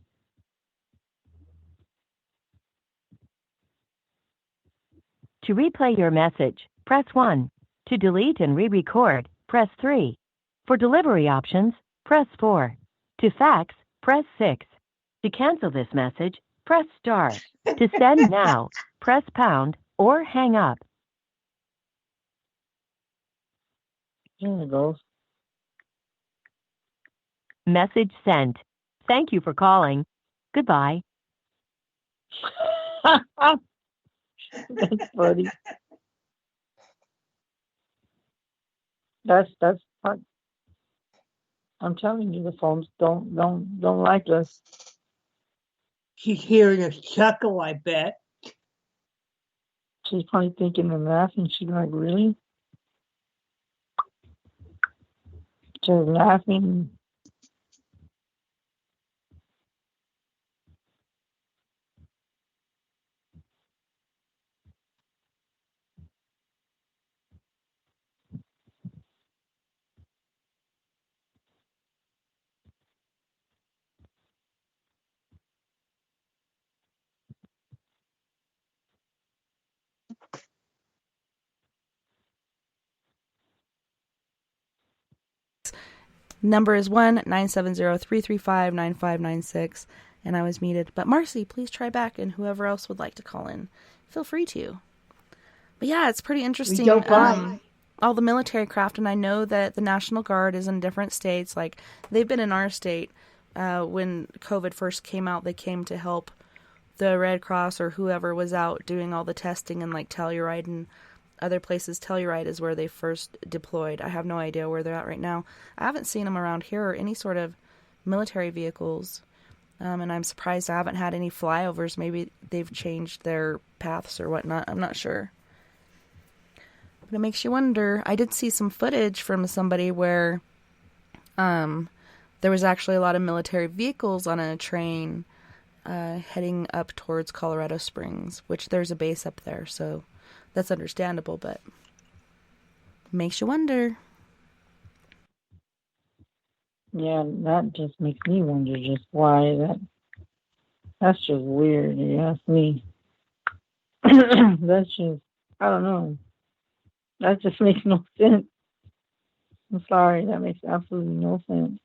To replay your message, press 1. To delete and re-record, press 3. For delivery options, press 4. To fax, press 6. To cancel this message, press star. To send now, press pound or hang up.
There it goes.
Message sent. Thank you for calling. Goodbye.
That's funny. That's fun. I'm telling you, the phones don't like us.
She's hearing us chuckle, I bet.
She's probably thinking and laughing. She's like, really? She's laughing.
Number is 1-970-335-9596, and I was muted. But Marcy, please try back, and whoever else would like to call in, feel free to. But yeah, it's pretty interesting. All the military craft, and I know that the National Guard is in different states. Like, they've been in our state when COVID first came out. They came to help the Red Cross or whoever was out doing all the testing in, like, Telluride and other places. Telluride is where they first deployed. I have no idea where they're at right now. I haven't seen them around here or any sort of military vehicles, and I'm surprised I haven't had any flyovers. Maybe they've changed their paths or whatnot. I'm not sure. But it makes you wonder. I did see some footage from somebody where there was actually a lot of military vehicles on a train heading up towards Colorado Springs, which there's a base up there, so that's understandable, but makes you wonder.
Yeah, that just makes me wonder just why that's just weird, you ask me. That's just, I don't know. That just makes no sense. I'm sorry, that makes absolutely no sense.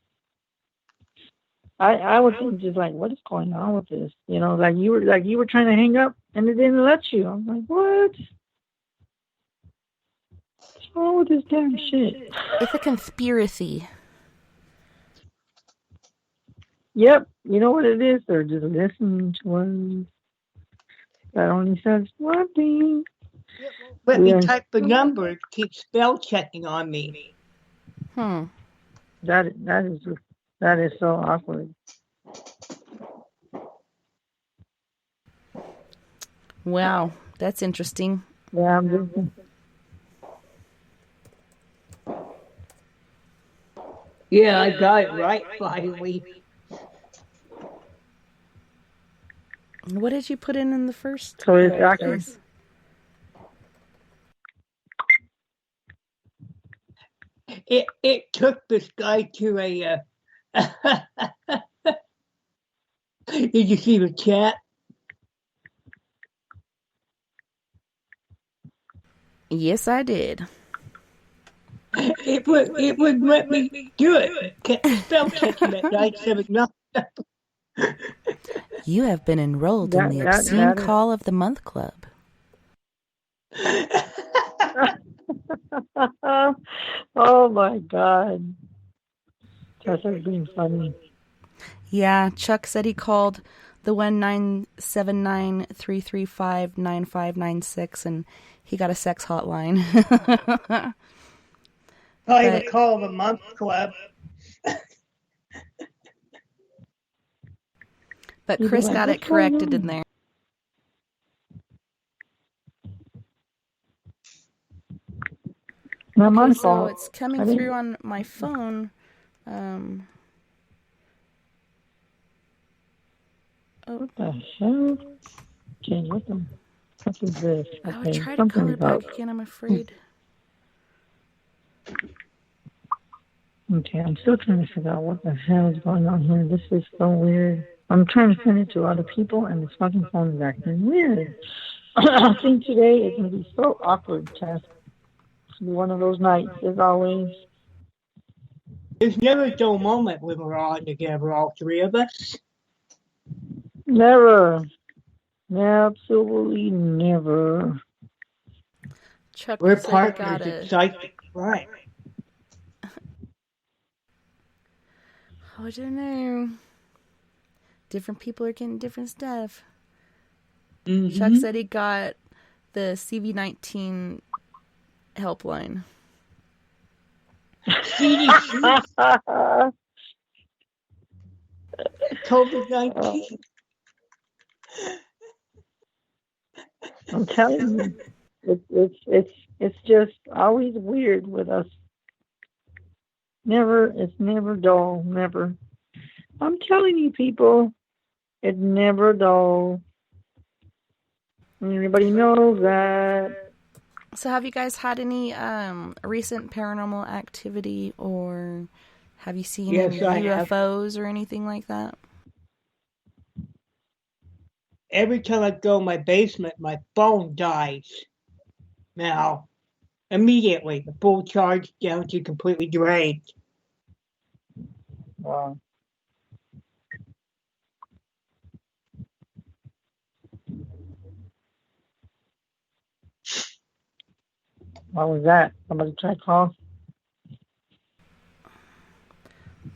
I would think just like, what is going on with this? You know, like you were trying to hang up and it didn't let you. I'm like, what? What's wrong with this damn shit?
It's a conspiracy.
Yep, you know what it is? They're just listening to us. That only says one thing.
Let me type the number. It keeps spell checking on me.
That is so awkward.
Wow, that's interesting.
Yeah, I'm just.
Yeah, I got it right finally.
What did you put in the first?
So it's actually.
It took this guy to a. Did you see the chat?
Yes, I did.
It would let me do it. Spell checking that guy said nothing.
You have been enrolled in the Obscene Call of the Month Club.
Oh my God. Tessa's being funny.
Yeah, Chuck said he called the 1-979-335-9596 and he got a sex hotline.
I would call the Month Club.
But Chris got it corrected in there.
Not my
Okay, so
fault.
it's coming through on my phone.
What the hell? Change what the fuck is this?
I would try to color back again, I'm afraid.
Okay, I'm still trying to figure out what the hell is going on here. This is so weird. I'm trying to send it to other people, and this fucking phone is acting weird. I think today is going to be so awkward, Tess. It's going to be one of those nights, as always.
There's never a dull moment when we're all together, all three of us.
Never. Absolutely never.
Chuck
We're
said he
partners
got
in psychic crime.
I don't know. Different people are getting different stuff.
Mm-hmm.
Chuck said he got the CV-19 helpline.
COVID-19.
I'm telling you, it's just always weird with us. It's never dull, never. I'm telling you, people, it's never dull. Everybody knows that.
So have you guys had any recent paranormal activity, or have you seen any UFOs or anything like that?
Every time I go in my basement, my phone dies. Now, immediately, the full charge down to completely drained.
Wow. What was that? Somebody tried to call?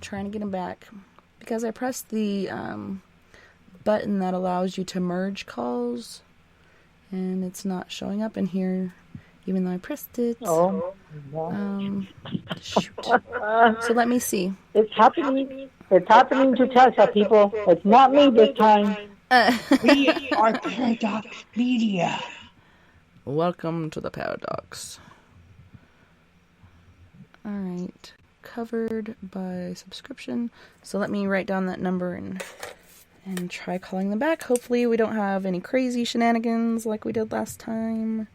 Trying to get him back because I pressed the button that allows you to merge calls, and it's not showing up in here, even though I pressed it.
Oh.
Shoot. So let me see.
It's happening. It's happening to Tessa, people. It's not me this time.
We are Paradox Media.
Welcome to the Paradox. All right, covered by subscription. So let me write down that number and try calling them back. Hopefully we don't have any crazy shenanigans like we did last time.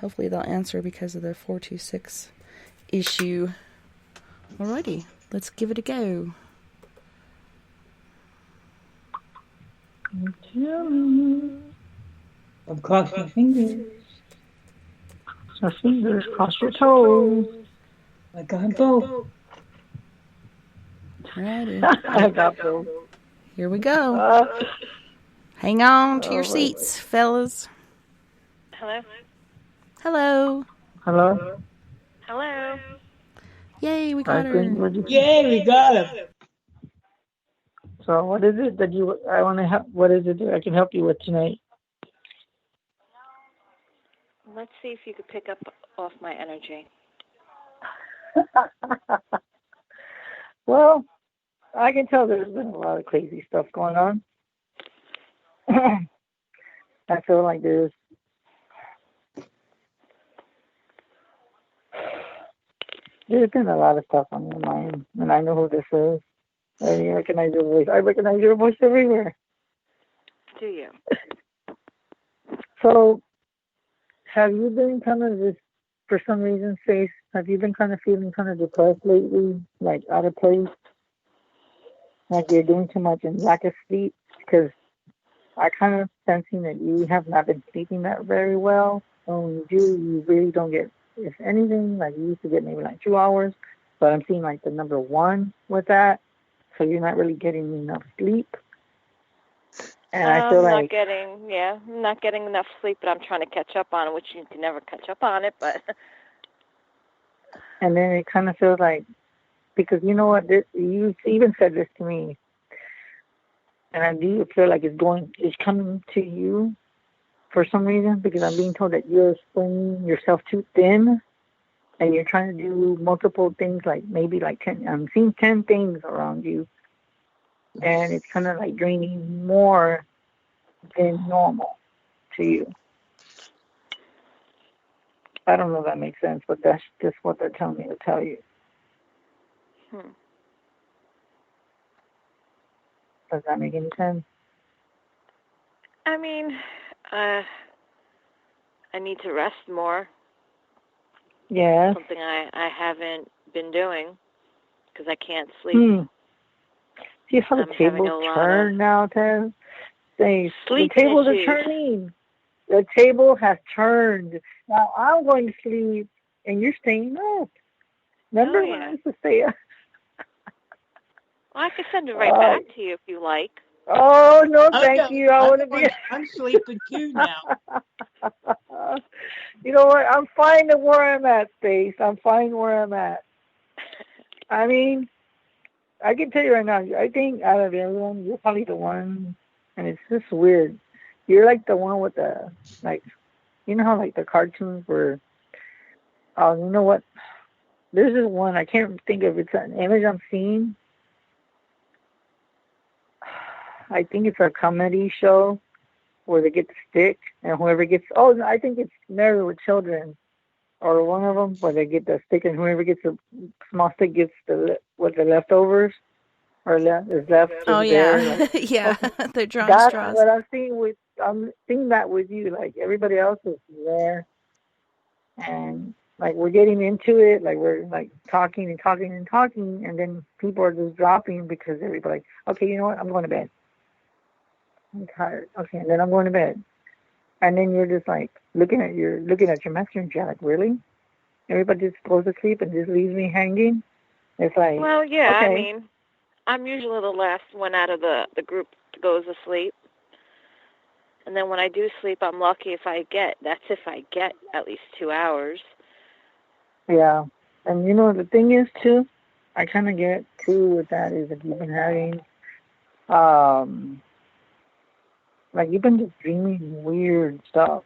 Hopefully they'll answer because of the 426 issue. Alrighty, let's give it a go.
I'm crossing my fingers.
My fingers, cross your toes.
I got both.
Alrighty,
I got both.
here we go. Hang on to your seats, fellas.
Hello?
Hello.
Hello?
Hello?
Yay, we got her.
Yay, we got him.
So what is it that I want to help? What is it that I can help you with tonight?
Let's see if you could pick up off my energy.
Well, I can tell there's been a lot of crazy stuff going on. I feel like there's been a lot of stuff on your mind, and I know who this is. I recognize your voice. I recognize your voice everywhere.
Do you?
So, have you been kind of just, for some reason, Faith, have you been kind of feeling kind of depressed lately, like out of place? Like you're doing too much and lack of sleep? Because I kind of sensing that you have not been sleeping that very well. And when you do, you really don't get, if anything, like you used to get maybe like 2 hours, but I'm seeing like the number 1 with that. So you're not really getting enough sleep. And I feel like
I'm not getting enough sleep, but I'm trying to catch up on it, which you can never catch up on it, but
and then it kind of feels like, because you know what, you even said this to me, and I do feel like it's coming to you for some reason, because I'm being told that you're spreading yourself too thin, and you're trying to do multiple things, like maybe like 10, I'm seeing 10 things around you, and it's kind of like draining more than normal to you. I don't know if that makes sense, but that's just what they're telling me to tell you. Does that make any sense?
I mean, I need to rest more.
Yes.
Something I haven't been doing because I can't sleep.
See how the tables turn now, Tess? The tables are turning. The table has turned. Now I'm going to sleep, and you're staying up. Remember when I used to stay up?
Well, I could send it right back to you if you like.
Oh, no, thank you. I want to be...
I'm sleeping too now.
You know what? I'm fine where I'm at, Space. I'm fine where I'm at. I mean, I can tell you right now, I think out of everyone, you're probably the one, and it's just weird. You're like the one with the, like, you know how like the cartoons were, you know what? There's this one, I can't think of, it's an image I'm seeing. I think it's a comedy show where they get the stick, and whoever gets, I think it's Married with Children, or one of them, where they get the stick, and whoever gets the small stick gets the leftovers, or is left.
Oh, yeah.
There, like,
yeah, they're drawing
that's
straws.
What I'm seeing that with you, like everybody else is there, and like we're getting into it, like we're like talking, and then people are just dropping because everybody's like, okay, you know what, I'm going to bed. I'm tired. Okay, and then I'm going to bed. And then you're just like looking at your messenger, like, really? everybody just goes to sleep and just leaves me hanging. It's like,
Well, yeah,
okay.
I mean, I'm usually the last one out of the group that goes to sleep. And then when I do sleep, I'm lucky if I get at least 2 hours.
Yeah. And you know, the thing is, too, I kind of get, too, with that is that you've been having, like, you've been just dreaming weird stuff.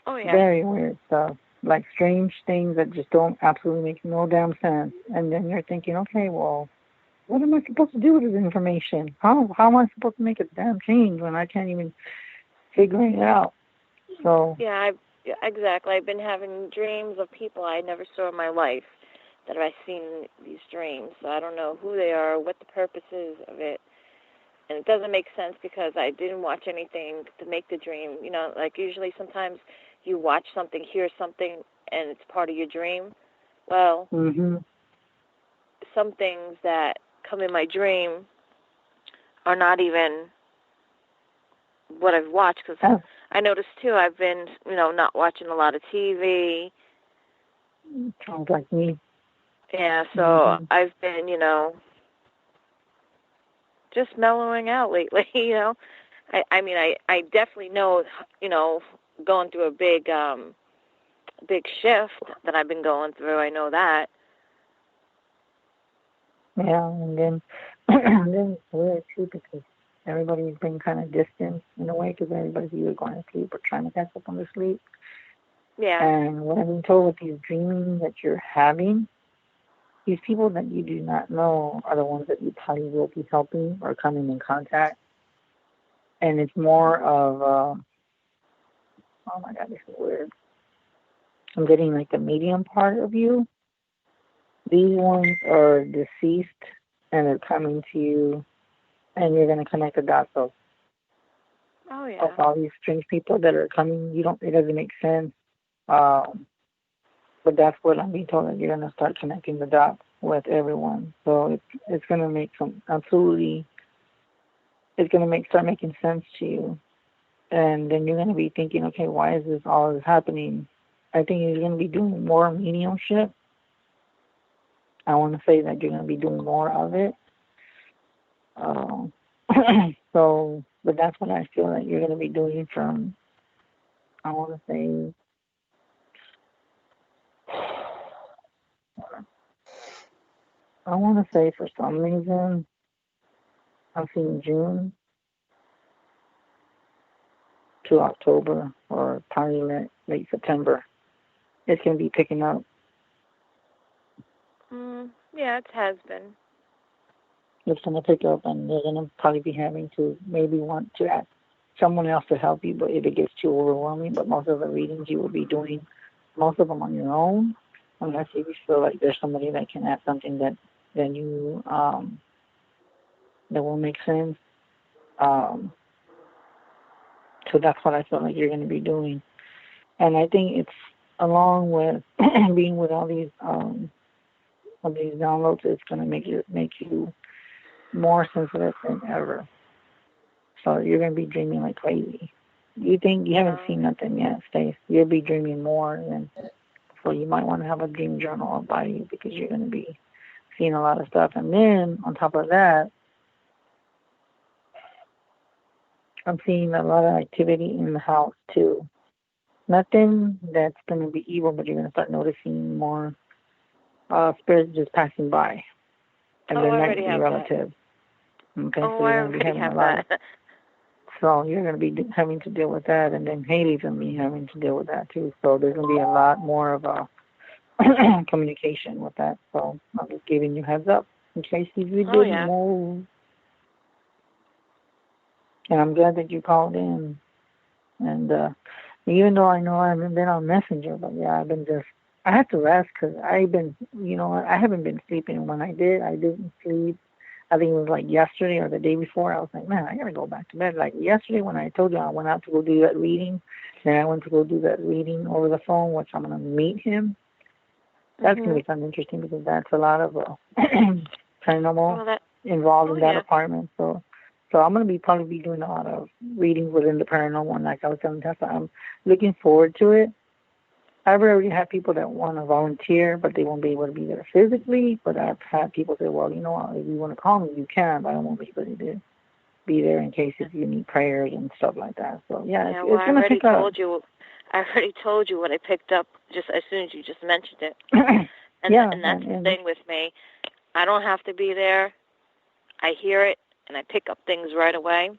Oh, yeah.
Very weird stuff. Like, strange things that just don't absolutely make no damn sense. And then you're thinking, okay, well, what am I supposed to do with this information? How am I supposed to make a damn change when I can't even figure it out? So
Yeah, exactly. I've been having dreams of people I never saw in my life that I've seen these dreams. So I don't know who they are, what the purpose is of it. And it doesn't make sense because I didn't watch anything to make the dream. You know, like usually sometimes you watch something, hear something, and it's part of your dream. Well, some things that come in my dream are not even what I've watched, because I noticed, too, I've been, not watching a lot of TV.
Sounds like me.
Yeah, so I've been, just mellowing out lately, I mean, I definitely know, going through a big shift that I've been going through. I know that.
Yeah, and then it's weird, too, because everybody's been kind of distant in a way because everybody's either going to sleep or trying to catch up on their sleep.
Yeah.
And what I've been told with these dreaming that you're having, these people that you do not know are the ones that you probably will be helping or coming in contact. And it's more of, oh my God, this is weird. I'm getting like the medium part of you. These ones are deceased and they're coming to you, and you're going to connect the dots of all these strange people that are coming. It doesn't make sense. But that's what I'm being told, that you're going to start connecting the dots with everyone. So it's going to make it's going to start making sense to you. And then you're going to be thinking, okay, why is all this happening? I think you're going to be doing more mediumship. I want to say that you're going to be doing more of it. But that's what I feel that you're going to be doing from, I want to say, for some reason, I'm seeing June to October, or probably late September. It's going to be picking up.
Yeah, it has been.
It's going to pick up, and they're going to probably be having to maybe want to ask someone else to help you, but if it gets too overwhelming. But most of the readings you will be doing, most of them on your own, unless you feel like there's somebody that can add something that you that will make sense. So that's what I feel like you're going to be doing. And I think it's along with being with all these downloads, it's going to make you more sensitive than ever. So you're going to be dreaming like crazy. You think you haven't seen nothing yet, Stace. You'll be dreaming more, and so you might want to have a dream journal about you, because you're going to be seeing a lot of stuff. And then on top of that, I'm seeing a lot of activity in the house too. Nothing that's going to be evil, but you're going to start noticing more spirits just passing by, and they're not going to be relatives. Okay, so you're going to be having a lot. So you're going to be having to deal with that, and then Haley's going to be having to deal with that too. So there's going to be a lot more of a communication with that. So I'm just giving you heads up in case you didn't know. And I'm glad that you called in. And even though I know I haven't been on Messenger, but yeah, I had to rest because I haven't been sleeping. When I didn't sleep. I think it was like yesterday or the day before. I was like, man, I got to go back to bed. Like yesterday when I told you I went out to go do that reading, then I went to go do that reading over the phone, which I'm going to meet him. That's going to be kind of interesting because that's a lot of paranormal involved in that apartment. So I'm going to probably be doing a lot of readings within the paranormal. And like I was telling Tessa, I'm looking forward to it. I've already had people that want to volunteer, but they won't be able to be there physically. But I've had people say, well, you know what, if you want to call me, you can, but I won't be able to be there in case if you need prayers and stuff like that. So, yeah,
Yeah,
it's
well, I
going to
already
pick up.
told you what I picked up just as soon as you just mentioned it. And,
Yeah,
and that's the thing with me. I don't have to be there. I hear it, and I pick up things right away.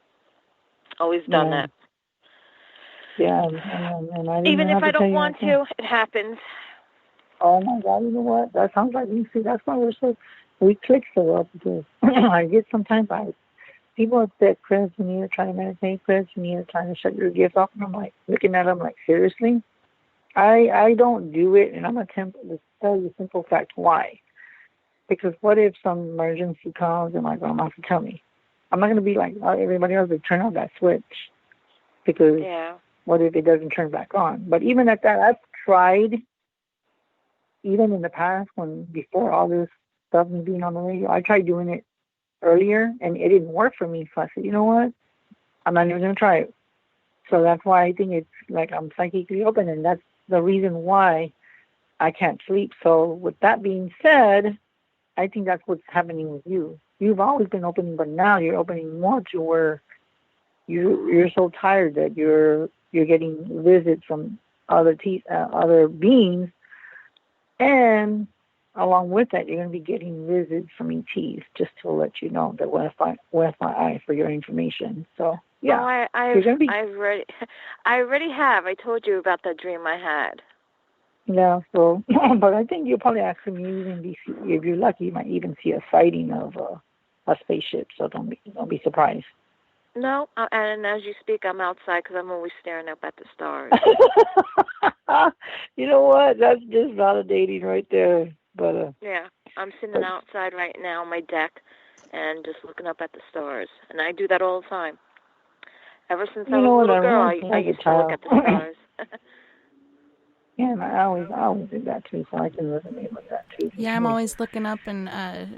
Always done that.
Yeah, and I didn't
Even if
have
I
to
don't
tell
want
you
to, it happens.
Oh my God, you know what? That sounds like you see. That's why we click so well because I get sometimes people have said, Chris, you need to try to meditate, Chris, you need to try to shut your gifts off. And I'm like looking at them like, seriously? I don't do it, and I'm going to tell you a simple fact why. Because what if some emergency comes and my grandma has to tell me? I'm not going to be like everybody else to turn off that switch because what if it doesn't turn back on? But even at that, I've tried. Even in the past, before all this stuff and being on the radio, I tried doing it earlier, and it didn't work for me. So I said, you know what? I'm not even going to try it. So that's why I think it's like I'm psychically open, and that's the reason why I can't sleep. So with that being said, I think that's what's happening with you. You've always been opening, but now you're opening more to where you're so tired that you're getting visits from other beings. And along with that, you're going to be getting visits from ETs, just to let you know that FYI for your information. So, yeah.
Oh, I already have. I told you about that dream I had.
Yeah, so, but I think you'll probably actually if you're lucky, you might even see a sighting of a spaceship. So don't be surprised.
No, and as you speak, I'm outside because I'm always staring up at the stars.
You know what? That's just validating right there. But
yeah, I'm sitting outside right now on my deck and just looking up at the stars, and I do that all the time. Ever since I was a little girl, I used to look at the stars.
Yeah, and I always do that too, so I can resonate with that too.
Yeah, I'm always looking up, and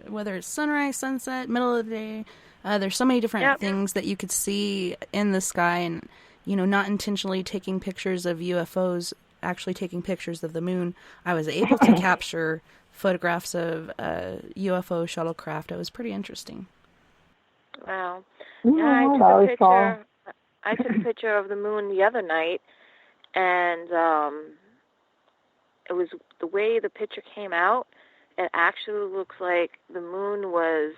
whether it's sunrise, sunset, middle of the day, there's so many different things that you could see in the sky, and not intentionally taking pictures of UFOs, actually taking pictures of the moon. I was able to capture photographs of UFO shuttlecraft. It was pretty interesting.
Wow. Yeah, I took a picture of the moon the other night, and it was the way the picture came out. It actually looks like the moon was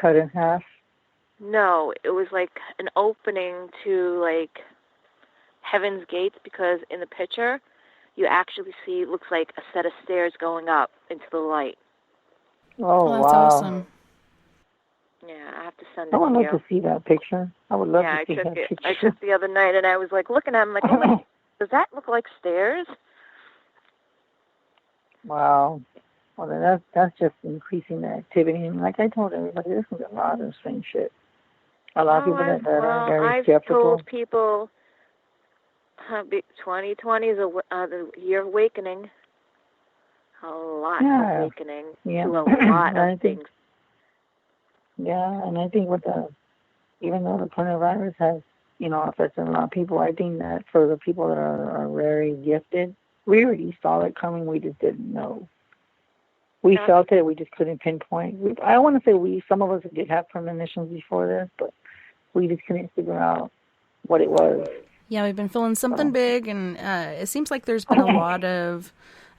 cut in half.
No, it was like an opening to like Heaven's Gates, because in the picture you actually see it looks like a set of stairs going up into the light.
Oh,
that's awesome.
Yeah, I have to send it to you.
I would love to see that picture. I would love to see that picture.
I took the other night, and I was like looking at him like, oh my, does that look like stairs?
Wow. Well, then that's just increasing the activity. And like I told everybody, there's a lot of strange shit. A lot of people that are very skeptical.
I've told people 2020 is the year of awakening. A lot of awakening to a lot of things.
Yeah, and I think even though the coronavirus has, affected a lot of people, I think that for the people that are very gifted, we already saw it coming, we just didn't know. We felt it, we just couldn't pinpoint. I don't want to say some of us did have premonitions before this, but we just couldn't figure out what it was.
Yeah, we've been feeling something big, and it seems like there's been a lot of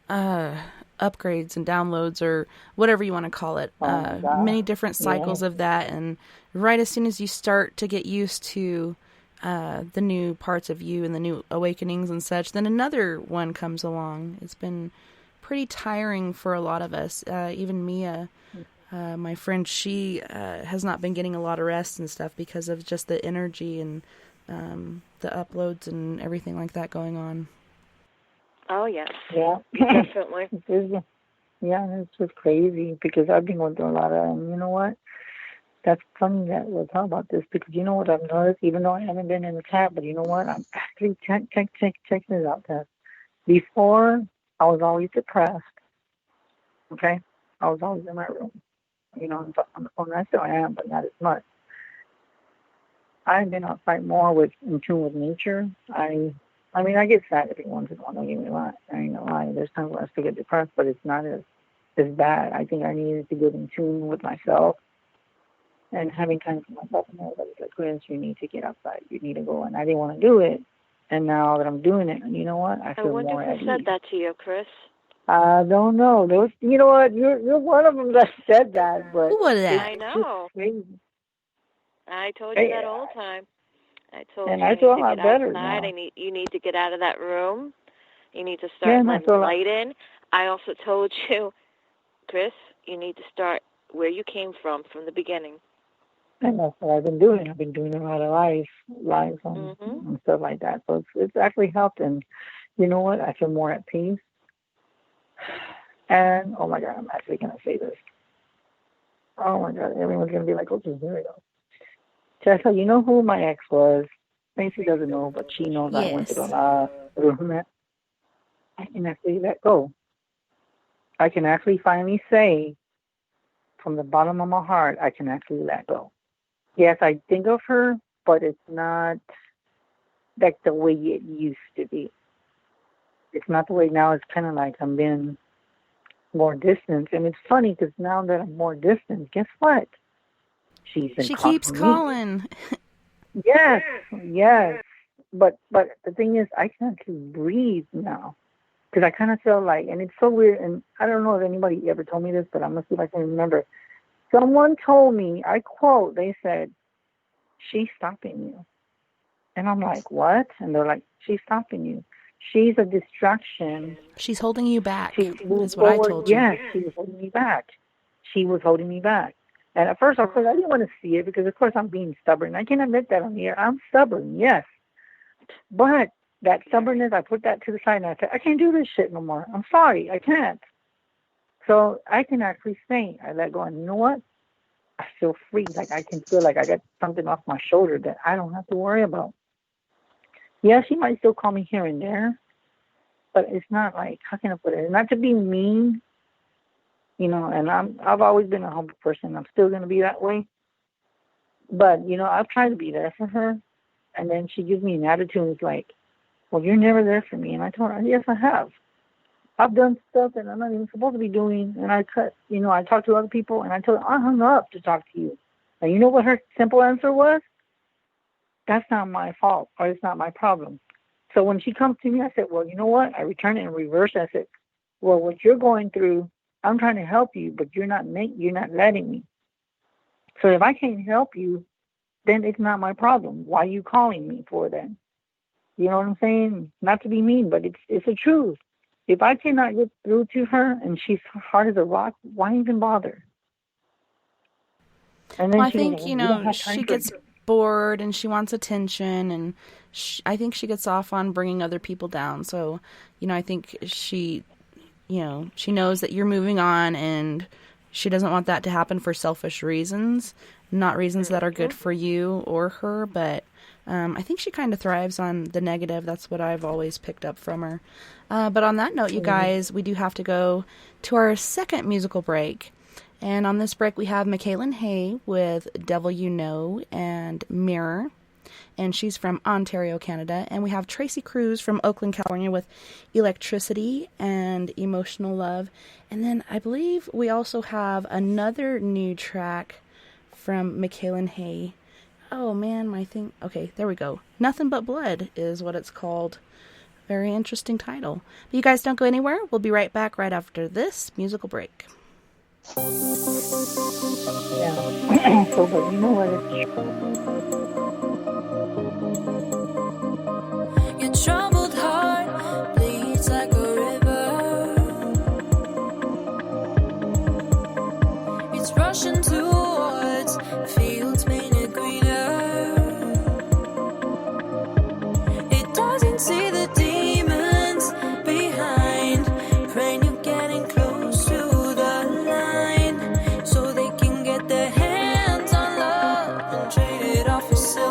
upgrades and downloads, or whatever you want to call it. Many different cycles of that, and right as soon as you start to get used to the new parts of you and the new awakenings and such, then another one comes along. It's been pretty tiring for a lot of us. Even Mia, my friend, she has not been getting a lot of rest and stuff because of just the energy and the uploads and everything like that going on.
Oh, yes.
Yeah.
Definitely.
It's just crazy because I've been going through a lot of, and you know what? That's funny that we'll talk about this because you know what I've noticed, even though I haven't been in the chat, but you know what? I'm actually checking this out, Tess. Before, I was always depressed, okay? I was always in my room, on the phone. I still am, but not as much. I've been outside more in tune with nature. I I mean, I get sad every once in a while. Don't get me wrong. I ain't gonna lie. There's times when I still get depressed, but it's not as bad. I think I needed to get in tune with myself and having time for myself. And everybody's like, Chris, you need to get outside. You need to go. And I didn't want to do it. And now that I'm doing it, and you know what? I feel more at ease.
I wonder who said that to you, Chris.
I don't know. There was, you know what? You're one of them that said that. But
who was that?
I know. I told you that all the time. I told
and
you
I
need
feel
to
a lot
get
better
outside.
now.
You need to get out of that room. You need to start letting light in. I also told you, Chris, you need to start where you came from the beginning.
And that's what I've been doing. I've been doing a lot of lives and stuff like that. So it's actually helped. And you know what? I feel more at peace. And, oh, my God, I'm actually going to say this. Oh, my God, everyone's going to be like, okay, here we go. Tessa, you know who my ex was? Macy doesn't know, but she knows.
Yes.
I went through that. I can actually let go. I can actually finally say, from the bottom of my heart, I can actually let go. Yes, I think of her, but it's not like the way it used to be. It's not the way now. It's kind of like I'm being more distant. And it's funny because now that I'm more distant, guess what? She
keeps calling.
Yes. But the thing is, I can actually breathe now. Because I kind of feel like, and it's so weird, and I don't know if anybody ever told me this, but I'm going to see if I can remember. Someone told me, I quote, they said, she's stopping you. And I'm like, what? And they're like, she's stopping you. She's a distraction.
She's holding you back. That's
what
I told you.
Yes, she was holding me back. She was holding me back. And at first, of course, I didn't want to see it because, of course, I'm being stubborn. I can admit that on the air. I'm stubborn, yes. But that stubbornness, I put that to the side and I said, I can't do this shit no more. I'm sorry, I can't. So I can actually say, I let go. And you know what? I feel free. Like I can feel like I got something off my shoulder that I don't have to worry about. Yeah, she might still call me here and there, but it's not like, how can I put it? Not to be mean, you know, and I've always been a humble person. I'm still going to be that way. But, you know, I've tried to be there for her. And then she gives me an attitude and it's like, well, you're never there for me. And I told her, yes, I have. I've done stuff that I'm not even supposed to be doing. And I talked to other people and I told her, I hung up to talk to you. And you know what her simple answer was? That's not my fault, or it's not my problem. So when she comes to me, I said, well, you know what? I return it in reverse. I said, well, what you're going through, I'm trying to help you, but you're not letting me. So if I can't help you, then it's not my problem. Why are you calling me for then? You know what I'm saying? Not to be mean, but it's the truth. If I cannot get through to her and she's hard as a rock, why even bother? And then
I think, she gets bored and she wants attention, and I think she gets off on bringing other people down. So, I think she knows that you're moving on, and she doesn't want that to happen for selfish reasons, not reasons that are good for you or her, but I think she kind of thrives on the negative. That's what I've always picked up from her. But on that note, you guys, we do have to go to our second musical break. And on this break, we have Michaelan Hay with Devil You Know and Mirror. And she's from Ontario, Canada. And we have Tracy Cruz from Oakland, California with Electricity and Emotional Love. And then I believe we also have another new track from Michaelan Hay. Oh, man, my thing. Okay, there we go. Nothing But Blood is what it's called. Very interesting title. But you guys don't go anywhere. We'll be right back right after this musical break.
Yeah. So, but you know what?
Your troubled heart bleeds like a river. It's rushing towards fields painted greener. It doesn't see the demons behind, praying you're getting close to the line, so they can get their hands on love and trade it off for silver.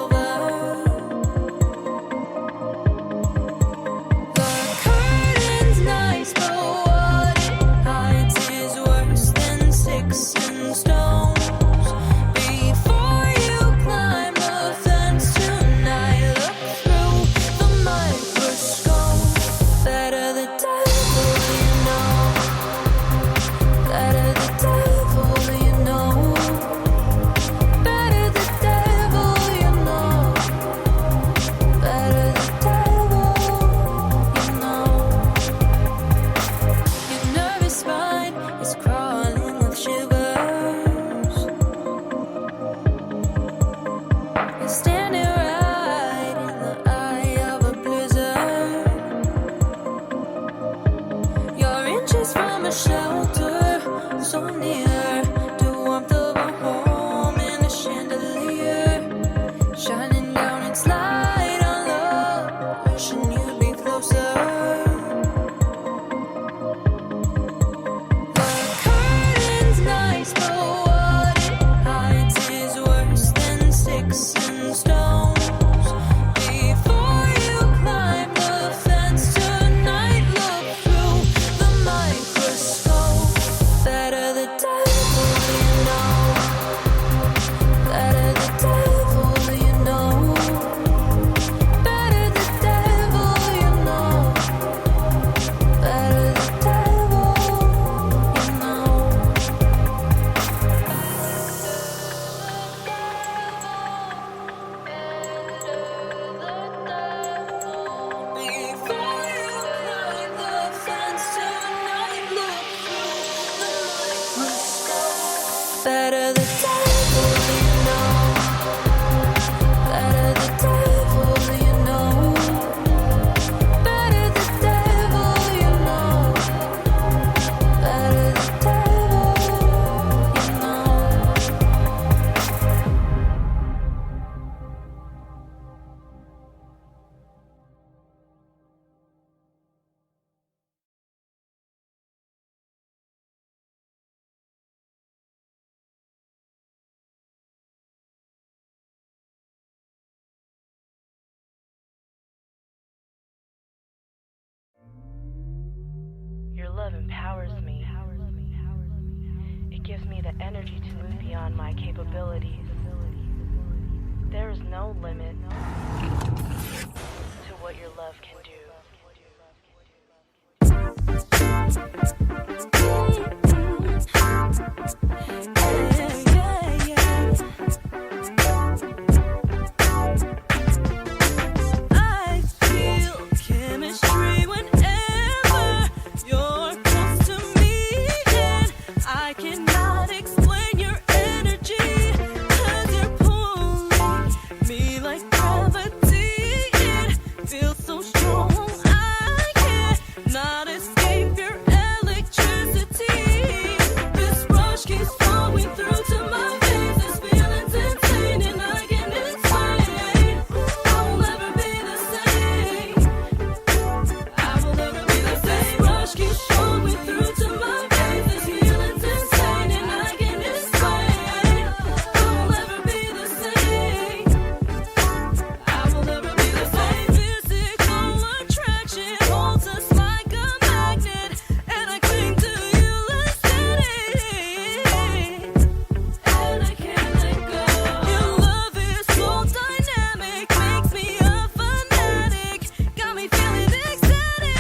empowers me. It gives me the energy to move beyond my capabilities. There is no limit to what your love can do.
I feel chemistry whenever you're close to me, and I cannot explain your energy, 'cause you're pulling me like gravity. It feels so strong, I cannot escape your electricity. This rush keeps flowing through to my veins. This feeling's insane, and I can't explain. I will never be the same. I will never be the same. Rush keeps flowing through to my veins. This feeling's insane, and I can't explain. I will never be the same. I will never be the same. Physical attraction holds us like a magnet, and I cling to you like static, and I can't let go. Your love is so dynamic, makes me a fanatic, got me feeling ecstatic.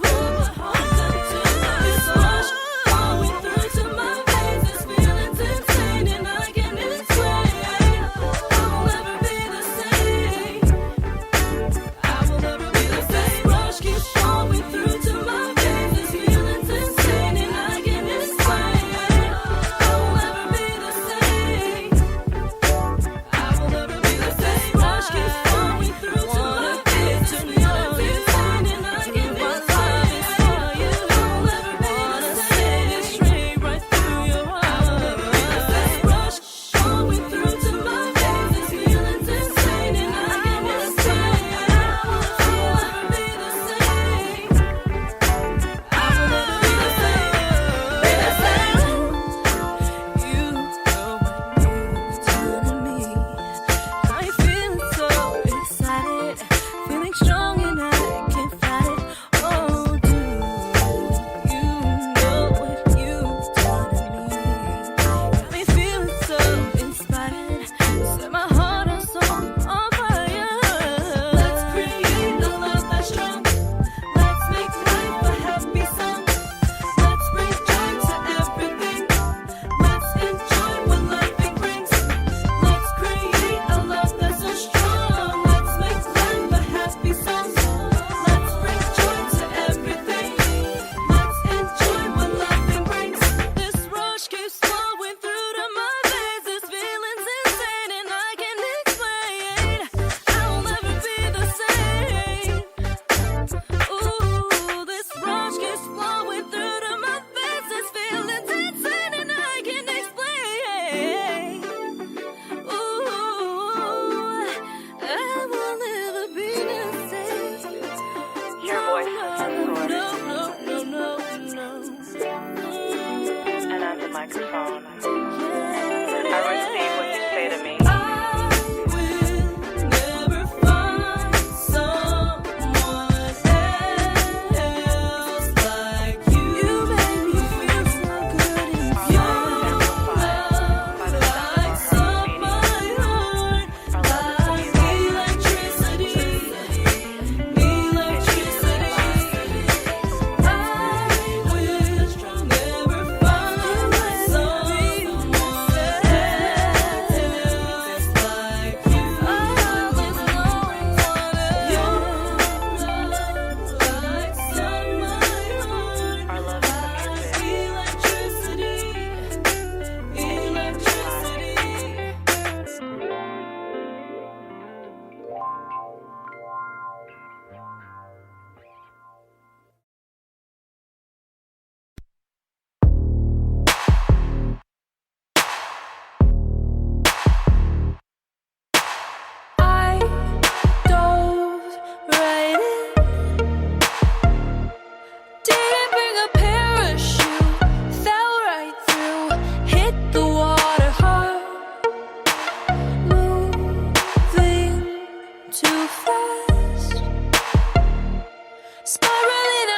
Will my heart come to this rush flowing through to my veins? This feeling's insane, and I can't explain. I will never be the same. I will never be the same. Rush keeps flowing through to my veins. This feeling's insane, and I can't explain. I will never be the same. I will never be the same. Rush keeps flowing through to my veins. This feeling's insane, and I can't explain. I will never be the same. Straight right through your heart. Rush flowing through to my veins. This feeling's insane, and I can't explain. I will never be the same. I will never be the same. Be the same. You know what you've done to me. I'm feeling so excited, feeling strong, and I can't fight it. Oh, do you know what you've done to me? Got me feeling so inspired, set my heart and soul on fire. Let's create a love that's strong. Let's make life a happy song. Let's bring joy to everything. Let's enjoy what life brings. Let's create a love that's so strong. Let's make life a happy song. Let's bring joy to everything. Let's enjoy what life brings. This rush keeps flowing through to my veins. This feeling's insane, and I can't explain. I will never be the same. Ooh, this rush keeps flowing through to my veins. This feeling's insane, and I can't explain. Ooh, I will never be the same.
Your voice is the sword,
No, no, no, no, no.
and I'm the microphone. I receive what you say to me.
I will never find someone else like you. You make me feel so good in your love, like some my heart, like electricity, electricity. I will never find someone Spiraling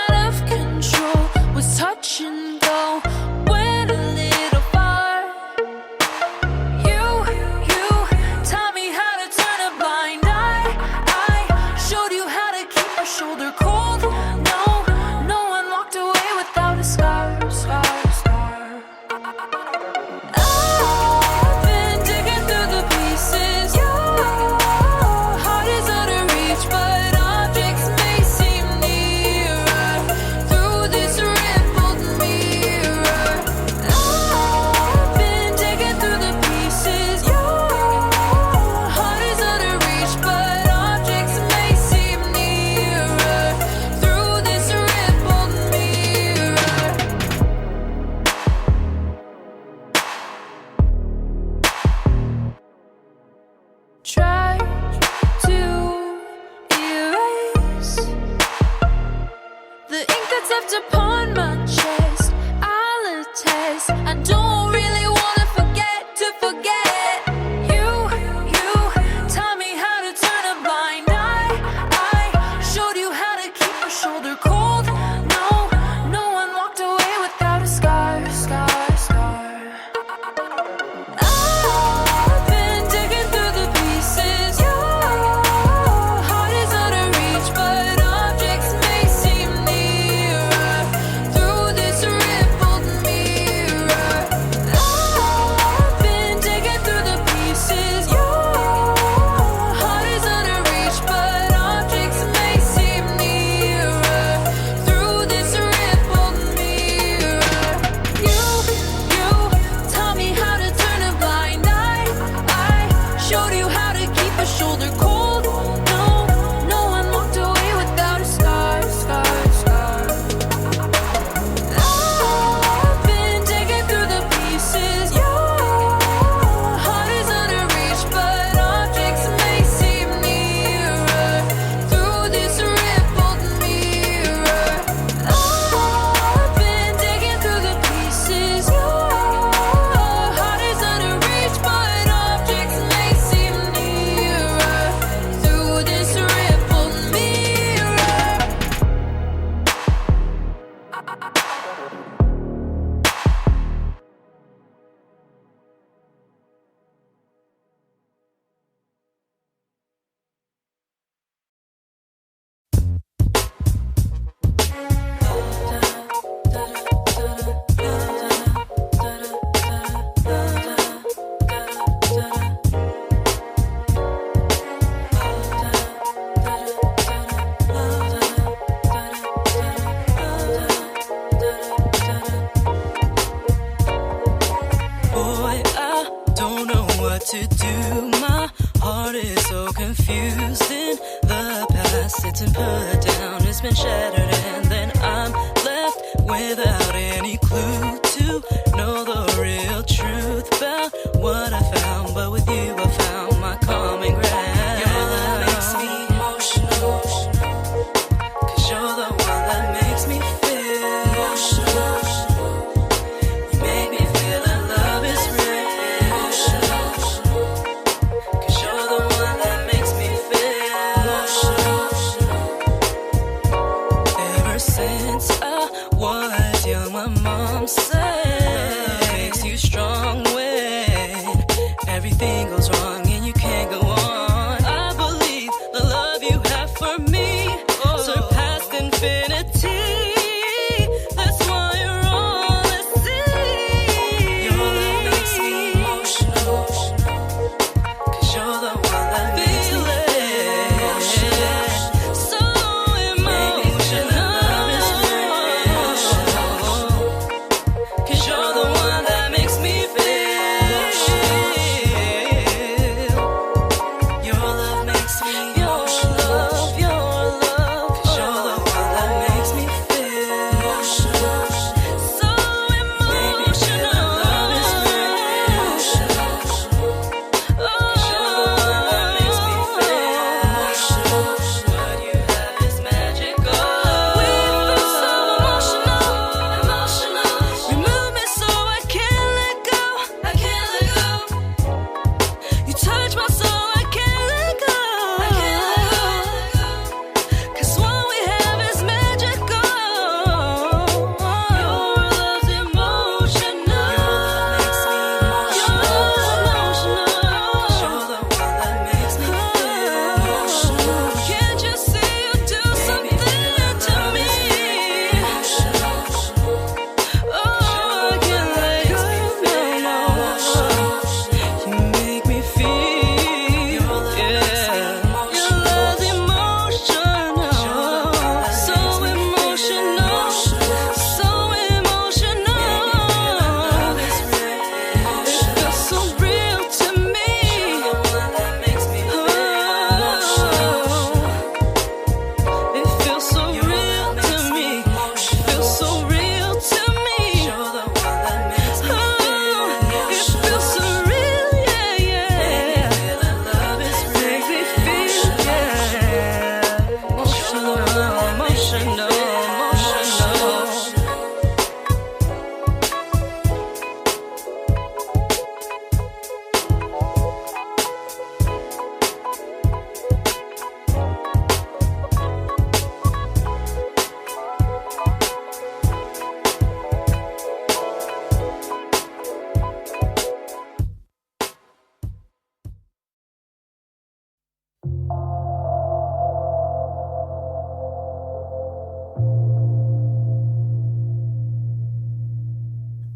The ink that's left upon my chest, I'll attest. I don't really wanna forget to forget you. Taught me how to turn a blind eye. I showed you how to keep your shoulder cold. No one walked away without a scar. I've been digging through the pieces. Your heart is out of reach, but objects may seem nearer through this rippled mirror. I've been digging through the pieces. Your heart is out of reach, but objects may seem nearer through this rippled mirror. You taught me how to turn a blind eye. I showed you how to keep a shoulder cold. No one walked away without a scar. I've been digging through the pieces. Your heart is out of reach, but objects may seem nearer through this rippled mirror. I've been digging through the pieces. Your heart is out of reach, but objects may seem nearer through this rippled mirror.
Boy, I don't know what to do. My heart is so confused. In the past, it's been put down, it's been shattered, and then I'm left without any clue to know the real truth about what I found. But with you, I found my common ground. Your love makes me emotional, 'cause you're the one that makes me feel emotional. You make me feel that love is real. 'Cause you're the one that makes me feel. Ever since I was young, my mom said love makes you strong when everything goes wrong and you can't go on. I believe the love you have for me surpassed infinity. That's why you're all I see. Your love makes me emotional, 'cause you're the one that makes me feel so emotional. Love is real, 'cause you're the one that makes me feel. Your love makes me emotional. Your love, 'cause you're the one that makes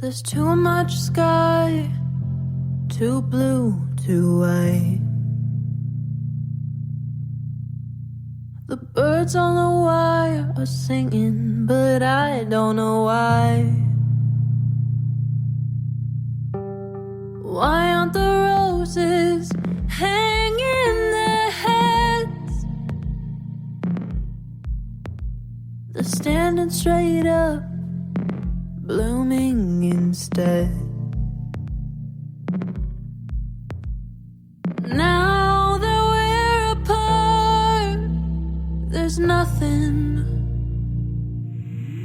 There's too much sky, too blue, too white. The birds on the wire are singing, but I don't know why. Why aren't the roses hanging their heads? They're standing straight up, blooming instead. Now that we're apart, there's nothing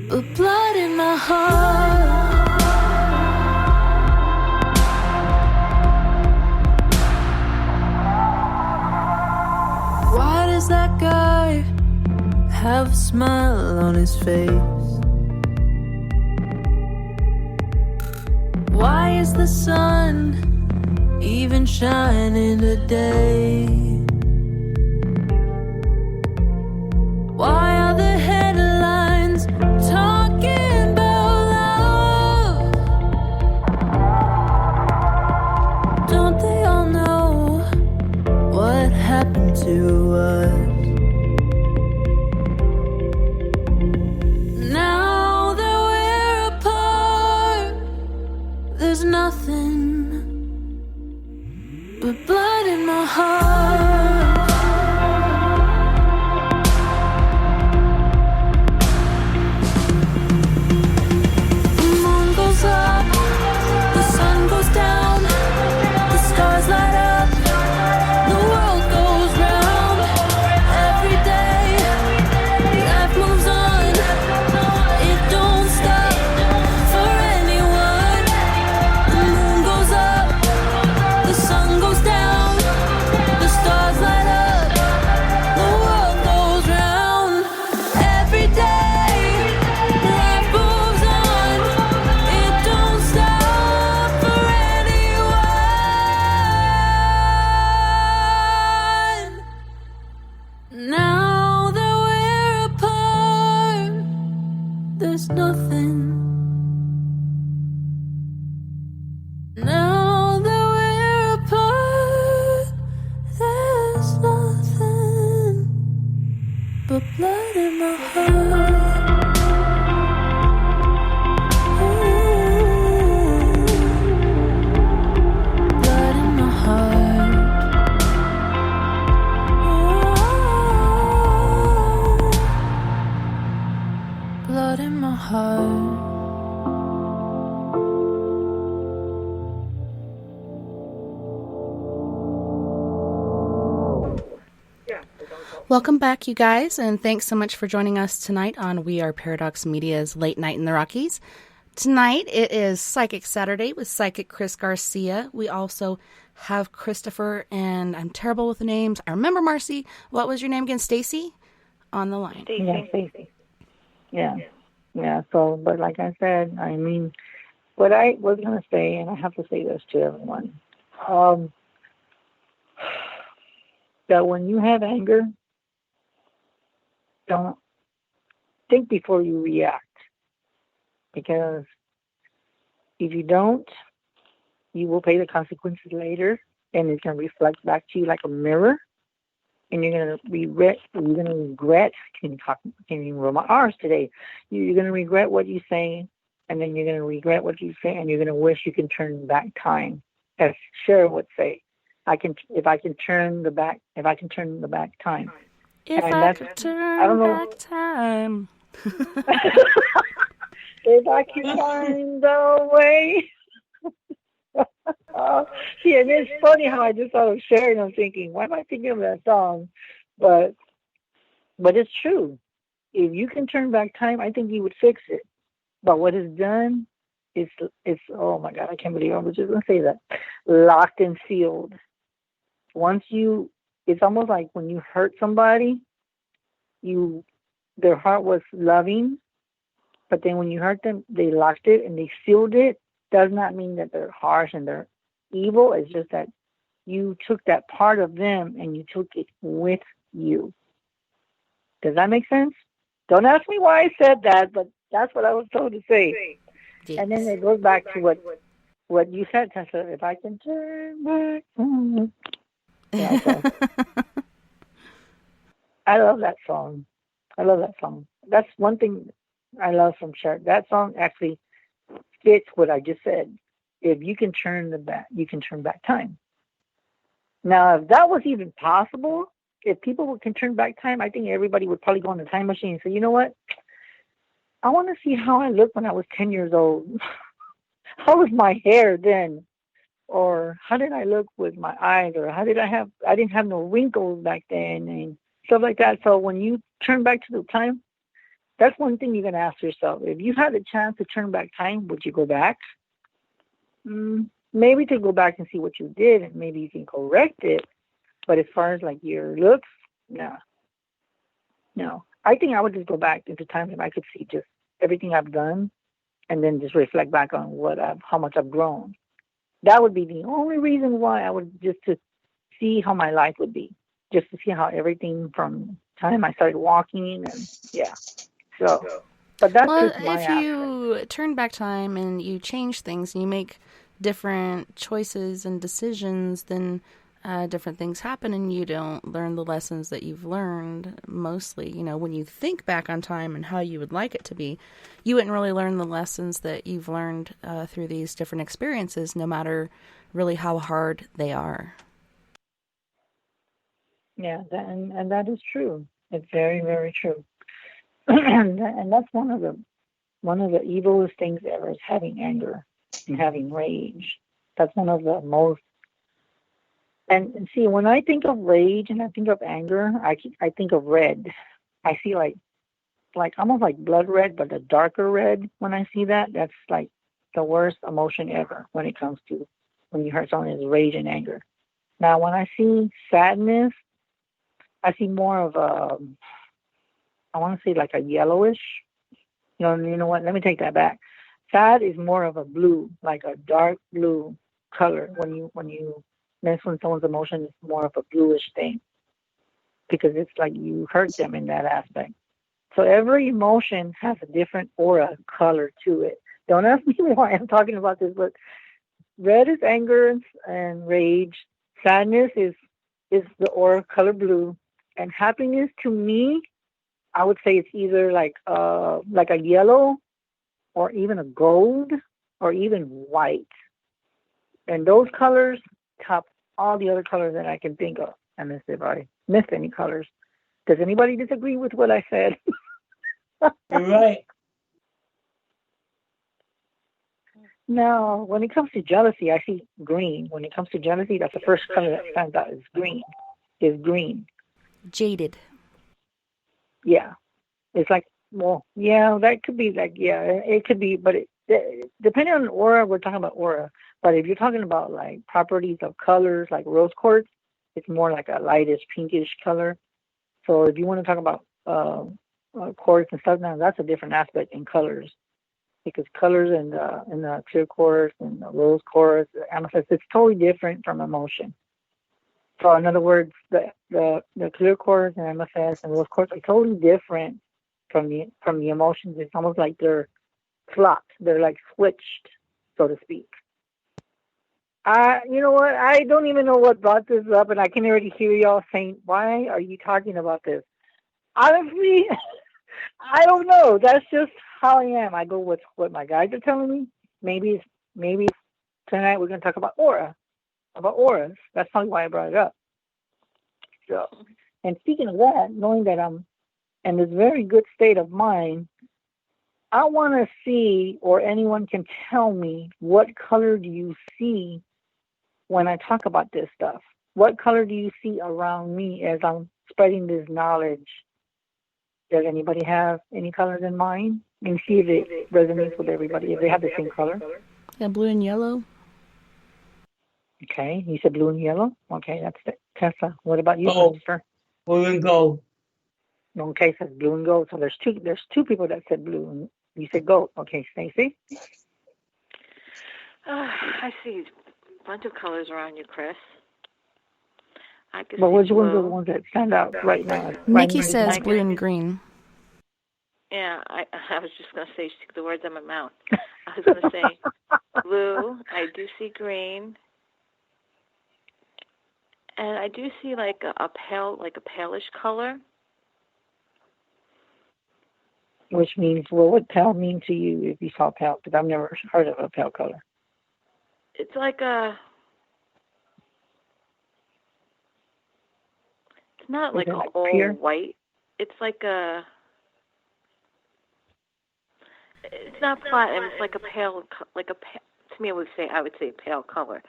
but blood in my heart. Why does that guy have a smile on his face? Why is the sun even shining today? Why are the headlines talking about love? Don't they all know what happened to us? Now that we're apart, there's nothing but blood in my heart. The moon goes up, the sun goes down, the stars light up, the world goes round. Every day, life moves on, it don't stop for anyone. The moon goes up, the sun goes down, the stars light up, the world goes round. Every day, life moves on, it don't stop for anyone. Now that we're apart, there's nothing. Now that we're apart, there's nothing but blood in my heart. Blood in my heart. Blood in my heart.
Welcome back, you guys, and thanks so much for joining us tonight on We Are Paradox Media's Late Night in the Rockies. Tonight it is Psychic Saturday with Psychic Chris Garcia. We also have Christopher, and I'm terrible with the names. I remember Marcy. What was your name again? Stacy? On the line.
Yeah, Stacy. Yeah. So, but like I said, I mean, what I was going to say, and I have to say this to everyone, that when you have anger, don't think before you react. Because if you don't, you will pay the consequences later, and it's going to reflect back to you like a mirror, and you're going to regret. Can't even roll my R's today. You're going to regret what you say, and then you're going to regret what you say, and you're going to wish you can turn back time. As Cher would say, if I can turn the back time.
If I could turn back time.
If I can find the way. See, and it's funny how I just thought of Cher, and I'm thinking, why am I thinking of that song? But it's true. If you can turn back time, I think you would fix it. But what is done, it's oh my God, I can't believe I was just going to say that. Locked and sealed. It's almost like when you hurt somebody, their heart was loving, but then when you hurt them, they locked it and they sealed it. Does not mean that they're harsh and they're evil. It's just that you took that part of them and you took it with you. Does that make sense? Don't ask me why I said that, but that's what I was told to say.
Yes.
And then it goes back to what you said, Tessa. If I can turn back. Yeah, so I love that song. I love that song. That's one thing I love from Cher. That song actually fits what I just said. If you can turn you can turn back time. Now, if that was even possible, if people can turn back time, I think everybody would probably go on the time machine and say, you know what? I want to see how I looked when I was 10 years old. How was my hair then? Or how did I look with my eyes? Or I didn't have no wrinkles back then and stuff like that. So when you turn back to the time, that's one thing you're going to ask yourself. If you had a chance to turn back time, would you go back? Maybe to go back and see what you did, and maybe you can correct it. But as far as like your looks, no. I think I would just go back into times when I could see just everything I've done, and then just reflect back on how much I've grown. That would be the only reason why I would, just to see how my life would be, just to see how everything from time I started walking, and yeah. So, but that's just my
if you turn back time and you change things and you make different choices and decisions, then different things happen and you don't learn the lessons that you've learned. Mostly, when you think back on time and how you would like it to be, you wouldn't really learn the lessons that you've learned through these different experiences, no matter really how hard they are.
Yeah, and that is true. It's very, very true. And that's one of the evilest things ever, is having anger and having rage. That's one of the most. And see, when I think of rage and I think of anger, I think of red. I see like almost like blood red, but a darker red. When I see that, that's like the worst emotion ever when it comes to when you hurt someone, is rage and anger. Now, when I see sadness, I see more of I want to say like a yellowish. You know what? Let me take that back. Sad is more of a blue, like a dark blue color. That's when someone's emotion is more of a bluish thing, because it's like you hurt them in that aspect. So every emotion has a different aura color to it. Don't ask me why I'm talking about this, but red is anger and rage. Sadness is the aura color blue, and happiness to me, I would say it's either like a yellow, or even a gold, or even white. And those colors top all the other colors that I can think of, unless if I missed any colors. Does anybody disagree with what I said?
You're right.
No, when it comes to jealousy, I see green. When it comes to jealousy, that's the first color that stands out, is green.
Jaded.
Yeah. It's like, well, yeah, that could be like, yeah, it could be, but depending on aura, we're talking about aura. But if you're talking about like properties of colors, like rose quartz, it's more like a lightish pinkish color. So if you want to talk about quartz and stuff, now that's a different aspect in colors, because colors in the clear quartz and the rose quartz, the amethyst, it's totally different from emotion. So in other words, the clear quartz and amethyst and rose quartz are totally different from the emotions. It's almost like they're flopped. They're like switched, so to speak. You know what? I don't even know what brought this up, and I can already hear y'all saying, "Why are you talking about this?" Honestly, I don't know. That's just how I am. I go with what my guides are telling me. Maybe tonight we're going to talk about auras. That's probably why I brought it up. So, and speaking of that, knowing that I'm in this very good state of mind, I want to see, or anyone can tell me, what color do you see when I talk about this stuff? What color do you see around me as I'm spreading this knowledge? Does anybody have any colors in mind? And see if it resonates with everybody, if they have the same color.
Yeah, blue and yellow.
Okay, you said blue and yellow? Okay, that's it. Tessa, what about you?
Gold. Blue and gold.
Okay, says blue and gold. So there's two people that said blue, and you said gold. Okay, Stacy?
I see a bunch of colors around you, Chris.
But which ones are the ones that stand out right now?
Nikki says blue and green.
Yeah, I was just going to say, she took the words out of my mouth. I was going to say blue. I do see green. And I do see like a palish color.
Which means, well, what pale mean to you if you saw pale? Because I've never heard of a pale color.
It's like a... It's not like an all
pure?
white. It's like a... It's not platinum. It's like a pale... To me, I would say pale color.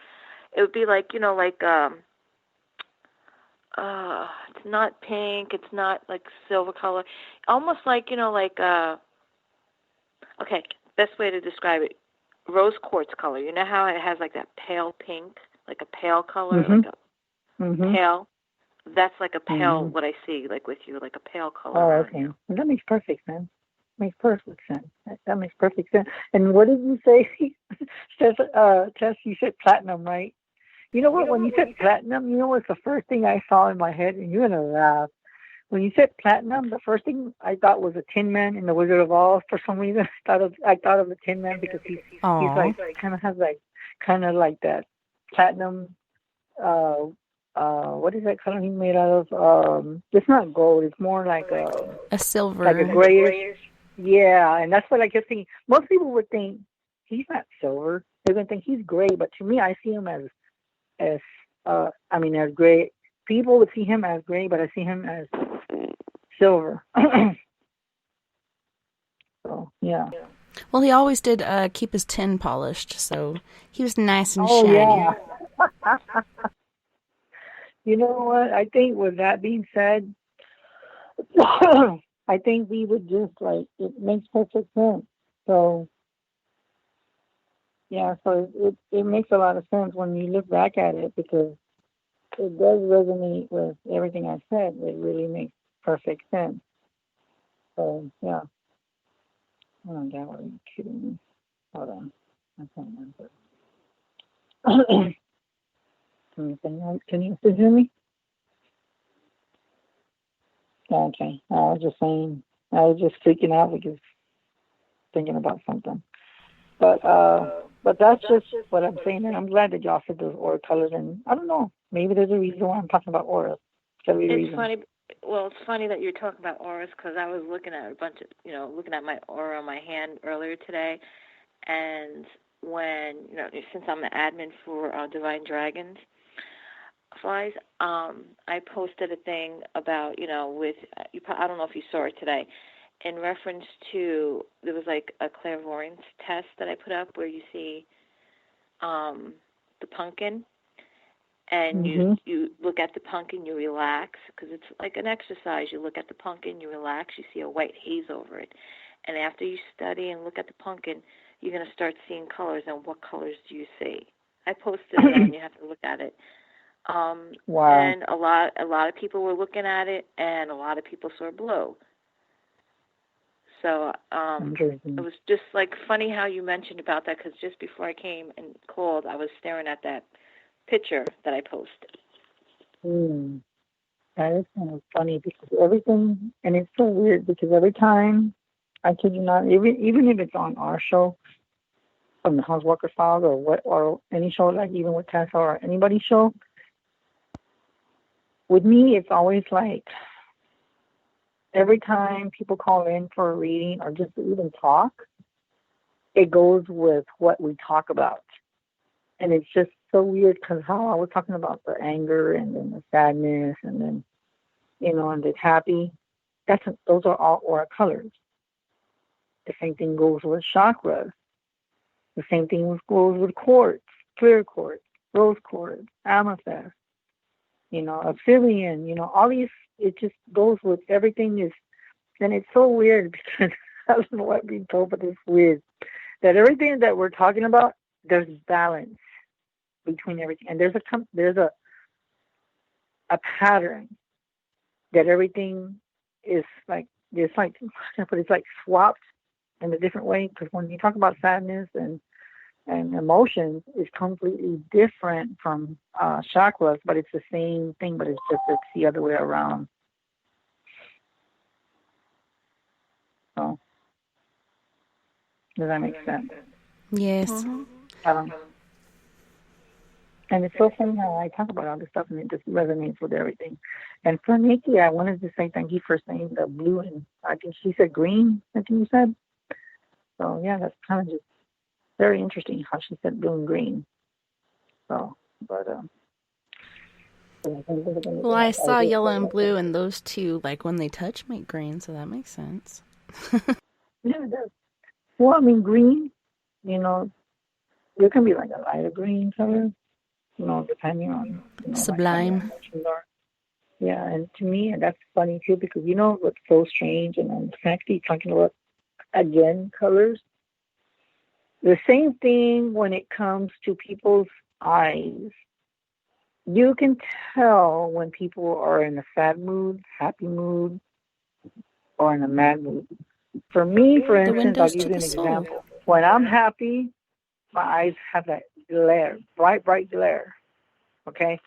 It would be like, it's not pink. It's not like silver color. Almost like, okay, best way to describe it, rose quartz color. You know how it has like that pale pink, like a pale color, like a pale? That's like a pale, what I see, like with you, like a pale color.
Oh, okay. Well, that makes perfect sense. Makes perfect sense. That makes perfect sense. And what did you say? Tess, you said platinum, right? You know what? When you said platinum, you know what's the first thing I saw in my head? And you're going to laugh. When you said platinum, the first thing I thought was a Tin Man in The Wizard of Oz. For some reason, I thought of the Tin Man because he's like kind of has like that platinum. What is that color he's made out of? It's not gold. It's more like
a silver,
like a grayish. Yeah, and that's what I kept thinking. Most people would think he's not silver. They're gonna think he's gray, but to me, I see him as gray. People would see him as gray, but I see him as silver. So, yeah.
Well, he always did keep his tin polished, so he was nice and
shiny.
Yeah.
You know what? I think with that being said, I think we would just it makes perfect sense. So, yeah, so it makes a lot of sense when you look back at it because it does resonate with everything I said. It really makes perfect sense. So, yeah. Oh, God, are you kidding me? Hold on. I can't remember. Can you still hear me? Okay. I was just saying, I was just freaking out because thinking about something. But that's just what I'm saying, and I'm glad that y'all said those aura colors. And I don't know, maybe there's a reason why I'm talking about auras.
It's funny. Well, it's funny that you're talking about auras because I was looking at looking at my aura on my hand earlier today, and when since I'm the admin for Divine Dragons Flies, I posted a thing about with I don't know if you saw it today. In reference to, there was like a clairvoyance test that I put up where you see the pumpkin, and you look at the pumpkin, you relax, because it's like an exercise. You look at the pumpkin, you relax, you see a white haze over it. And after you study and look at the pumpkin, you're going to start seeing colors, and what colors do you see? I posted it, and you have to look at it.
Wow.
And a lot of people were looking at it, and a lot of people saw blue. So it was just like funny how you mentioned about that, because just before I came and called, I was staring at that picture that I posted.
That is kind of funny because everything, and it's so weird because every time, I kid you not, even if it's on our show, from the Housewalker Files or any show, like even with Tessa or anybody's show, with me, it's always like, every time people call in for a reading or just to even talk, it goes with what we talk about. And it's just so weird because how I was talking about the anger and then the sadness and then, and the happy, those are all aura colors. The same thing goes with chakras. The same thing goes with quartz, clear quartz, rose quartz, amethyst, obsidian, all these. It just goes with everything and it's so weird because I don't know what being told, but it's weird that everything that we're talking about, there's balance between everything, and there's a pattern that everything is like it's like swapped in a different way. Because when you talk about sadness and emotions, it's completely different from chakras, but it's the same thing, but it's the other way around. So Does that make sense?
Yes.
And it's so funny how I talk about all this stuff and it just resonates with everything. And for Nikki, I wanted to say thank you for saying the blue and I think she said green, I think you said. So yeah, that's kind of just very interesting how she said blue and green. So, but
Well, I saw yellow and blue, and those two, like when they touch, make green, so that makes sense.
Yeah, it does. Well, I mean, green, you know, it can be like a lighter green color, you know, depending on, you know,
Sublime.
like how your emotions are. Yeah, and to me, and that's funny too, because you know what's so strange, and I'm actually talking about, again, colors. The same thing when it comes to people's eyes. You can tell when people are in a sad mood, happy mood, or in a mad mood. For me, for instance, I'll give you an example. When I'm happy, my eyes have that glare, bright, bright glare. Okay?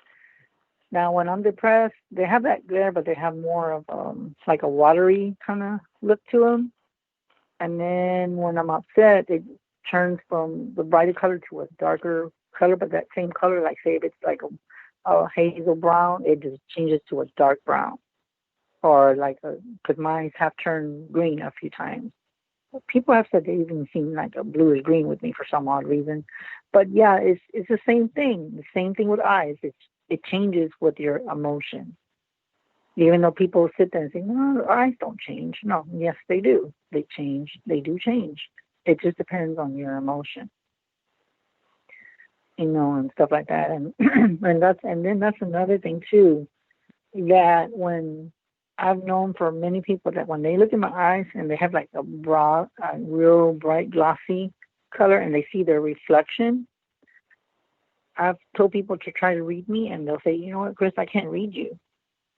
Now, when I'm depressed, they have that glare, but they have more of like a watery kind of look to them. And then when I'm upset, it turns from the brighter color to a darker color, but that same color, like say if it's like a hazel brown, it just changes to a dark brown. Or like, because my eyes have turned green a few times. People have said they even seen like a bluish green with me for some odd reason. But yeah, it's the same thing. The same thing with eyes. It changes with your emotion. Even though people sit there and say, no, eyes don't change. No, yes, they do. They change. They do change. It just depends on your emotion, you know, and stuff like that. And and then that's another thing too, that when I've known for many people that when they look in my eyes and they have like a real bright glossy color and they see their reflection, I've told people to try to read me and they'll say, you know what, Chris, I can't read you.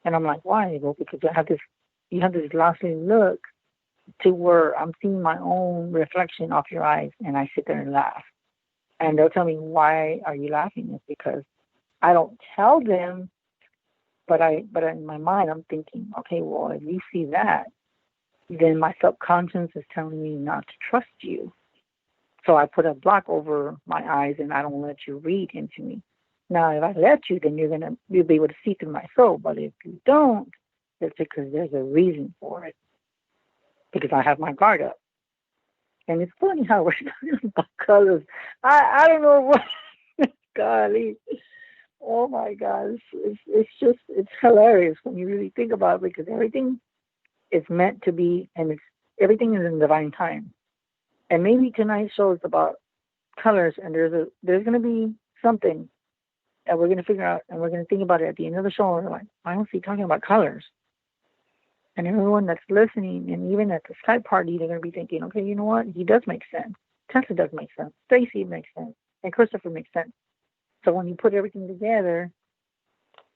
And I'm like, why? They go, because you have this glossy look to where I'm seeing my own reflection off your eyes, and I sit there and laugh. And they'll tell me, why are you laughing? It's because I don't tell them, but in my mind I'm thinking, okay, well, if you see that, then my subconscious is telling me not to trust you. So I put a block over my eyes and I don't let you read into me. Now, if I let you, then you'll be able to see through my soul. But if you don't, it's because there's a reason for it. Because I have my guard up. And it's funny how we're talking about colors. I don't know what, golly. Oh my God. It's hilarious when you really think about it, because everything is meant to be, and everything is in divine time. And maybe tonight's show is about colors, and there's going to be something that we're going to figure out, and we're going to think about it at the end of the show. And we're like, why was he talking about colors? And everyone that's listening, and even at the Skype party, they're going to be thinking, okay, you know what? He does make sense. Tessa does make sense. Stacy makes sense. And Christopher makes sense. So when you put everything together,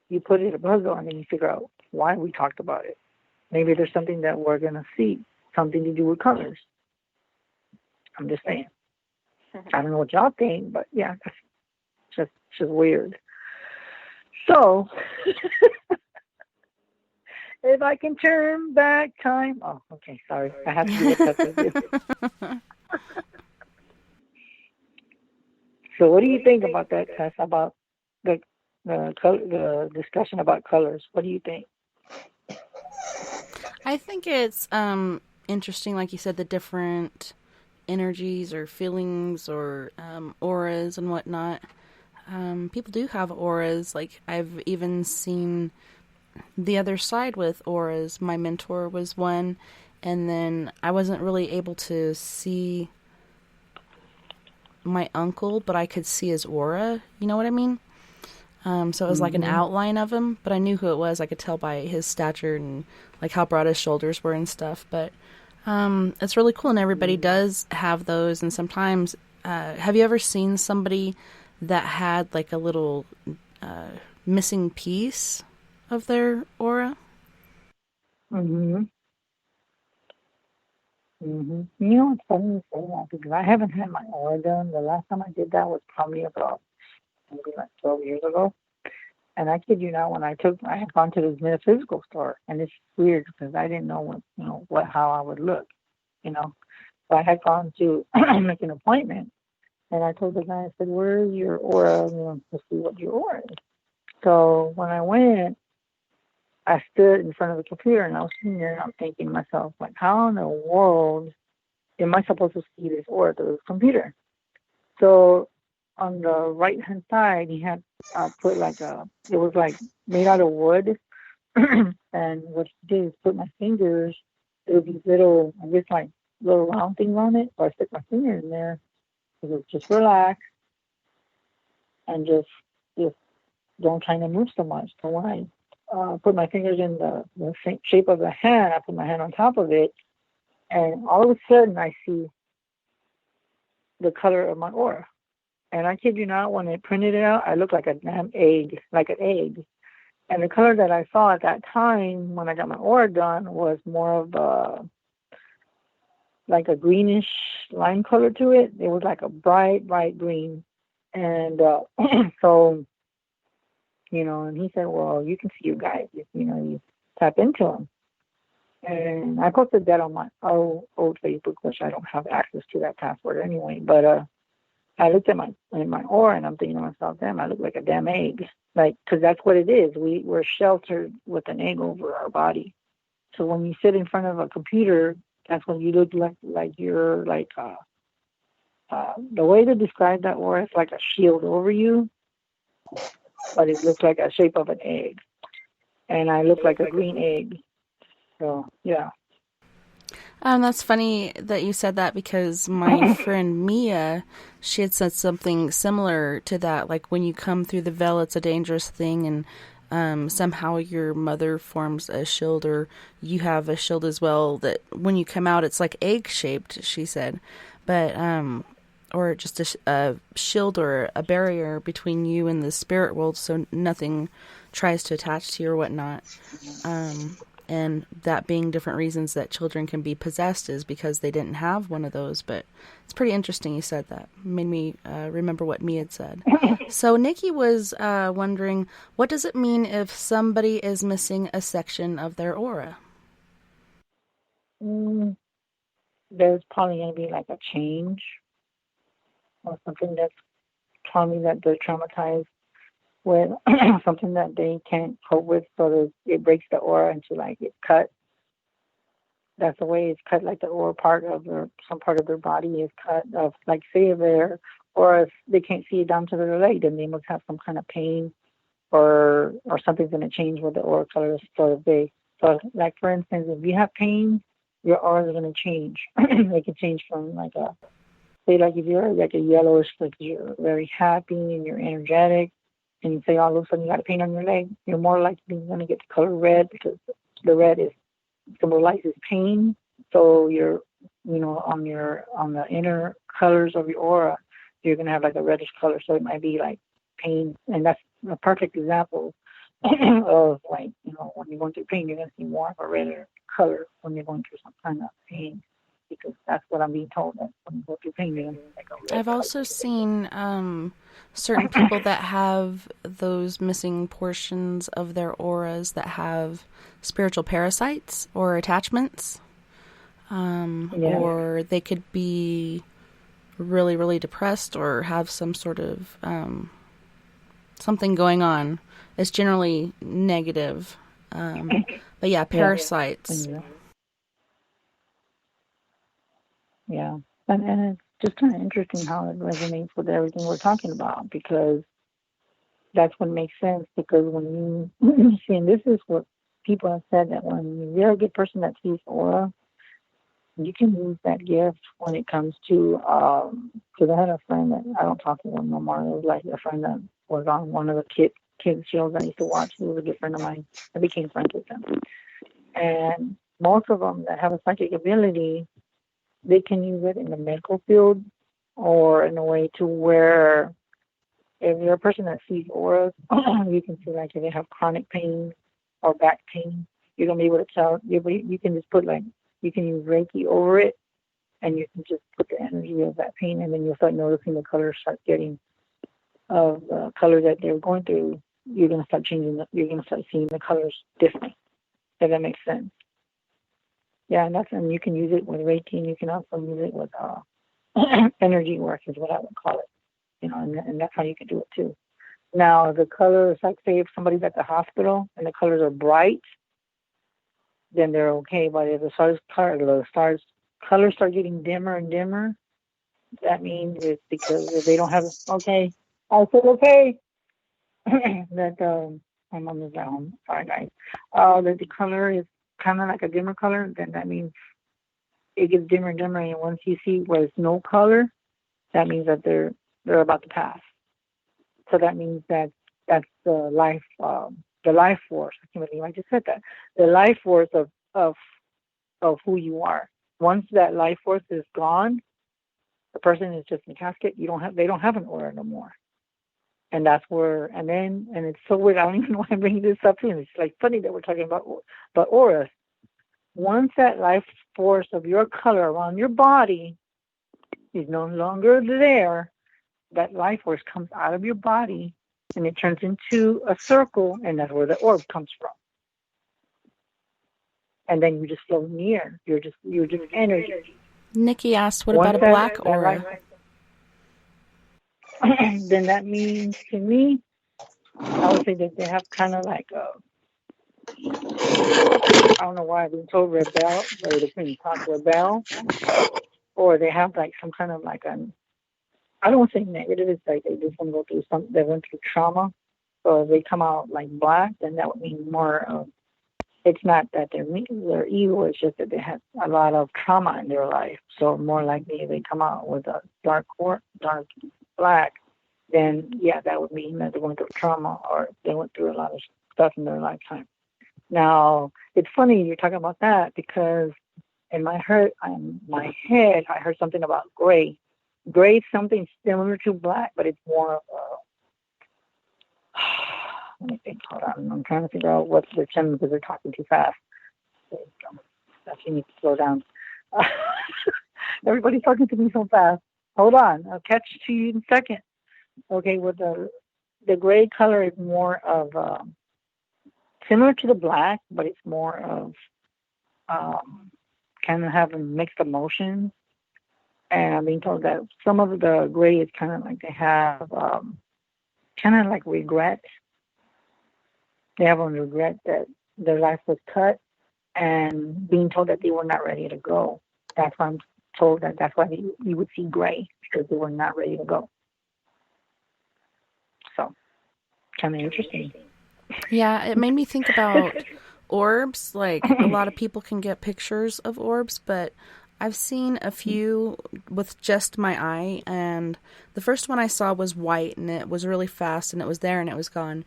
you put it in a puzzle, and then you figure out why we talked about it. Maybe there's something that we're going to see, something to do with colors. I'm just saying. I don't know what y'all think, but yeah, that's just weird. So, if I can turn back time. Oh, okay, sorry. I have to do what Tessa did. So what do you think about that, Tess, about the discussion about colors? What do you think?
I think it's interesting, like you said, the different energies or feelings or auras and whatnot. People do have auras. Like, I've even seen the other side with auras. My mentor was one, and then I wasn't really able to see my uncle, but I could see his aura. You know what I mean? So it was like an outline of him, but I knew who it was. I could tell by his stature and like how broad his shoulders were and stuff. But it's really cool, and everybody does have those. And sometimes, have you ever seen somebody that had like a little missing piece of their aura?
You know, it's funny you say that, because I haven't had my aura done. The last time I did that was probably about maybe like 12 years ago. And I kid you not, when I had gone to this metaphysical store, and it's weird because I didn't know how I would look, you know. So I had gone to make an appointment, and I told the guy, I said, "Where is your aura? To see what your aura is." So when I went, I stood in front of the computer, and I was sitting there, and I'm thinking to myself, like, how in the world am I supposed to see this aura through this computer? So on the right-hand side, he had put it was like made out of wood. And what he did is put my fingers, there would be little, I guess like little round things on it. So I stick my finger in there, just relax and just don't try to move so much. So when I put my fingers in the shape of the hand, I put my hand on top of it, and all of a sudden I see the color of my aura. And I kid you not, when it printed it out, I looked like a damn egg, like an egg. And the color that I saw at that time when I got my aura done was more of like a greenish lime color to it. It was like a bright, bright green. And so, and he said, well, you can see your guys, you tap into them. And I posted that on my old Facebook, which I don't have access to that password anyway. But I looked at my aura, and I'm thinking to myself, damn, I look like a damn egg. Like, because that's what it is. We're sheltered with an egg over our body. So when you sit in front of a computer, that's when you look like you're like, the way to describe that aura is like a shield over you, but it looks like a shape of an egg. And I look like a green egg. So, yeah.
That's funny that you said that, because my friend Mia, she had said something similar to that. Like, when you come through the veil, it's a dangerous thing, and somehow your mother forms a shield, or you have a shield as well, that when you come out, it's like egg-shaped, she said. But, or just a shield or a barrier between you and the spirit world, so nothing tries to attach to you or whatnot. And that being different reasons that children can be possessed is because they didn't have one of those. But it's pretty interesting you said that. Made me remember what Mia had said. So Nikki was wondering, what does it mean if somebody is missing a section of their aura?
There's probably going to be like a change or something that's telling me that they're traumatized with something that they can't cope with, so that it breaks the aura into like it's cut. That's the way it's cut, like the aura part of some part of their body is cut. Of like, say if their aura, if they can't see it down to their leg, then they must have some kind of pain, or something's going to change with the aura color. So like for instance, if you have pain, your aura is going to change. It can change from like say like if you're like a yellowish, like you're very happy and you're energetic, and you say all of a sudden you got a pain on your leg, you're more likely going to get the color red, because the red symbolizes pain. So you're, on the inner colors of your aura, you're going to have like a reddish color. So it might be like pain, and that's a perfect example of like, when you're going through pain, you're going to see more of a redder color when you're going through some kind of pain. Because that's what I'm being told, that when you go through pain, you're going to see like a red
I've also seen certain people that have those missing portions of their auras that have spiritual parasites or attachments. Or they could be really, really depressed or have some sort of something going on. It's generally negative. But yeah, parasites.
Yeah. And it's just kind of interesting how it resonates with everything we're talking about, because that's what makes sense. Because when you see, and this is what people have said, that when you're a good person that sees aura, you can use that gift when it comes to, because I had a friend that I don't talk to him no more. It was like a friend that was on one of the kids shows I used to watch. He was a good friend of mine. I became friends with him. And most of them that have a psychic ability, they can use it in the medical field, or in a way to where if you're a person that sees auras, you can see like if they have chronic pain or back pain, you're going to be able to tell. You can just put you can use Reiki over it, and you can just put the energy of that pain, and then you'll start noticing the colors start getting of the color that they're going through. You're going to start changing. You're going to start seeing the colors different. If that makes sense. Yeah, and you can use it with Reiki, and you can also use it with energy work, is what I would call it. And that's how you can do it too. Now, the colors, like say if somebody's at the hospital and the colors are bright, then they're okay. But if the stars colors start getting dimmer and dimmer, that means it's because if they don't have, okay, I said okay, that my mom is down. Sorry, guys. That the color is kind of like a dimmer color, then that means it gets dimmer and dimmer. And once you see where it's no color, that means that they're about to pass. So that means that that's the life force. I can't believe I just said that. The life force of who you are. Once that life force is gone, the person is just in a casket. They don't have an aura no more. And that's where, and it's so weird. I don't even know why I'm bringing this up to you. It's like funny that we're talking about auras. Once that life force of your color around your body is no longer there, that life force comes out of your body and it turns into a circle, and that's where the orb comes from. And then you just float near. You're just energy.
Nikki asked, what about a black aura?
Then that means, to me, I would say that they have kind of like I don't know why I've been told rebel, but it's been taught rebel, or they have like some kind of like I don't say negative, it's like they just want to go through they went through trauma. So if they come out like black, then that would mean more of, it's not that they're evil, it's just that they had a lot of trauma in their life. So more likely if they come out with a dark black, then yeah, that would mean that they went through trauma or they went through a lot of stuff in their lifetime. Now, it's funny you're talking about that because in my head, I heard something about gray. Gray is something similar to black, but it's more of let me think. Hold on. I'm trying to figure out what's the term because they're talking too fast. You need to slow down. Everybody's talking to me so fast. Hold on. I'll catch to you in a second. Okay, with the gray color is more of similar to the black, but it's more of kind of having mixed emotions. And I'm being told that some of the gray is kind of like they have kind of like regret. They have a regret that their life was cut and being told that they were not ready to go. That's why I'm told that's why you would see gray, because they were not ready to go. So, kind of interesting.
Yeah, it made me think about orbs. Like, a lot of people can get pictures of orbs, but I've seen a few with just my eye, and the first one I saw was white, and it was really fast, and it was there, and it was gone.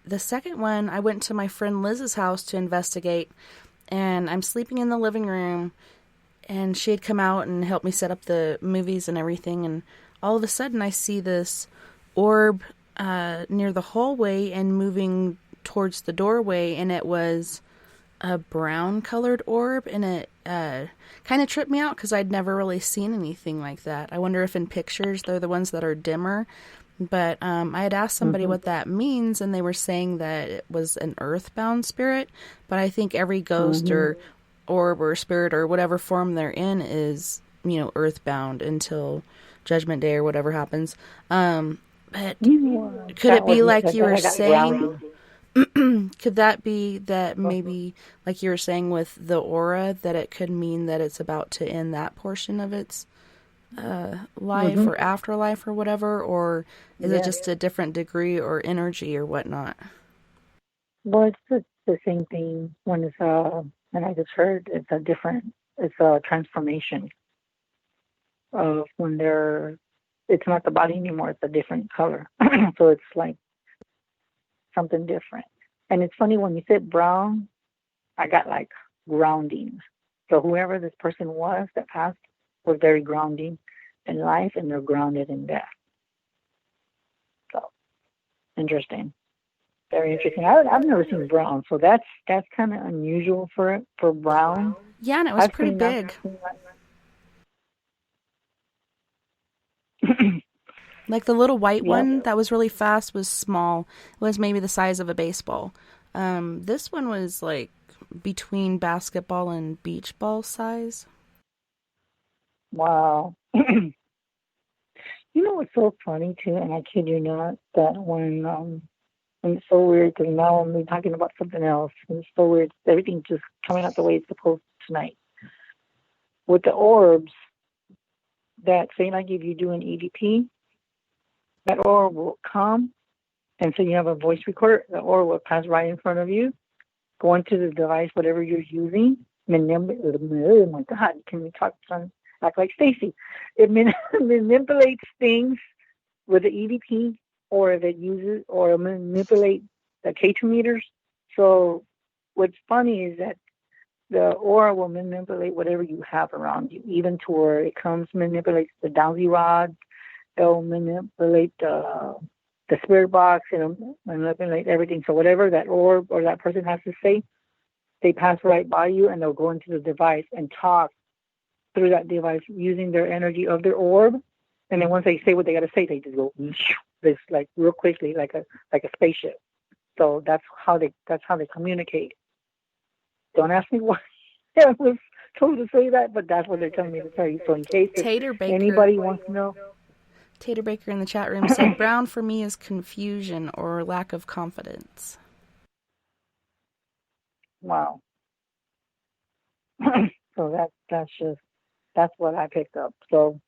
The second one, I went to my friend Liz's house to investigate, and I'm sleeping in the living room, and she had come out and helped me set up the movies and everything, and all of a sudden I see this orb near the hallway and moving towards the doorway, and it was a brown colored orb, and it kind of tripped me out because I'd never really seen anything like that. I wonder if in pictures they're the ones that are dimmer, but I had asked somebody what that means, and they were saying that it was an earthbound spirit, but I think every ghost or orb or spirit or whatever form they're in is, earthbound until Judgment Day or whatever happens. But could it be like you were saying? Could that be that maybe, like you were saying with the aura, that it could mean that it's about to end that portion of its life or afterlife or whatever? Or is it just a different degree or energy or whatnot?
Well, it's the same thing when it's, and I just heard it's a transformation of when it's not the body anymore, it's a different color. So it's like something different. And it's funny when you said brown, I got like grounding. So whoever this person was that passed was very grounding in life, and they're grounded in death. So interesting, very interesting. I've never seen brown, so that's kind of unusual for brown.
Yeah, and it was pretty big. Like the little white one that was really fast was small. It was maybe the size of a baseball. This one was like between basketball and beach ball size.
Wow. You know what's so funny too, and I kid you not, that when and it's so weird because now I'm talking about something else, and it's so weird. Everything's just coming out the way it's supposed to tonight. With the orbs, that say like if you do an EVP, that orb will come, and so you have a voice recorder, the orb will pass right in front of you, go into the device, whatever you're using. Oh my God, can we talk some? Act like Stacy. It manipulates things with the EVP, or if it uses or manipulate the K2 meters. So what's funny is that the aura will manipulate whatever you have around you, even to where it manipulates the dowsy rods. It'll manipulate the spirit box, and manipulate everything. So whatever that orb or that person has to say, they pass right by you, and they'll go into the device and talk through that device using their energy of their orb. And then once they say what they got to say, they just go this like real quickly, like a spaceship. So that's how they communicate. Don't ask me why I was told to say that, but that's what they're telling me to tell you. So in case anybody wants to know.
Tater Baker in the chat room said, brown for me is confusion or lack of confidence.
Wow. So that's what I picked up. So,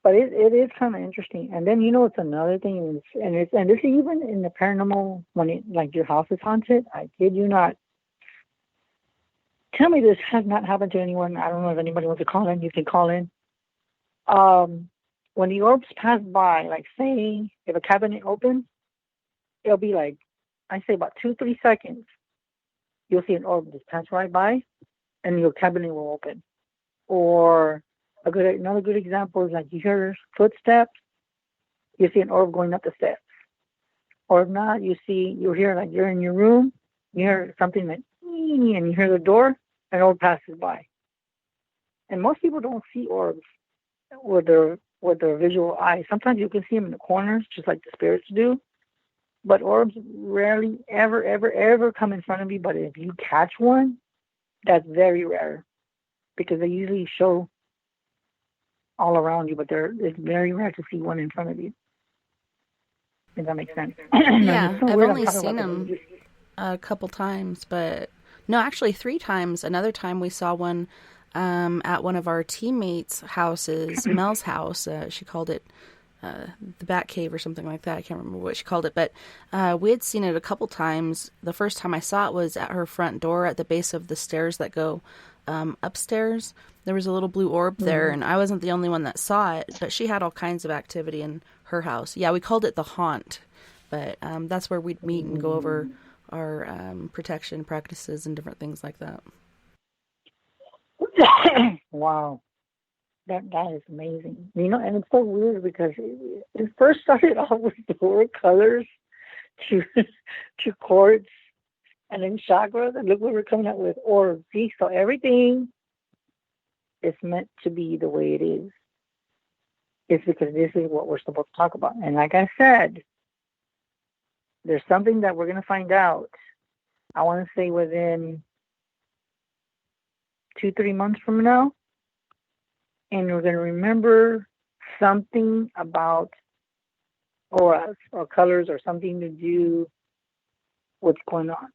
but it is kind of interesting. And then it's another thing, and this is even in the paranormal, when like your house is haunted. I kid you not. Tell me this has not happened to anyone. I don't know if anybody wants to call in. You can call in. When the orbs pass by, like say if a cabinet opens, it'll be like, I say about 2-3 seconds. You'll see an orb just pass right by, and your cabinet will open. Or another good example is like you hear footsteps, you see an orb going up the steps. Or if not, you hear like you're in your room, you hear something like, and you hear the door, an orb passes by. And most people don't see orbs with their visual eyes. Sometimes you can see them in the corners, just like the spirits do. But orbs rarely, ever, ever, ever come in front of you. But if you catch one, that's very rare, because they usually show all around you, but it's very rare to see one in front of you. If that makes sense.
Yeah, I've only seen them a couple times, but no, actually 3 times. Another time we saw one at one of our teammates' houses, Mel's house. She called it the Bat Cave or something like that. I can't remember what she called it, but we had seen it a couple times. The first time I saw it was at her front door at the base of the stairs that go upstairs. There was a little blue orb there, and I wasn't the only one that saw it, but she had all kinds of activity in her house. Yeah, we called it the haunt, but that's where we'd meet and go over our protection practices and different things like that.
Wow. That is amazing. And it's so weird because it first started off with the colors to quartz and then chakras, and look what we're coming out with orbs. See, so everything is meant to be the way it is. It's because this is what we're supposed to talk about. And like I said, there's something that we're going to find out, I want to say within 2-3 months from now. And we're going to remember something about auras or colors or something to do what's going on.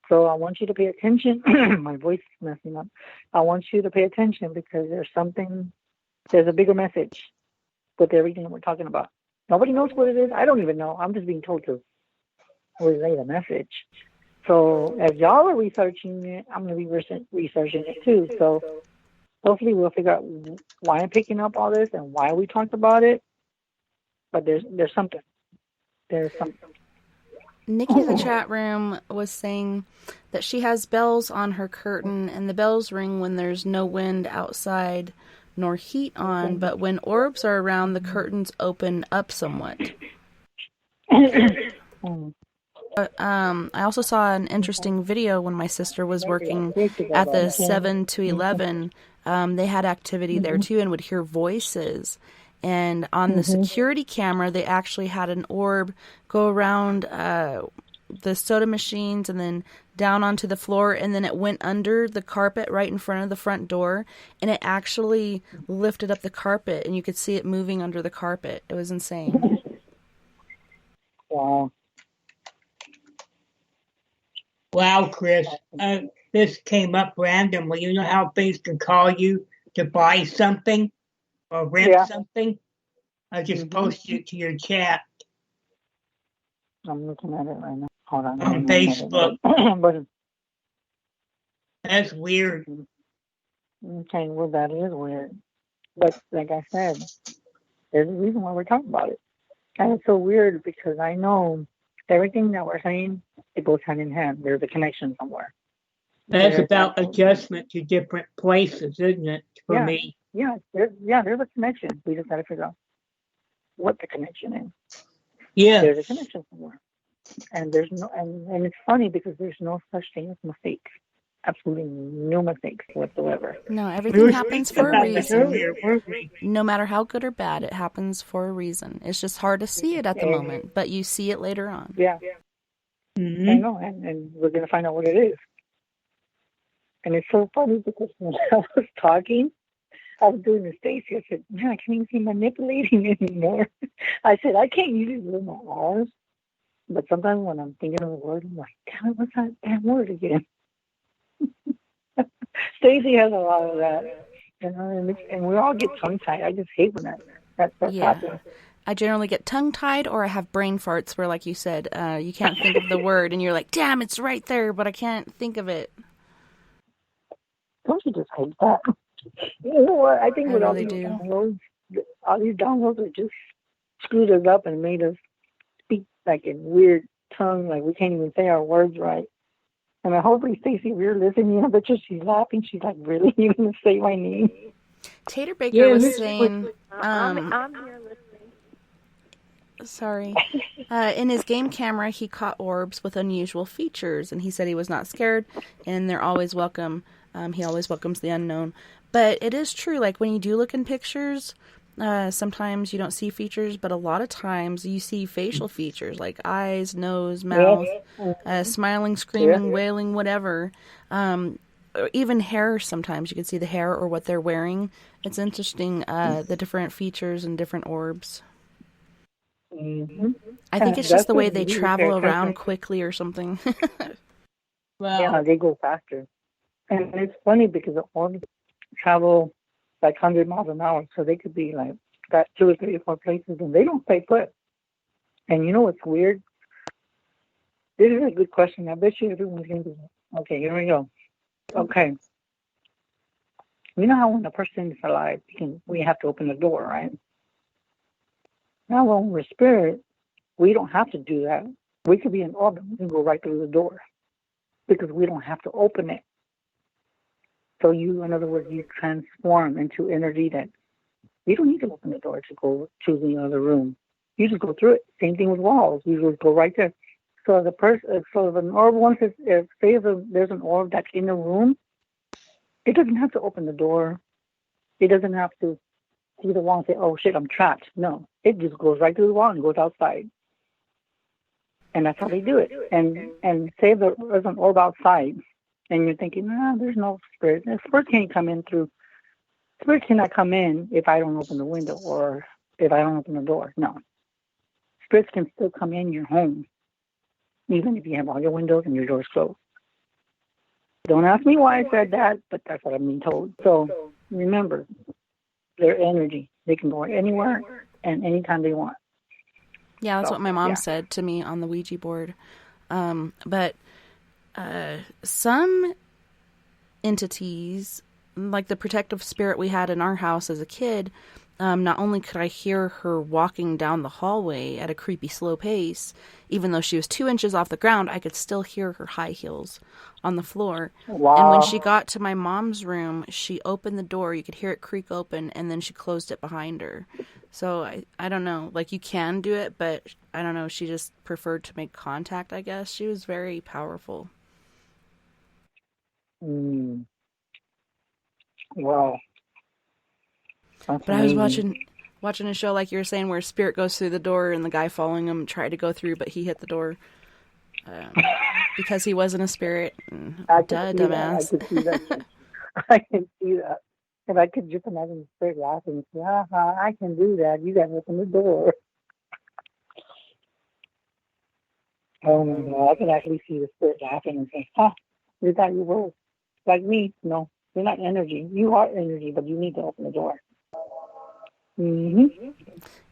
So I want you to pay attention. My voice is messing up. I want you to pay attention because there's a bigger message with everything that we're talking about. Nobody knows what it is. I don't even know. I'm just being told to relay the message. So as y'all are researching it, I'm going to be researching it too. So hopefully we'll figure out why I'm picking up all this and why we talked about it. But there's something. There's something.
Nikki in the chat room was saying that she has bells on her curtain, and the bells ring when there's no wind outside nor heat on, but when orbs are around, the curtains open up somewhat. I also saw an interesting video when my sister was working at the 7 to 11. They had activity there too and would hear voices. And on the security camera, they actually had an orb go around the soda machines and then down onto the floor, and then it went under the carpet right in front of the front door, and it actually lifted up the carpet, and you could see it moving under the carpet. It was insane.
Wow.
Wow, Chris. This came up randomly. You know how things can call you to buy something or rent something? I just posted it to your chat.
I'm looking at it right now. Hold on.
On Facebook.
But
that's weird.
Okay, well, that is weird. But like I said, there's a reason why we're talking about it. And it's so weird because I know everything that we're saying, it goes hand in hand. There's a connection somewhere.
That's about adjustment to different places, isn't it, for me?
Yeah, there's a connection. We just got to figure out what the connection is.
Yeah.
There's a connection somewhere. And there's no, and it's funny because there's no such thing as mistakes. Absolutely no mistakes whatsoever.
No, everything happens for a reason. No matter how good or bad, it happens for a reason. It's just hard to see it at the moment, but you see it later on.
Yeah. Mm-hmm. I know, and we're going to find out what it is. And it's so funny because when I was talking, I was doing the Stacy. I said, man, I can't even see manipulating anymore. I said, I can't use it with my arms. But sometimes when I'm thinking of a word, I'm like, damn it, what's that damn word again? Stacy has a lot of that. You know, and we all get tongue-tied. I just hate when that stuff happens.
I generally get tongue-tied or I have brain farts where, like you said, you can't think of the word and you're like, damn, it's right there, but I can't think of it.
Don't you just hate that? You know what? I think with
really do.
All these downloads are just screwed us up and made us speak like in weird tongue, like we can't even say our words right. And hopefully, Stacey, we're listening. I bet you she's laughing. She's like, really? You going to say my name?
Tater Baker was saying...
I'm here listening.
Sorry. In his game camera, he caught orbs with unusual features, and he said he was not scared, and they're always welcome. He always welcomes the unknown. But it is true, like when you do look in pictures, sometimes you don't see features, but a lot of times you see facial features like eyes, nose, mouth, smiling, screaming, wailing, whatever. Or even hair sometimes. You can see the hair or what they're wearing. It's interesting, the different features and different orbs.
Mm-hmm.
I think it's just the way they travel around quickly or something.
Yeah, they go faster. And it's funny because the orbs travel like 100 miles an hour, so they could be like got 2 or 3 or 4 places, and they don't stay put. And you know what's weird? This is a good question. I bet you everyone's going to be okay. Here we go. Okay. You know how when a person is alive, we have to open the door, right? Now, when we're spirit, we don't have to do that. We could be in orbit. We can go right through the door because we don't have to open it. So you, in other words, you transform into energy that you don't need to open the door to go to the other room. You just go through it. Same thing with walls. You just go right there. So the person, so if an orb there's an orb that's in the room, it doesn't have to open the door. It doesn't have to see the wall and say, "Oh shit, I'm trapped." No, it just goes right through the wall and goes outside. And that's how they do it. And say there's an orb outside. And you're thinking, there's no spirit. The spirit can't come in through. Spirit cannot come in if I don't open the window or if I don't open the door. No. Spirits can still come in your home, even if you have all your windows and your doors closed. Don't ask me why I said that, but that's what I'm being told. So remember, their energy. They can go anywhere and anytime they want.
Yeah, that's what my mom said to me on the Ouija board. But some entities, like the protective spirit we had in our house as a kid, not only could I hear her walking down the hallway at a creepy slow pace, even though she was 2 inches off the ground, I could still hear her high heels on the floor.
Wow.
And when she got to my mom's room, she opened the door. You could hear it creak open, and then she closed it behind her. So I don't know. Like, you can do it, but I don't know. She just preferred to make contact, I guess. She was very powerful.
Wow.
But I was watching a show like you were saying where spirit goes through the door and the guy following him tried to go through, but he hit the door. because he wasn't a spirit.
I
Duh,
can see that. I
dumbass.
can see that. I can see that. If I could just imagine the spirit laughing and say, ha, I can do that. You got to open the door. Oh my God. I can actually see the spirit laughing and say, you thought you were like me. No, you're not energy. You are energy, but you need to open the door. Mm-hmm.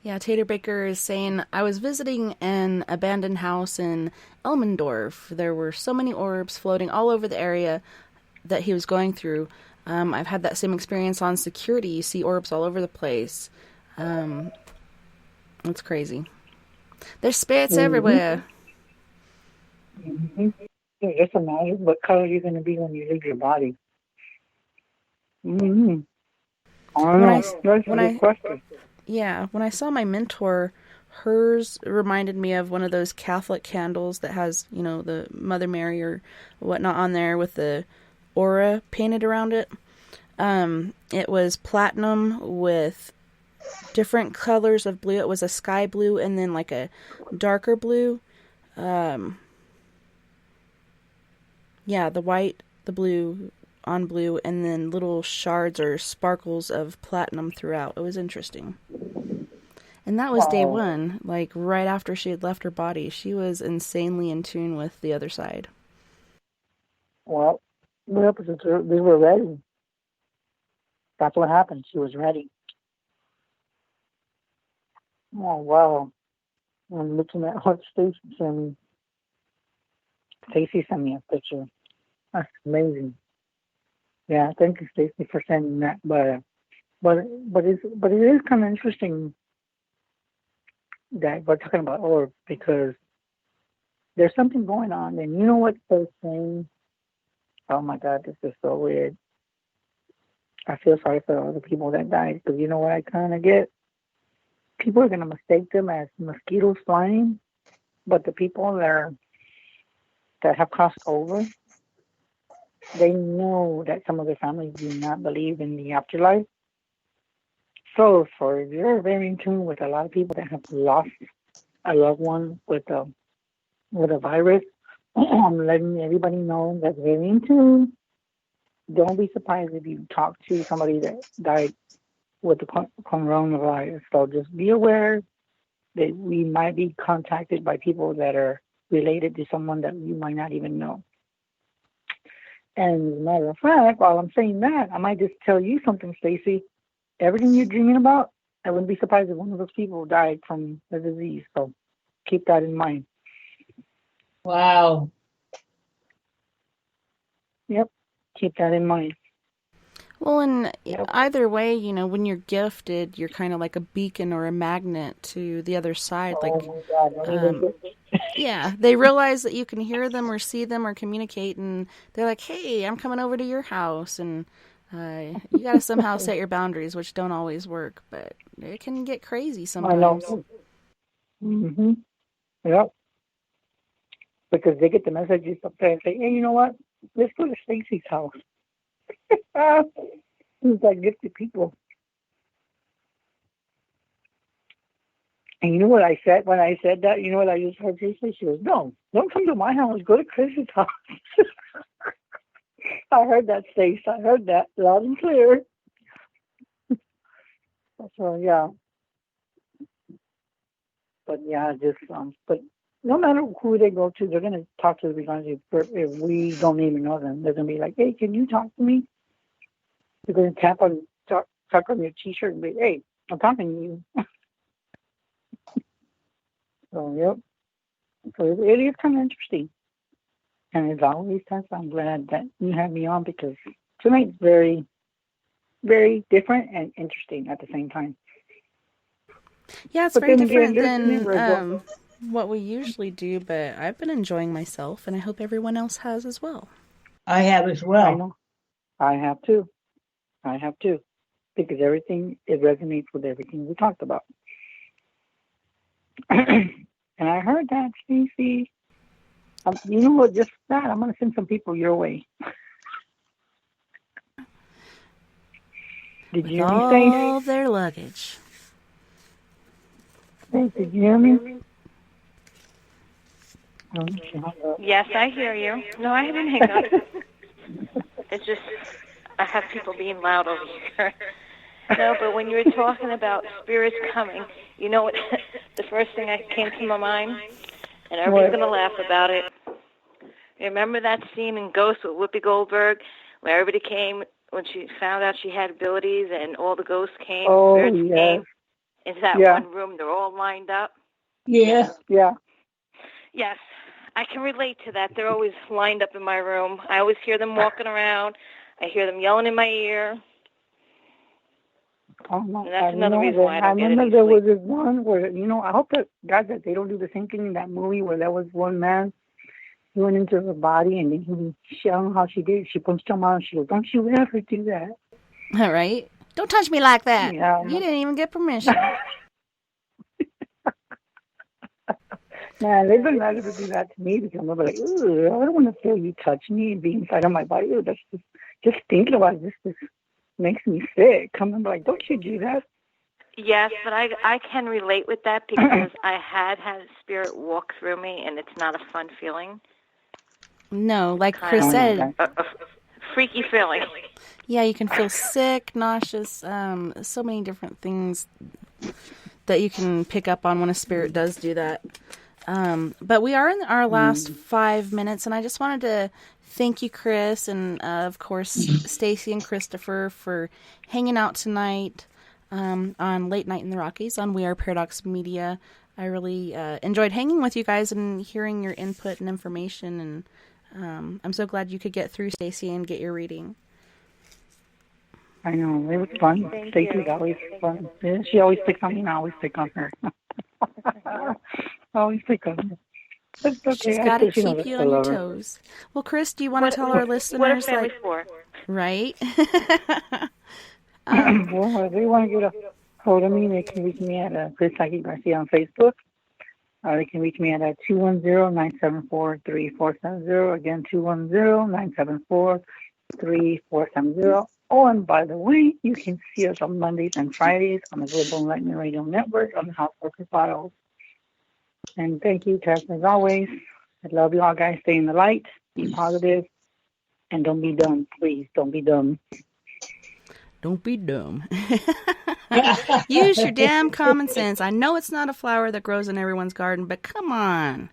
Yeah, Tater Baker is saying, I was visiting an abandoned house in Elmendorf. There were so many orbs floating all over the area that he was going through. I've had that same experience on security. You see orbs all over the place. It's crazy. There's spirits everywhere.
Mm-hmm. Just imagine what color you're going to be when you leave your body. Mm-hmm. I don't know. That's a good question.
Yeah, when I saw my mentor, hers reminded me of one of those Catholic candles that has, the Mother Mary or whatnot on there with the aura painted around it. It was platinum with different colors of blue. It was a sky blue and then like a darker blue. Yeah, the white, the blue on blue, and then little shards or sparkles of platinum throughout. It was interesting. And that was day one, like right after she had left her body. She was insanely in tune with the other side.
Well, because they were ready. That's what happened. She was ready. Oh, wow. I'm looking at what Stacy sent me. Stacy sent me a picture. That's amazing. Yeah, thank you, Stacy, for sending that. But it is kind of interesting that we're talking about orbs because there's something going on, and you know what they're saying? Oh my God, this is so weird. I feel sorry for all the people that died because you know what I kind of get? People are going to mistake them as mosquitoes flying, but the people that have crossed over, they know that some of their families do not believe in the afterlife. So, if you're very in tune with a lot of people that have lost a loved one with a virus, I'm letting everybody know that's very in tune. Don't be surprised if you talk to somebody that died with the coronavirus. So just be aware that we might be contacted by people that are related to someone that you might not even know. And as a matter of fact, while I'm saying that, I might just tell you something, Stacy. Everything you're dreaming about, I wouldn't be surprised if one of those people died from the disease. So keep that in mind.
Wow.
Yep, keep that in mind.
Well, and either way, when you're gifted, you're kind of like a beacon or a magnet to the other side.
Oh my God,
yeah, they realize that you can hear them or see them or communicate, and they're like, hey, I'm coming over to your house, and you got to somehow set your boundaries, which don't always work, but it can get crazy sometimes.
I know. Mm-hmm. Yep. Because they get the messages up there and say, hey, you know what? Let's go to Stacy's house. It's like gifted people. And you know what I said when I said that? You know what I just heard her say? She goes, no, don't come to my house. Go to Chris's house. I heard that, Stace. I heard that loud and clear. So, yeah. But, yeah, but no matter who they go to, they're going to talk to the regarding if we don't even know them. They're going to be like, hey, can you talk to me? They're going to tap on your T-shirt and be, hey, I'm talking to you. So, yep. So it is kind of interesting. And as always, Tessa, I'm glad that you had me on because tonight's very, very different and interesting at the same time.
Yeah, it's very different than what we usually do, but I've been enjoying myself, and I hope everyone else has as well.
I have as well.
I know. I have too. Because it resonates with everything we talked about. And I heard that, Stacey. You know what? Just that, I'm going to send some people your way. Did you hear me, Stace?
All their luggage.
Stace, did you hear me?
Yes, I hear you. No, I didn't hang up. It's just I have people being loud over here. No, but when you were talking about spirits coming, you know what? The first thing that came to my mind, and everybody's going to laugh about it. Remember that scene in Ghost with Whoopi Goldberg, where everybody came when she found out she had abilities, and all the ghosts came, spirits came into that one room. They're all lined up.
Yeah.
Yeah.
Yes, I can relate to that. They're always lined up in my room. I always hear them walking around. I hear them yelling in my ear.
Oh, no.
And that's another reason why I don't get any
remember there
sleep.
was this one where, I hope that, God, that they don't do the same thing in that movie where there was one man, he went into her body and then I don't know how she did. She punched him out and she goes, don't you ever do that.
All right. Don't touch me like that.
Yeah.
You didn't even get permission.
Man, they've been ready to do that to me because I'm like, ooh, I don't want to feel you touch me and be inside of my body. Ooh, that's just thinking about it, just makes me sick. I'm like, don't you do that?
Yes, but I can relate with that because I had a spirit walk through me, and it's not a fun feeling.
No, like Chris said.
A freaky feeling.
Yeah, you can feel sick, nauseous, so many different things that you can pick up on when a spirit does do that. But we are in our last 5 minutes, and I just wanted to thank you, Chris, and of course, Stacy and Christopher for hanging out tonight on Late Night in the Rockies on We Are Paradox Media. I really enjoyed hanging with you guys and hearing your input and information, and I'm so glad you could get through, Stacy, and get your reading.
I know, it was fun. Stacy's always fun. Yeah, she always picks on me, and I always pick on her. Always pick on her. That's okay.
She's got to keep you on your toes. Well, Chris, do you want to tell our listeners?
What are families for?
Right?
Well, if they want to get a hold of me, they can reach me at Chris Psychic Garcia on Facebook. They can reach me at 210-974-3470. Again, 210-974-3470. Oh, and by the way, you can see us on Mondays and Fridays on the Global Enlightenment Radio Network on the House Worker Files. And thank you, Tess, as always. I love you all, guys. Stay in the light, be positive, and don't be dumb. Please, don't be dumb.
Don't be dumb. Use your damn common sense. I know it's not a flower that grows in everyone's garden, but come on.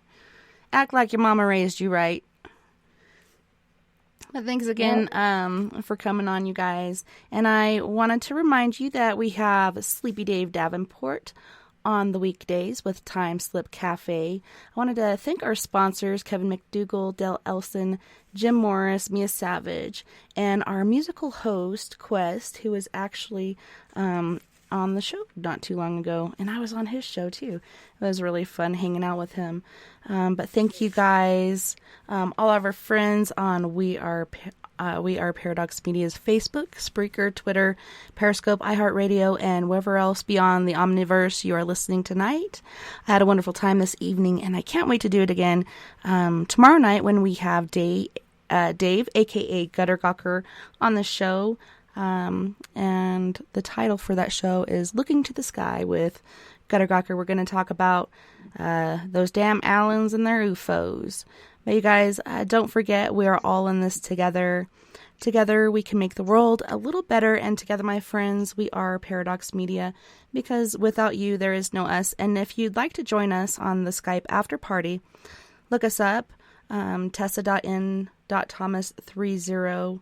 Act like your mama raised you right. But thanks again for coming on, you guys. And I wanted to remind you that we have Sleepy Dave Davenport on the weekdays with Time Slip Cafe. I wanted to thank our sponsors, Kevin McDougall, Del Elson, Jim Morris, Mia Savage, and our musical host, Quest, who was actually on the show not too long ago, and I was on his show too. It was really fun hanging out with him. But thank you guys, all of our friends on We Are Paradox Media's Facebook, Spreaker, Twitter, Periscope, iHeartRadio, and wherever else beyond the Omniverse you are listening tonight. I had a wonderful time this evening, and I can't wait to do it again tomorrow night when we have Dave, aka Gutter Gawker, on the show. And the title for that show is Looking to the Sky with Gutter Gawker. We're going to talk about those damn Allens and their UFOs. But you guys, don't forget, we are all in this together. Together we can make the world a little better, and together, my friends, we are Paradox Media, because without you, there is no us. And if you'd like to join us on the Skype after party, look us up, Tessa.N.Thomas30,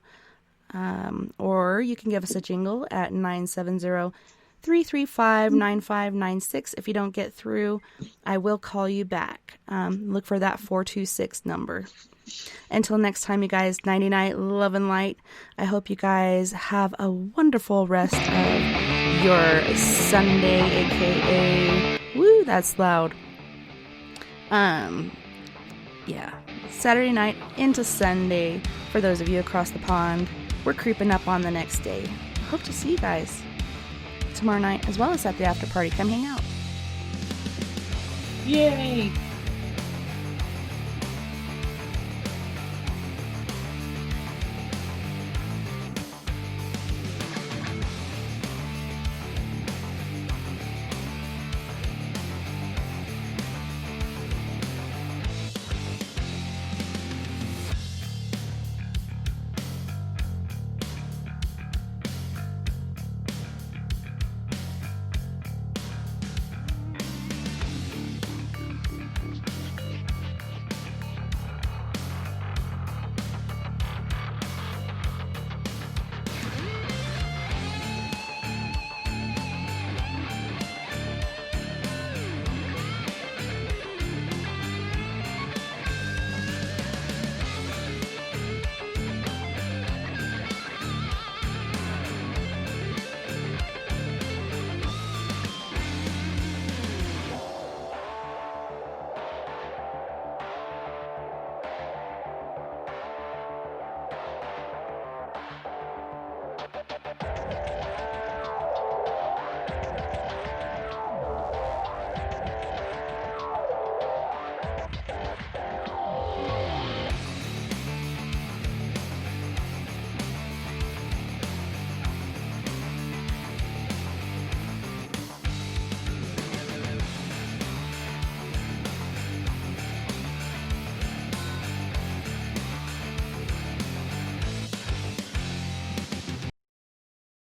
or you can give us a jingle at 970-335-9596. If you don't get through, I will call you back. Look for that 426 number. Until next time, you guys, nighty night, love and light. I hope you guys have a wonderful rest of your Sunday, aka, woo, that's loud. Yeah, Saturday night into Sunday for those of you across the pond. We're creeping up on the next day. Hope to see you guys tomorrow night, as well as at the after party. Come hang out.
Yay!